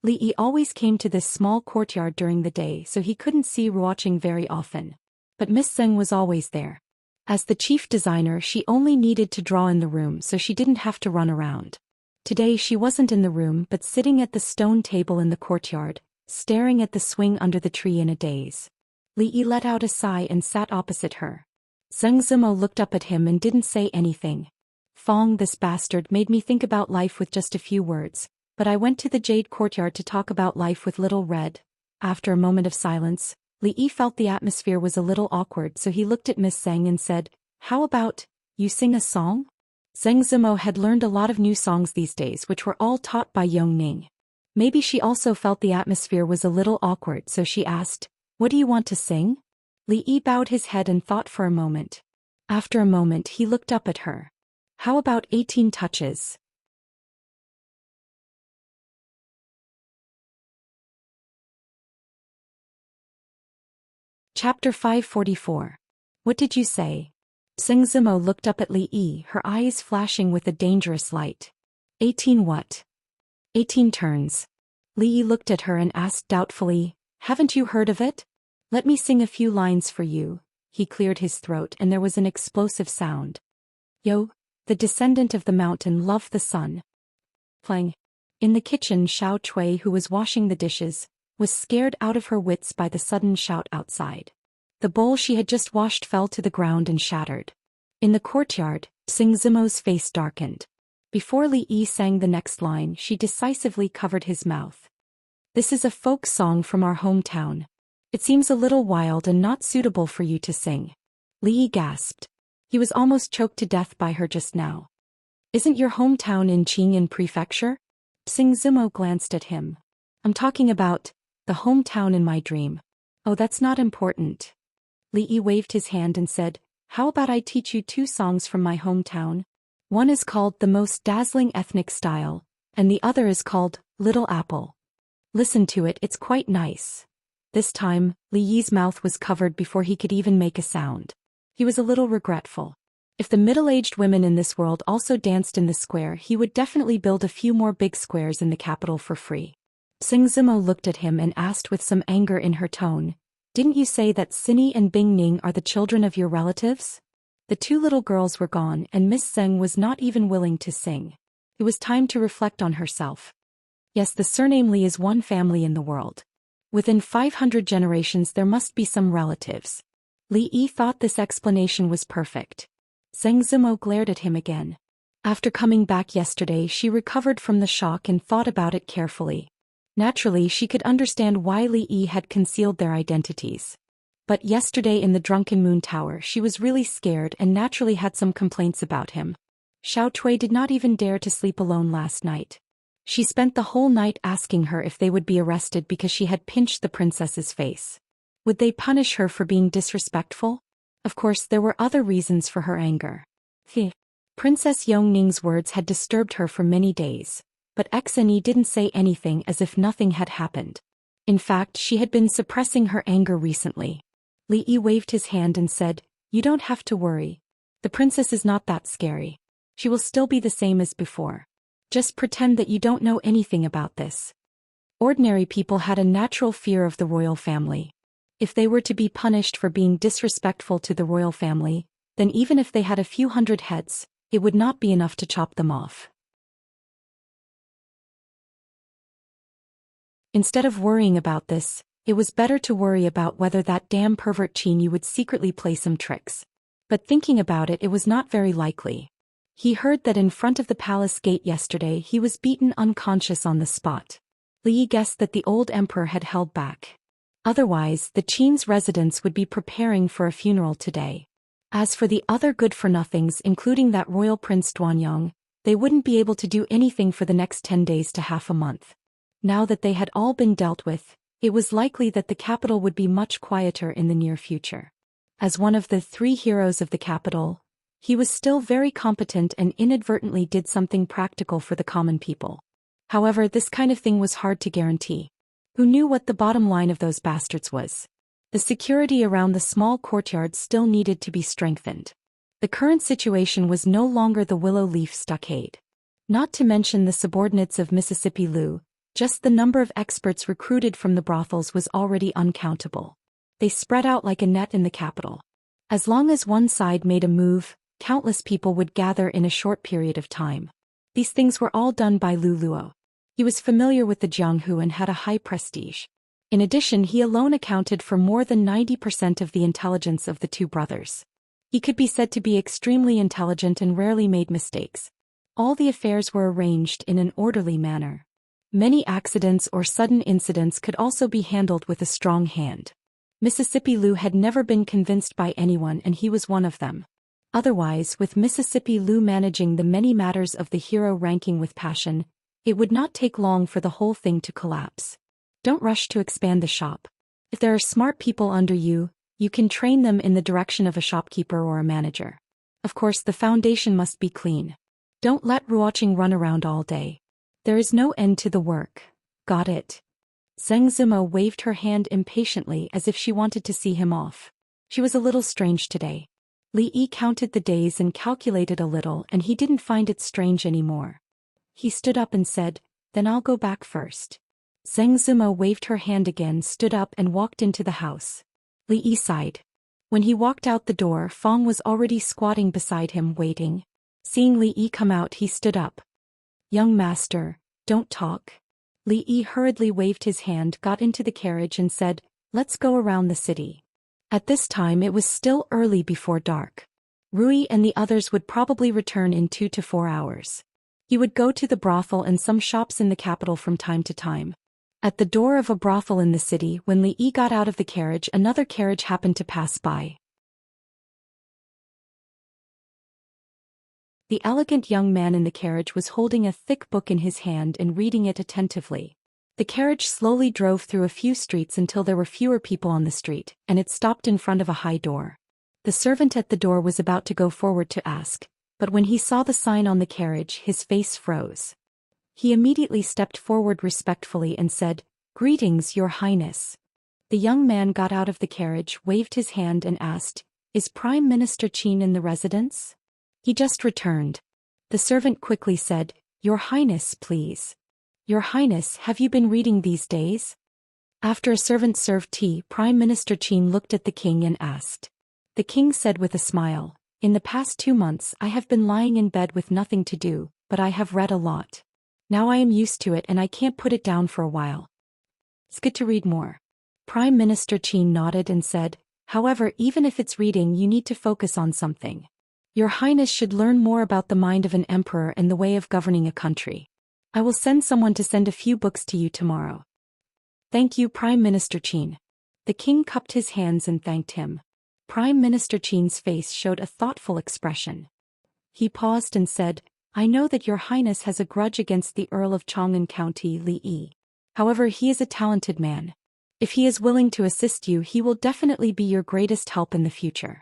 Li Yi always came to this small courtyard during the day so he couldn't see watching very often. But Miss Zheng was always there. As the chief designer, she only needed to draw in the room so she didn't have to run around. Today she wasn't in the room but sitting at the stone table in the courtyard, staring at the swing under the tree in a daze. Li Yi let out a sigh and sat opposite her. Zheng Zimo looked up at him and didn't say anything. Fong, this bastard, made me think about life with just a few words, but I went to the Jade Courtyard to talk about life with Little Red. After a moment of silence, Li Yi felt the atmosphere was a little awkward, so he looked at Miss Zheng and said, "How about, you sing a song?" Zheng Zimo had learned a lot of new songs these days which were all taught by Yongning. Maybe she also felt the atmosphere was a little awkward, so she asked, "What do you want to sing?" Li Yi bowed his head and thought for a moment. After a moment he looked up at her. "How about 18 touches?" Chapter 544. What did you say? Zheng Zimo looked up at Li Yi, her eyes flashing with a dangerous light. 18 what? 18 turns. Li Yi looked at her and asked doubtfully, "Haven't you heard of it?" "Let me sing a few lines for you." He cleared his throat and there was an explosive sound. "Yo, the descendant of the mountain, loved the sun." Playing. In the kitchen, Xiao Cui, who was washing the dishes, was scared out of her wits by the sudden shout outside. The bowl she had just washed fell to the ground and shattered. In the courtyard, Zheng Zimo's face darkened. Before Li Yi sang the next line, she decisively covered his mouth. "This is a folk song from our hometown. It seems a little wild and not suitable for you to sing." Li Yi gasped. He was almost choked to death by her just now. "Isn't your hometown in Qingyan Prefecture?" Zheng Zimo glanced at him. "I'm talking about the hometown in my dream." "Oh, that's not important." Li Yi waved his hand and said, "How about I teach you 2 songs from my hometown? One is called The Most Dazzling Ethnic Style, and the other is called Little Apple. Listen to it, it's quite nice." This time, Li Yi's mouth was covered before he could even make a sound. He was a little regretful. If the middle-aged women in this world also danced in the square, he would definitely build a few more big squares in the capital for free. Zheng Zimo looked at him and asked with some anger in her tone, "Didn't you say that Xini and Bing Ning are the children of your relatives?" The 2 little girls were gone and Miss Zheng was not even willing to sing. It was time to reflect on herself. Yes, the surname Li is one family in the world. Within 500 generations there must be some relatives. Li Yi thought this explanation was perfect. Zheng Zimo glared at him again. After coming back yesterday, she recovered from the shock and thought about it carefully. Naturally, she could understand why Li Yi had concealed their identities. But yesterday in the Drunken Moon Tower, she was really scared and naturally had some complaints about him. Xiao Cui did not even dare to sleep alone last night. She spent the whole night asking her if they would be arrested because she had pinched the princess's face. Would they punish her for being disrespectful? Of course, there were other reasons for her anger. Princess Yongning's words had disturbed her for many days, but Xeni didn't say anything, as if nothing had happened. In fact, she had been suppressing her anger recently. Li Yi waved his hand and said, "You don't have to worry. The princess is not that scary. She will still be the same as before. Just pretend that you don't know anything about this." Ordinary people had a natural fear of the royal family. If they were to be punished for being disrespectful to the royal family, then even if they had a few hundred heads, it would not be enough to chop them off. Instead of worrying about this, it was better to worry about whether that damn pervert Qin Yu would secretly play some tricks. But thinking about it, it was not very likely. He heard that in front of the palace gate yesterday he was beaten unconscious on the spot. Li Yi guessed that the old emperor had held back. Otherwise, the Qin's residents would be preparing for a funeral today. As for the other good-for-nothings, including that royal prince Duanyang, they wouldn't be able to do anything for the next 10 days to half a month. Now that they had all been dealt with, it was likely that the capital would be much quieter in the near future. As one of the 3 heroes of the capital, he was still very competent and inadvertently did something practical for the common people. However, this kind of thing was hard to guarantee. Who knew what the bottom line of those bastards was? The security around the small courtyard still needed to be strengthened. The current situation was no longer the willow leaf stockade. Not to mention the subordinates of Mississippi Lu, just the number of experts recruited from the brothels was already uncountable. They spread out like a net in the capital. As long as one side made a move, countless people would gather in a short period of time. These things were all done by Lu Luo. He was familiar with the Jianghu and had a high prestige. In addition, he alone accounted for more than 90% of the intelligence of the two brothers. He could be said to be extremely intelligent and rarely made mistakes. All the affairs were arranged in an orderly manner. Many accidents or sudden incidents could also be handled with a strong hand. Mississippi Lu had never been convinced by anyone, and he was one of them. Otherwise, with Mississippi Lu managing the many matters of the hero ranking with passion, it would not take long for the whole thing to collapse. Don't rush to expand the shop. If there are smart people under you, you can train them in the direction of a shopkeeper or a manager. Of course, the foundation must be clean. Don't let Ruoqing run around all day. There is no end to the work. Got it? Zheng Zimo waved her hand impatiently as if she wanted to see him off. She was a little strange today. Li Yi counted the days and calculated a little, and he didn't find it strange anymore. He stood up and said, "Then I'll go back first." Zheng Zimo waved her hand again, stood up and walked into the house. Li Yi sighed. When he walked out the door, Fong was already squatting beside him, waiting. Seeing Li Yi come out, he stood up. "Young master, don't talk." Li Yi hurriedly waved his hand, got into the carriage and said, "Let's go around the city." At this time it was still early before dark. Rui and the others would probably return in 2 to 4 hours. He would go to the brothel and some shops in the capital from time to time. At the door of a brothel in the city, when Li Yi got out of the carriage, another carriage happened to pass by. The elegant young man in the carriage was holding a thick book in his hand and reading it attentively. The carriage slowly drove through a few streets until there were fewer people on the street, and it stopped in front of a high door. The servant at the door was about to go forward to ask, but when he saw the sign on the carriage, his face froze. He immediately stepped forward respectfully and said, "Greetings, Your Highness." The young man got out of the carriage, waved his hand and asked, "Is Prime Minister Qin in the residence?" "He just returned." The servant quickly said, "Your Highness, please." "Your Highness, have you been reading these days?" After a servant served tea, Prime Minister Qin looked at the king and asked. The king said with a smile, "In the past 2 months I have been lying in bed with nothing to do, but I have read a lot. Now I am used to it and I can't put it down for a while. It's good to read more." Prime Minister Qin nodded and said, "However, even if it's reading, you need to focus on something. Your Highness should learn more about the mind of an emperor and the way of governing a country. I will send someone to send a few books to you tomorrow." "Thank you, Prime Minister Qin." The king cupped his hands and thanked him. Prime Minister Qin's face showed a thoughtful expression. He paused and said, "I know that Your Highness has a grudge against the Earl of Chang'an County, Li Yi. However, he is a talented man. If he is willing to assist you, he will definitely be your greatest help in the future.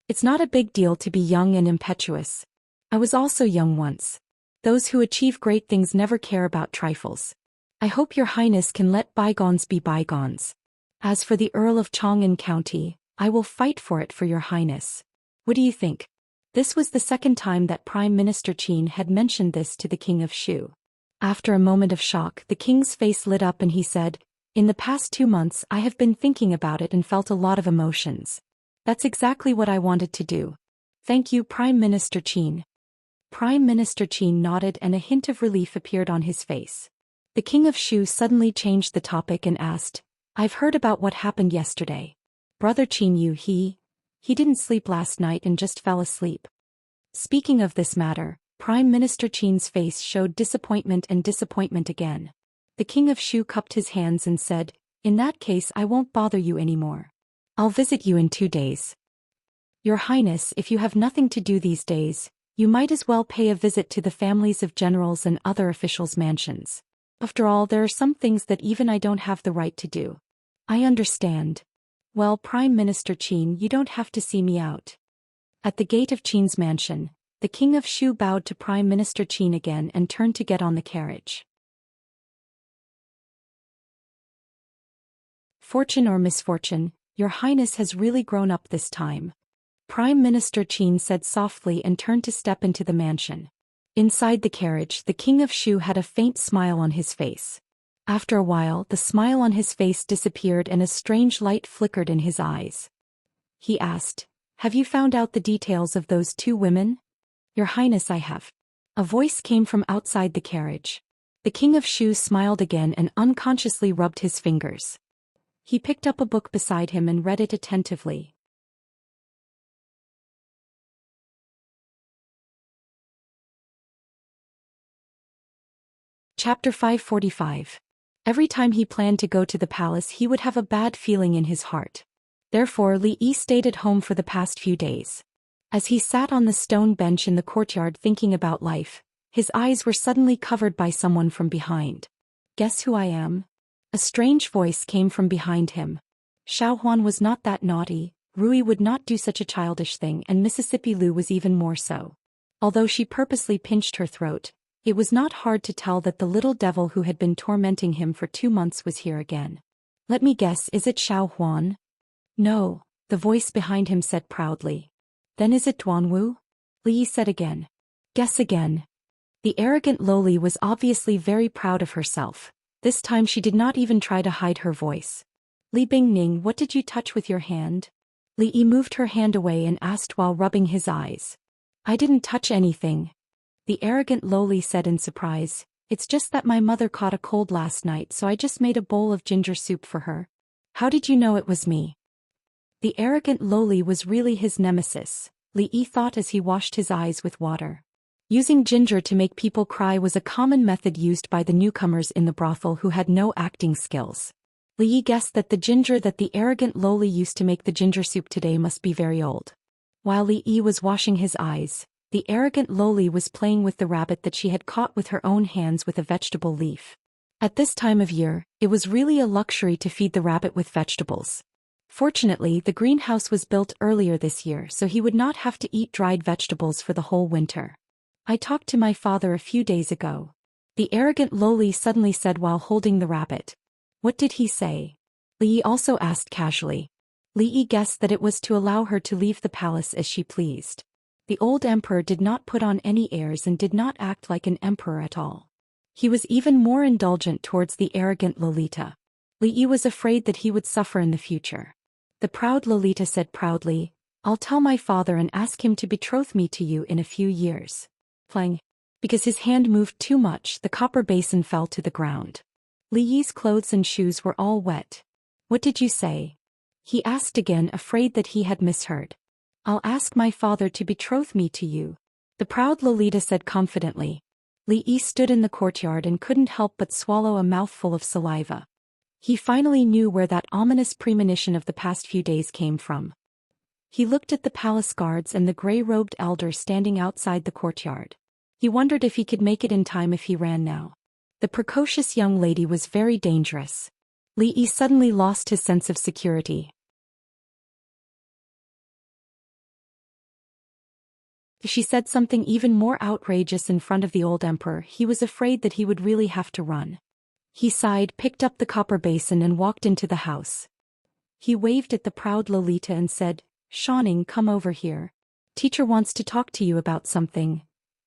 It's not a big deal to be young and impetuous. I was also young once. Those who achieve great things never care about trifles. I hope Your Highness can let bygones be bygones. As for the Earl of Chang'an County, I will fight for it for Your Highness. What do you think?" This was the second time that Prime Minister Qin had mentioned this to the King of Shu. After a moment of shock, the king's face lit up and he said, "In the past 2 months I have been thinking about it and felt a lot of emotions. That's exactly what I wanted to do. Thank you, Prime Minister Qin." Prime Minister Qin nodded and a hint of relief appeared on his face. The King of Shu suddenly changed the topic and asked, "I've heard about what happened yesterday. Brother Qin he didn't sleep last night and just fell asleep." Speaking of this matter, Prime Minister Qin's face showed disappointment again. The King of Shu cupped his hands and said, "In that case I won't bother you anymore. I'll visit you in 2 days. Your Highness, if you have nothing to do these days, you might as well pay a visit to the families of generals and other officials' mansions. After all, there are some things that even I don't have the right to do." "I understand. Well, Prime Minister Qin, you don't have to see me out." At the gate of Qin's mansion, the King of Shu bowed to Prime Minister Qin again and turned to get on the carriage. "Fortune or misfortune, Your Highness has really grown up this time. Prime Minister Qin said softly and turned to step into the mansion. Inside the carriage, the king of Shu had a faint smile on his face. After a while, the smile on his face disappeared and a strange light flickered in his eyes. He asked, "Have you found out the details of those two women?" "Your Highness, I have." A voice came from outside the carriage. The king of Shu smiled again and unconsciously rubbed his fingers. He picked up a book beside him and read it attentively. Chapter 545. Every time he planned to go to the palace he would have a bad feeling in his heart. Therefore Li Yi stayed at home for the past few days. As he sat on the stone bench in the courtyard thinking about life, his eyes were suddenly covered by someone from behind. "Guess who I am?" A strange voice came from behind him. Xiao Huan was not that naughty, Rui would not do such a childish thing, and Mississippi Lu was even more so. Although she purposely pinched her throat, it was not hard to tell that the little devil who had been tormenting him for 2 months was here again. "Let me guess, is it Xiao Huan?" "No," the voice behind him said proudly. "Then is it Duanwu?" Li Yi said again. "Guess again." The arrogant lowly was obviously very proud of herself. This time she did not even try to hide her voice. "Li Bingning, what did you touch with your hand?" Li Yi moved her hand away and asked while rubbing his eyes. "I didn't touch anything." The arrogant lowly said in surprise, "It's just that my mother caught a cold last night, so I just made a bowl of ginger soup for her." "How did you know it was me?" The arrogant lowly was really his nemesis, Li Yi thought as he washed his eyes with water. Using ginger to make people cry was a common method used by the newcomers in the brothel who had no acting skills. Li Yi guessed that the ginger that the arrogant lowly used to make the ginger soup today must be very old. While Li Yi was washing his eyes, the arrogant lowly was playing with the rabbit that she had caught with her own hands with a vegetable leaf. At this time of year, it was really a luxury to feed the rabbit with vegetables. Fortunately, the greenhouse was built earlier this year, so he would not have to eat dried vegetables for the whole winter. "I talked to my father a few days ago," the arrogant lowly suddenly said while holding the rabbit. "What did he say?" Li Yi also asked casually. Li Yi guessed that it was to allow her to leave the palace as she pleased. The old emperor did not put on any airs and did not act like an emperor at all. He was even more indulgent towards the arrogant Lolita. Li Yi was afraid that he would suffer in the future. The proud Lolita said proudly, "I'll tell my father and ask him to betroth me to you in a few years." Plang. Because his hand moved too much, the copper basin fell to the ground. Li Yi's clothes and shoes were all wet. "What did you say?" he asked again, afraid that he had misheard. "I'll ask my father to betroth me to you," the proud Lolita said confidently. Li Yi stood in the courtyard and couldn't help but swallow a mouthful of saliva. He finally knew where that ominous premonition of the past few days came from. He looked at the palace guards and the gray-robed elder standing outside the courtyard. He wondered if he could make it in time if he ran now. The precocious young lady was very dangerous. Li Yi suddenly lost his sense of security. If she said something even more outrageous in front of the old emperor, he was afraid that he would really have to run. He sighed, picked up the copper basin and walked into the house. He waved at the proud Lolita and said, "Xianing, come over here. Teacher wants to talk to you about something."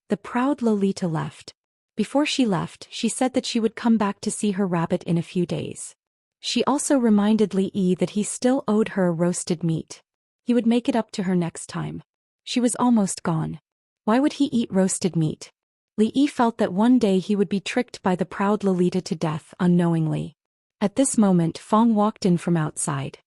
The proud Lolita left. Before she left, she said that she would come back to see her rabbit in a few days. She also reminded Li Yi that he still owed her a roasted meat. He would make it up to her next time. She was almost gone. Why would he eat roasted meat? Li Yi felt that one day he would be tricked by the proud Lolita to death unknowingly. At this moment Fong walked in from outside.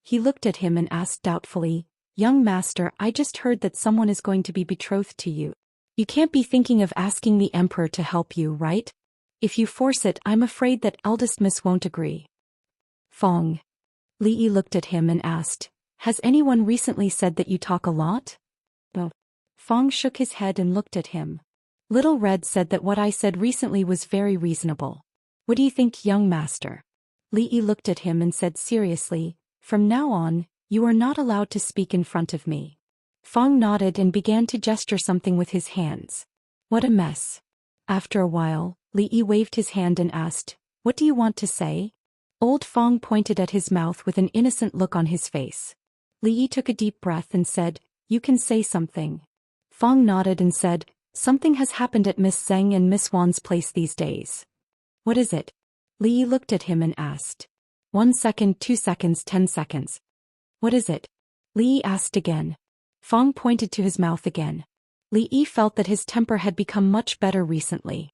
He looked at him and asked doubtfully, "Young master, I just heard that someone is going to be betrothed to you. You can't be thinking of asking the emperor to help you, right? If you force it, I'm afraid that eldest miss won't agree." Fong. Li Yi looked at him and asked, "Has anyone recently said that you talk a lot?" No. Fong shook his head and looked at him. Little Red said that what I said recently was very reasonable. What do you think, young master? Li Yi looked at him and said seriously, "From now on, you are not allowed to speak in front of me." Fong nodded and began to gesture something with his hands. What a mess. After a while, Li Yi waved his hand and asked, "What do you want to say?" Old Fong pointed at his mouth with an innocent look on his face. Li Yi took a deep breath and said, "You can say something." Fong nodded and said, "Something has happened at Miss Zheng and Miss Wan's place these days." "What is it?" Li Yi looked at him and asked. 1 second, 2 seconds, 10 seconds. "What is it?" Li Yi asked again. Fong pointed to his mouth again. Li Yi felt that his temper had become much better recently.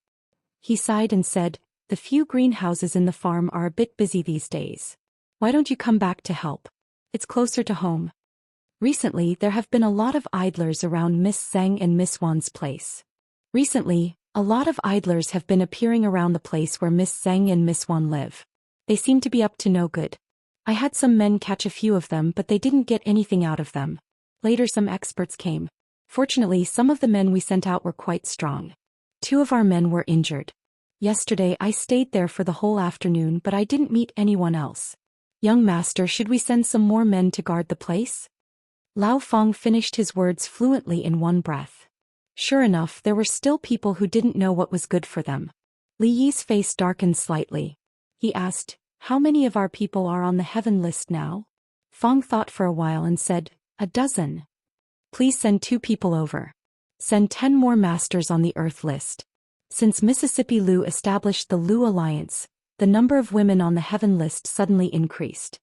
He sighed and said, "The few greenhouses in the farm are a bit busy these days. Why don't you come back to help? It's closer to home." Recently there have been a lot of idlers around Miss Zheng and Miss Wan's place. Recently, a lot of idlers have been appearing around the place where Miss Zheng and Miss Wan live. They seem to be up to no good. I had some men catch a few of them, but they didn't get anything out of them. Later some experts came. Fortunately, some of the men we sent out were quite strong. 2 of our men were injured. Yesterday I stayed there for the whole afternoon, but I didn't meet anyone else. Young master, should we send some more men to guard the place? Lao Fong finished his words fluently in one breath. Sure enough, there were still people who didn't know what was good for them. Li Yi's face darkened slightly. He asked, "How many of our people are on the heaven list now?" Fong thought for a while and said, "A dozen." "Please send 2 people over. Send 10 more masters on the earth list." Since Mississippi Lu established the Lu Alliance, the number of women on the heaven list suddenly increased.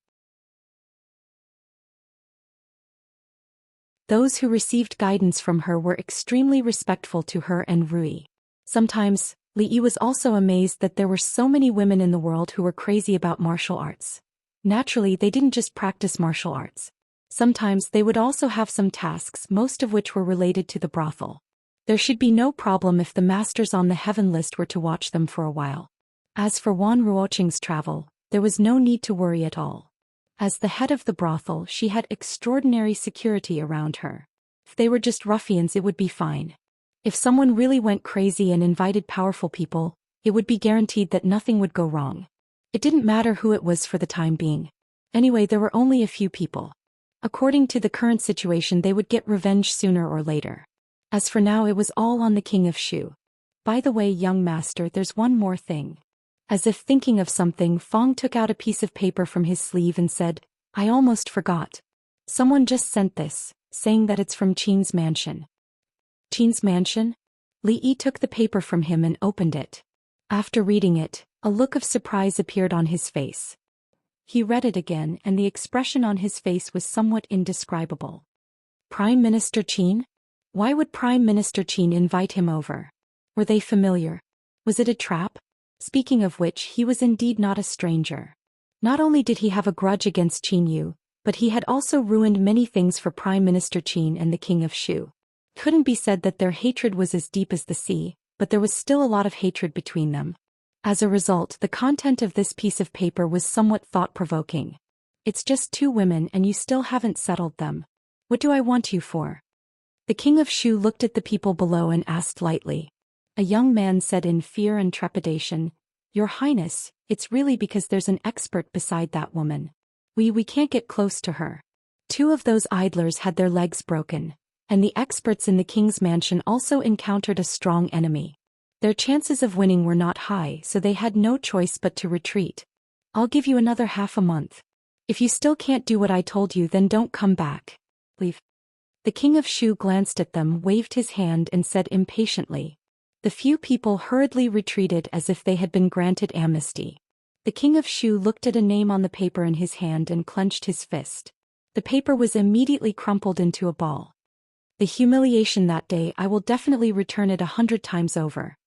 Those who received guidance from her were extremely respectful to her and Rui. Sometimes, Li Yi was also amazed that there were so many women in the world who were crazy about martial arts. Naturally, they didn't just practice martial arts. Sometimes they would also have some tasks, most of which were related to the brothel. There should be no problem if the masters on the heaven list were to watch them for a while. As for Wan Ruoqing's travel, there was no need to worry at all. As the head of the brothel, she had extraordinary security around her. If they were just ruffians, it would be fine. If someone really went crazy and invited powerful people, it would be guaranteed that nothing would go wrong. It didn't matter who it was for the time being. Anyway, there were only a few people. According to the current situation, they would get revenge sooner or later. As for now, it was all on the king of Shu. "By the way, young master, there's one more thing." As if thinking of something, Fong took out a piece of paper from his sleeve and said, "I almost forgot. Someone just sent this, saying that it's from Qin's mansion." "Qin's mansion?" Li Yi took the paper from him and opened it. After reading it, a look of surprise appeared on his face. He read it again, and the expression on his face was somewhat indescribable. Prime Minister Qin? Why would Prime Minister Qin invite him over? Were they familiar? Was it a trap? Speaking of which, he was indeed not a stranger. Not only did he have a grudge against Qin Yu, but he had also ruined many things for Prime Minister Qin and the King of Shu. Couldn't be said that their hatred was as deep as the sea, but there was still a lot of hatred between them. As a result, the content of this piece of paper was somewhat thought-provoking. "It's just 2 women and you still haven't settled them. What do I want you for?" The King of Shu looked at the people below and asked lightly. A young man said in fear and trepidation, "Your Highness, it's really because there's an expert beside that woman. We can't get close to her." 2 of those idlers had their legs broken, and the experts in the king's mansion also encountered a strong enemy. Their chances of winning were not high, so they had no choice but to retreat. "I'll give you another half a month. If you still can't do what I told you, then don't come back. Leave." The King of Shu glanced at them, waved his hand and said impatiently. The few people hurriedly retreated as if they had been granted amnesty. The King of Shu looked at a name on the paper in his hand and clenched his fist. The paper was immediately crumpled into a ball. "The humiliation that day, I will definitely return it 100 times over."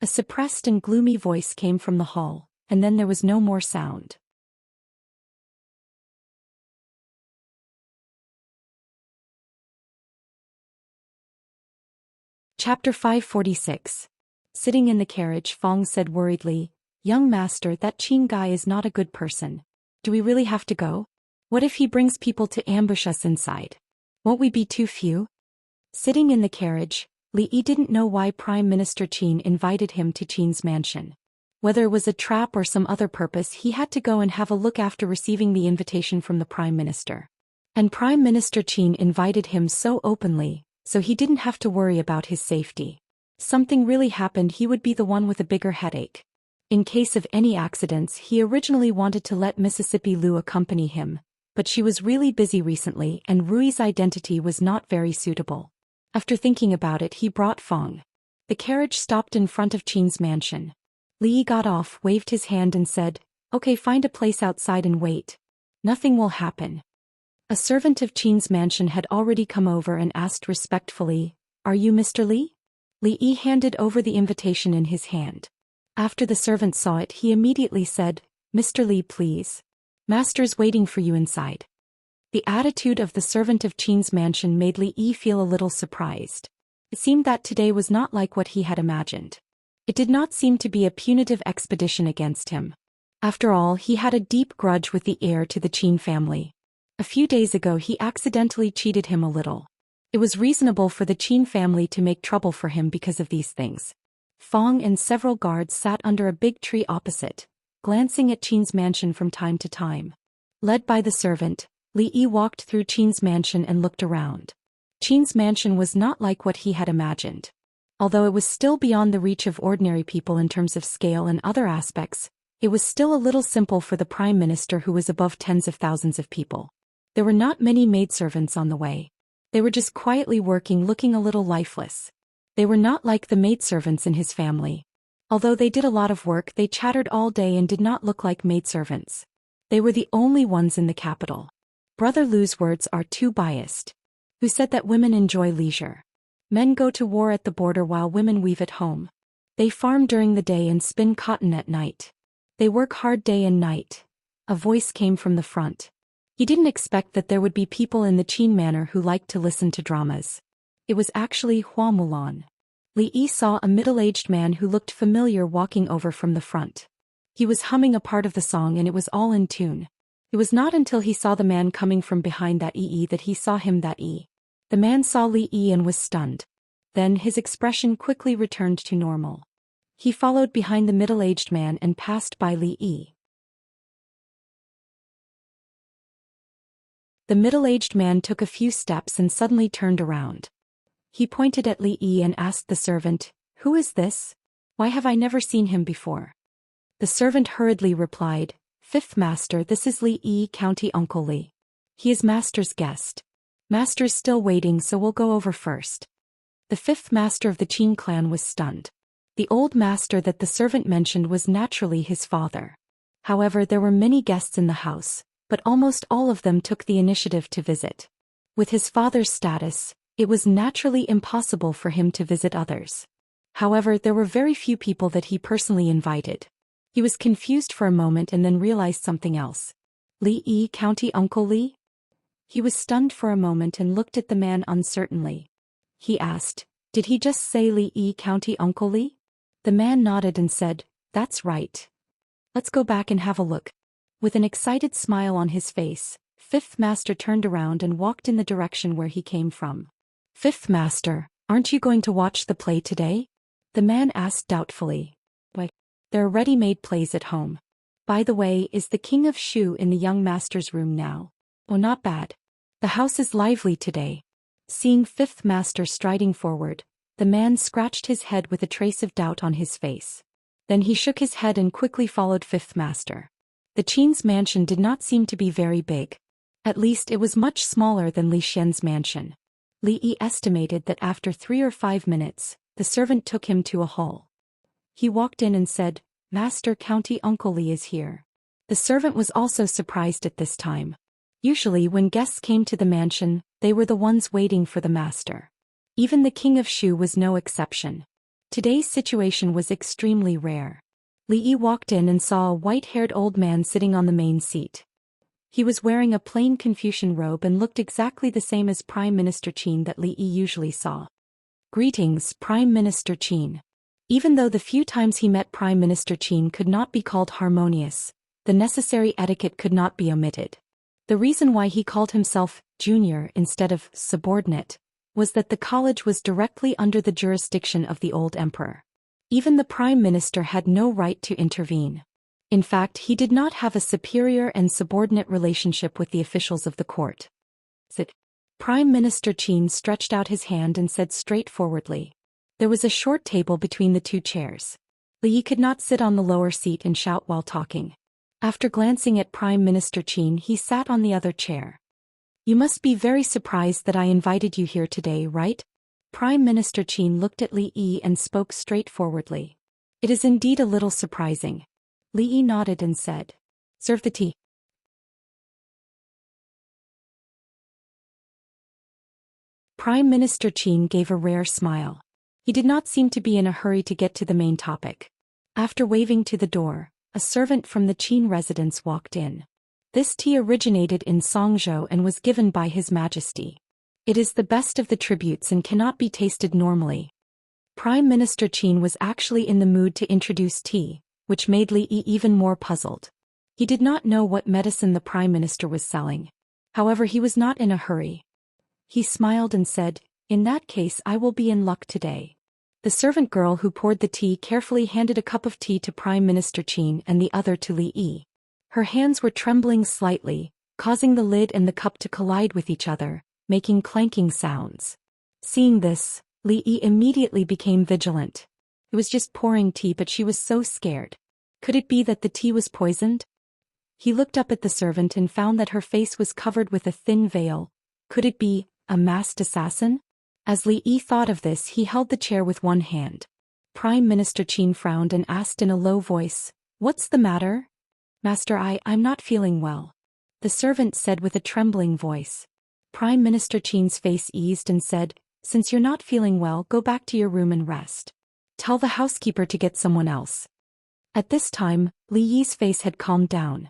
A suppressed and gloomy voice came from the hall, and then there was no more sound. Chapter 546. Sitting in the carriage, Fong said worriedly, "Young master, that Qin guy is not a good person. Do we really have to go? What if he brings people to ambush us inside? Won't we be too few?" Sitting in the carriage, Li Yi didn't know why Prime Minister Qin invited him to Qin's mansion. Whether it was a trap or some other purpose, he had to go and have a look after receiving the invitation from the Prime Minister. And Prime Minister Qin invited him so openly, so he didn't have to worry about his safety. Something really happened, he would be the one with a bigger headache. In case of any accidents, he originally wanted to let Mississippi Lu accompany him, but she was really busy recently and Rui's identity was not very suitable. After thinking about it, he brought Fong. The carriage stopped in front of Qin's mansion. Li Yi got off, waved his hand and said, "Okay, find a place outside and wait. Nothing will happen." A servant of Qin's mansion had already come over and asked respectfully, "Are you Mr. Li?" Li Yi handed over the invitation in his hand. After the servant saw it, he immediately said, "Mr. Li, please. Master's waiting for you inside." The attitude of the servant of Qin's mansion made Li Yi feel a little surprised. It seemed that today was not like what he had imagined. It did not seem to be a punitive expedition against him. After all, he had a deep grudge with the heir to the Qin family. A few days ago he accidentally cheated him a little. It was reasonable for the Qin family to make trouble for him because of these things. Fong and several guards sat under a big tree opposite, glancing at Qin's mansion from time to time. Led by the servant, Li Yi walked through Qin's mansion and looked around. Qin's mansion was not like what he had imagined. Although it was still beyond the reach of ordinary people in terms of scale and other aspects, it was still a little simple for the prime minister who was above tens of thousands of people. There were not many maidservants on the way. They were just quietly working, looking a little lifeless. They were not like the maidservants in his family. Although they did a lot of work, they chattered all day and did not look like maidservants. They were the only ones in the capital. Brother Lu's words are too biased. Who said that women enjoy leisure? Men go to war at the border while women weave at home. They farm during the day and spin cotton at night. They work hard day and night. A voice came from the front. He didn't expect that there would be people in the Qin manor who liked to listen to dramas. It was actually Hua Mulan. Li Yi saw a middle-aged man who looked familiar walking over from the front. He was humming a part of the song and it was all in tune. It was not until he saw the man coming from behind that he saw him that. The man saw Li Yi and was stunned. Then his expression quickly returned to normal. He followed behind the middle-aged man and passed by Li Yi. The middle-aged man took a few steps and suddenly turned around. He pointed at Li Yi and asked the servant, "Who is this? Why have I never seen him before?" The servant hurriedly replied, "Fifth Master, this is Li Yi, County Uncle Li. He is Master's guest. Master's still waiting, so we'll go over first." The fifth master of the Qin clan was stunned. The old master that the servant mentioned was naturally his father. However, there were many guests in the house, but almost all of them took the initiative to visit. With his father's status, it was naturally impossible for him to visit others. However, there were very few people that he personally invited. He was confused for a moment and then realized something else. Li Yi, County Uncle Li? He was stunned for a moment and looked at the man uncertainly. He asked, "Did he just say Li Yi, County Uncle Li?" The man nodded and said, "That's right. Let's go back and have a look." With an excited smile on his face, Fifth Master turned around and walked in the direction where he came from. "Fifth Master, aren't you going to watch the play today?" The man asked doubtfully. "Why, there are ready-made plays at home. By the way, is the King of Shu in the young master's room now?" "Oh, not bad. The house is lively today." Seeing Fifth Master striding forward, the man scratched his head with a trace of doubt on his face. Then he shook his head and quickly followed Fifth Master. The Qin's mansion did not seem to be very big. At least it was much smaller than Li Xian's mansion. Li Yi estimated that after 3 or 5 minutes, the servant took him to a hall. He walked in and said, "Master, County Uncle Li is here." The servant was also surprised at this time. Usually when guests came to the mansion, they were the ones waiting for the master. Even the King of Shu was no exception. Today's situation was extremely rare. Li Yi walked in and saw a white-haired old man sitting on the main seat. He was wearing a plain Confucian robe and looked exactly the same as Prime Minister Qin that Li Yi usually saw. "Greetings, Prime Minister Qin." Even though the few times he met Prime Minister Qin could not be called harmonious, the necessary etiquette could not be omitted. The reason why he called himself junior instead of subordinate was that the college was directly under the jurisdiction of the old emperor. Even the prime minister had no right to intervene. In fact, he did not have a superior and subordinate relationship with the officials of the court. Prime Minister Qin stretched out his hand and said straightforwardly. There was a short table between the two chairs. Li Yi could not sit on the lower seat and shout while talking. After glancing at Prime Minister Qin, he sat on the other chair. You must be very surprised that I invited you here today, right? Prime Minister Qin looked at Li Yi and spoke straightforwardly. It is indeed a little surprising. Li Yi nodded and said, Serve the tea. Prime Minister Qin gave a rare smile. He did not seem to be in a hurry to get to the main topic. After waving to the door, a servant from the Qin residence walked in. This tea originated in Songzhou and was given by His Majesty. It is the best of the tributes and cannot be tasted normally. Prime Minister Qin was actually in the mood to introduce tea, which made Li Yi even more puzzled. He did not know what medicine the Prime Minister was selling. However, he was not in a hurry. He smiled and said, In that case I will be in luck today. The servant girl who poured the tea carefully handed a cup of tea to Prime Minister Qin and the other to Li Yi. Her hands were trembling slightly, causing the lid and the cup to collide with each other, making clanking sounds. Seeing this, Li Yi immediately became vigilant. It was just pouring tea, but she was so scared. Could it be that the tea was poisoned? He looked up at the servant and found that her face was covered with a thin veil. Could it be a masked assassin? As Li Yi thought of this, he held the chair with one hand. Prime Minister Qin frowned and asked in a low voice, What's the matter? Master, I'm not feeling well. The servant said with a trembling voice. Prime Minister Qin's face eased and said, Since you're not feeling well, go back to your room and rest. Tell the housekeeper to get someone else. At this time, Li Yi's face had calmed down.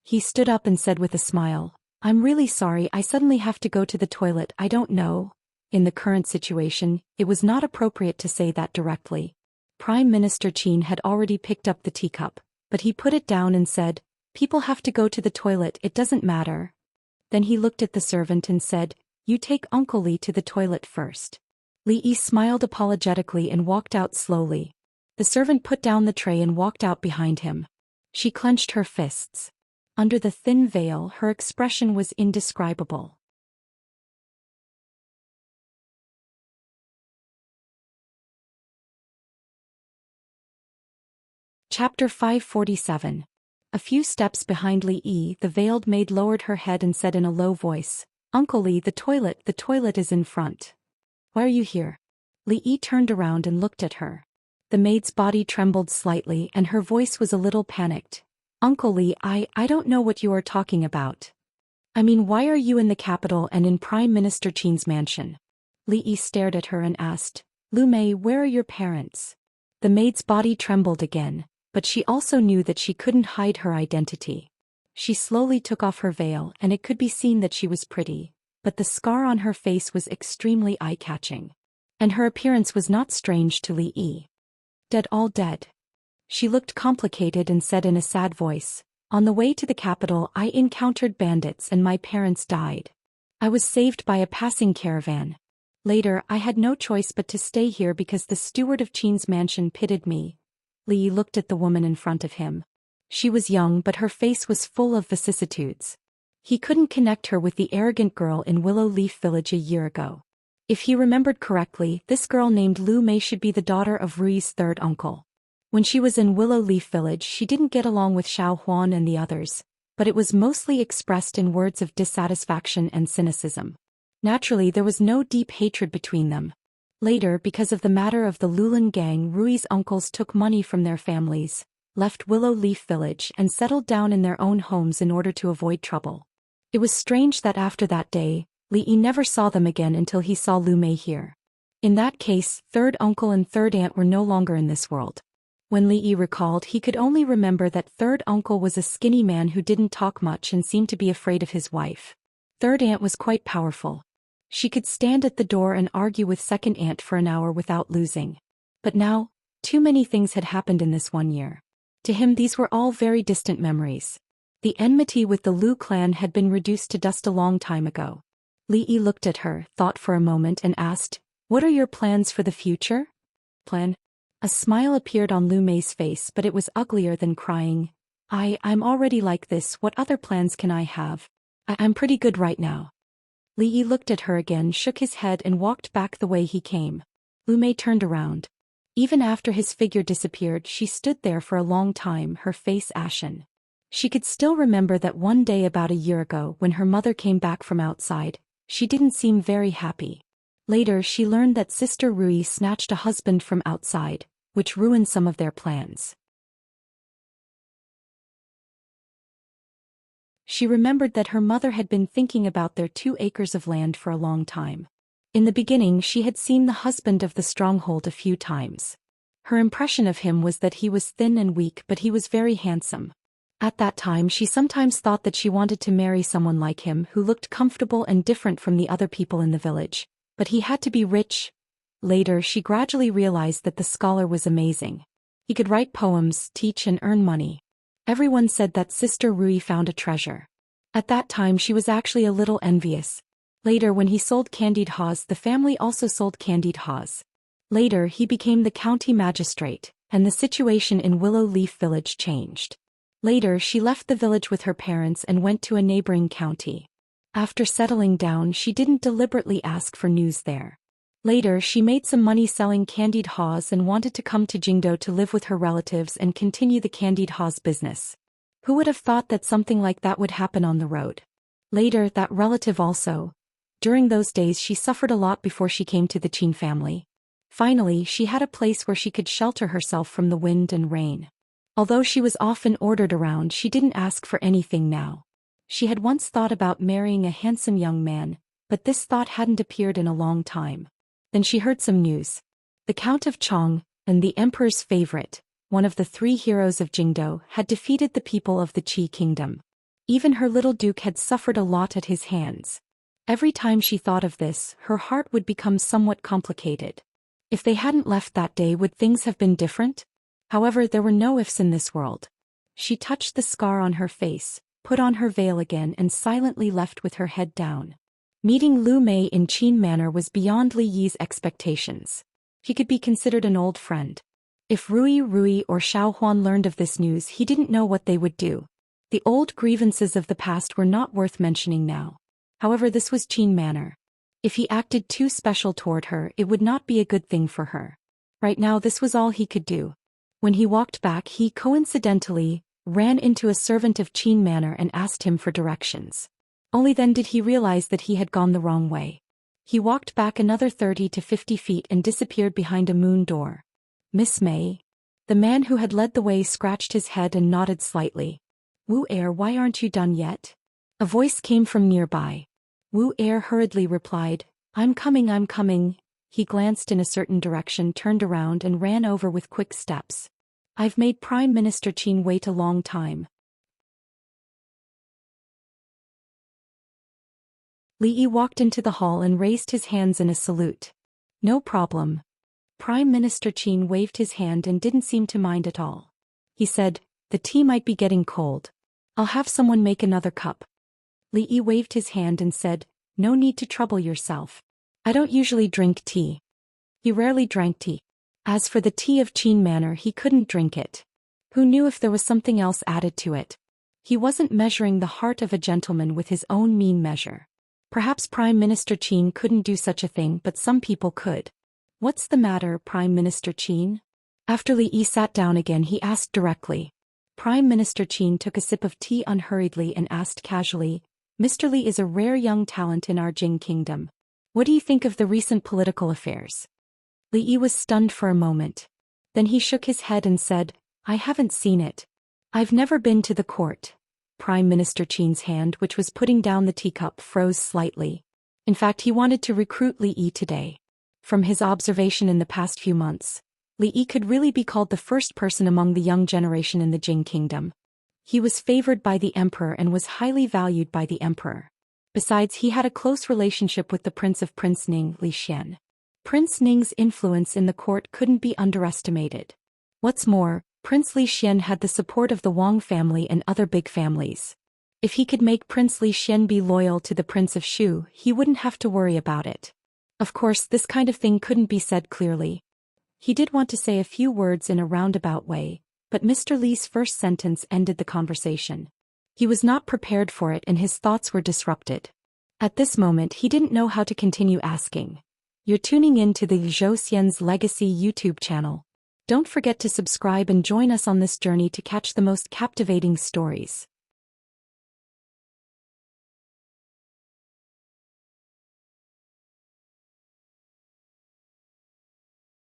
He stood up and said with a smile, I'm really sorry, I suddenly have to go to the toilet, I don't know. In the current situation, it was not appropriate to say that directly. Prime Minister Qin had already picked up the teacup, but he put it down and said, People have to go to the toilet, it doesn't matter. Then he looked at the servant and said, You take Uncle Li to the toilet first. Li Yi smiled apologetically and walked out slowly. The servant put down the tray and walked out behind him. She clenched her fists. Under the thin veil, her expression was indescribable. Chapter 547. A few steps behind Li Yi, the veiled maid lowered her head and said in a low voice, Uncle Li, the toilet is in front. Why are you here? Li Yi turned around and looked at her. The maid's body trembled slightly and her voice was a little panicked. Uncle Li, I don't know what you are talking about. I mean, why are you in the capital and in Prime Minister Qin's mansion? Li Yi stared at her and asked, Lu Mei, where are your parents? The maid's body trembled again, but she also knew that she couldn't hide her identity. She slowly took off her veil and it could be seen that she was pretty, but the scar on her face was extremely eye-catching. And her appearance was not strange to Li Yi. Dead, all dead. She looked complicated and said in a sad voice, On the way to the capital I encountered bandits and my parents died. I was saved by a passing caravan. Later I had no choice but to stay here because the steward of Qin's mansion pitied me. Li Yi looked at the woman in front of him. She was young but her face was full of vicissitudes. He couldn't connect her with the arrogant girl in Willow Leaf Village a year ago. If he remembered correctly, this girl named Lu Mei should be the daughter of Rui's third uncle. When she was in Willow Leaf Village she didn't get along with Xiao Huan and the others, but it was mostly expressed in words of dissatisfaction and cynicism. Naturally there was no deep hatred between them. Later, because of the matter of the Lulan gang, Rui's uncles took money from their families, left Willow Leaf Village and settled down in their own homes in order to avoid trouble. It was strange that after that day, Li Yi never saw them again until he saw Lu Mei here. In that case, third uncle and third aunt were no longer in this world. When Li Yi recalled, he could only remember that third uncle was a skinny man who didn't talk much and seemed to be afraid of his wife. Third aunt was quite powerful. She could stand at the door and argue with second aunt for an hour without losing. But now, too many things had happened in this 1 year. To him these were all very distant memories. The enmity with the Lu clan had been reduced to dust a long time ago. Li Yi looked at her, thought for a moment and asked, What are your plans for the future? Plan? A smile appeared on Lu Mei's face but it was uglier than crying. I'm already like this, what other plans can I have? I'm pretty good right now. Li Yi looked at her again, shook his head and walked back the way he came. Lu Mei turned around. Even after his figure disappeared she stood there for a long time, her face ashen. She could still remember that one day about a year ago when her mother came back from outside, she didn't seem very happy. Later she learned that Sister Rui snatched a husband from outside, which ruined some of their plans. She remembered that her mother had been thinking about their 2 acres of land for a long time. In the beginning she had seen the husband of the stronghold a few times. Her impression of him was that he was thin and weak, but he was very handsome. At that time she sometimes thought that she wanted to marry someone like him who looked comfortable and different from the other people in the village, but he had to be rich. Later she gradually realized that the scholar was amazing. He could write poems, teach and earn money. Everyone said that Sister Rui found a treasure. At that time she was actually a little envious. Later when he sold candied haws, the family also sold candied haws. Later he became the county magistrate, and the situation in Willow Leaf Village changed. Later she left the village with her parents and went to a neighboring county. After settling down she didn't deliberately ask for news there. Later she made some money selling candied haws and wanted to come to Jingdo to live with her relatives and continue the candied haws business. Who would have thought that something like that would happen on the road? Later that relative also. During those days she suffered a lot before she came to the Qin family. Finally she had a place where she could shelter herself from the wind and rain. Although she was often ordered around, she didn't ask for anything now. She had once thought about marrying a handsome young man, but this thought hadn't appeared in a long time. Then she heard some news. The Count of Chong, and the Emperor's favorite, one of the 3 heroes of Jingdo, had defeated the people of the Qi kingdom. Even her little duke had suffered a lot at his hands. Every time she thought of this, her heart would become somewhat complicated. If they hadn't left that day, would things have been different? However, there were no ifs in this world. She touched the scar on her face, put on her veil again and silently left with her head down. Meeting Lu Mei in Qin Manor was beyond Li Yi's expectations. He could be considered an old friend. If Rui or Xiao Huan learned of this news, he didn't know what they would do. The old grievances of the past were not worth mentioning now. However, this was Qin Manor. If he acted too special toward her, it would not be a good thing for her. Right now this was all he could do. When he walked back, he coincidentally ran into a servant of Qin Manor and asked him for directions. Only then did he realize that he had gone the wrong way. He walked back another 30 to 50 feet and disappeared behind a moon door. Miss May? The man who had led the way scratched his head and nodded slightly. Wu Er, why aren't you done yet? A voice came from nearby. Wu Er hurriedly replied, I'm coming. He glanced in a certain direction, turned around and ran over with quick steps. I've made Prime Minister Qin wait a long time. Li Yi walked into the hall and raised his hands in a salute. No problem. Prime Minister Qin waved his hand and didn't seem to mind at all. He said, the tea might be getting cold. I'll have someone make another cup. Li Yi waved his hand and said, no need to trouble yourself. I don't usually drink tea. He rarely drank tea. As for the tea of Qin Manor, he couldn't drink it. Who knew if there was something else added to it? He wasn't measuring the heart of a gentleman with his own mean measure. Perhaps Prime Minister Qin couldn't do such a thing, but some people could. What's the matter, Prime Minister Qin? After Li Yi sat down again, he asked directly. Prime Minister Qin took a sip of tea unhurriedly and asked casually, Mr. Li is a rare young talent in our Jing kingdom. What do you think of the recent political affairs? Li Yi was stunned for a moment. Then he shook his head and said, I haven't seen it. I've never been to the court. Prime Minister Qin's hand, which was putting down the teacup, froze slightly. In fact, he wanted to recruit Li Yi today. From his observation in the past few months, Li Yi could really be called the first person among the young generation in the Jing kingdom. He was favored by the emperor and was highly valued by the emperor. Besides, he had a close relationship with the prince of Prince Ning, Li Xian. Prince Ning's influence in the court couldn't be underestimated. What's more, Prince Li Xian had the support of the Wang family and other big families. If he could make Prince Li Xian be loyal to the Prince of Shu, he wouldn't have to worry about it. Of course, this kind of thing couldn't be said clearly. He did want to say a few words in a roundabout way, but Mr. Li's first sentence ended the conversation. He was not prepared for it and his thoughts were disrupted. At this moment he didn't know how to continue asking. You're tuning in to the Zhou Xian's Legacy YouTube channel. Don't forget to subscribe and join us on this journey to catch the most captivating stories.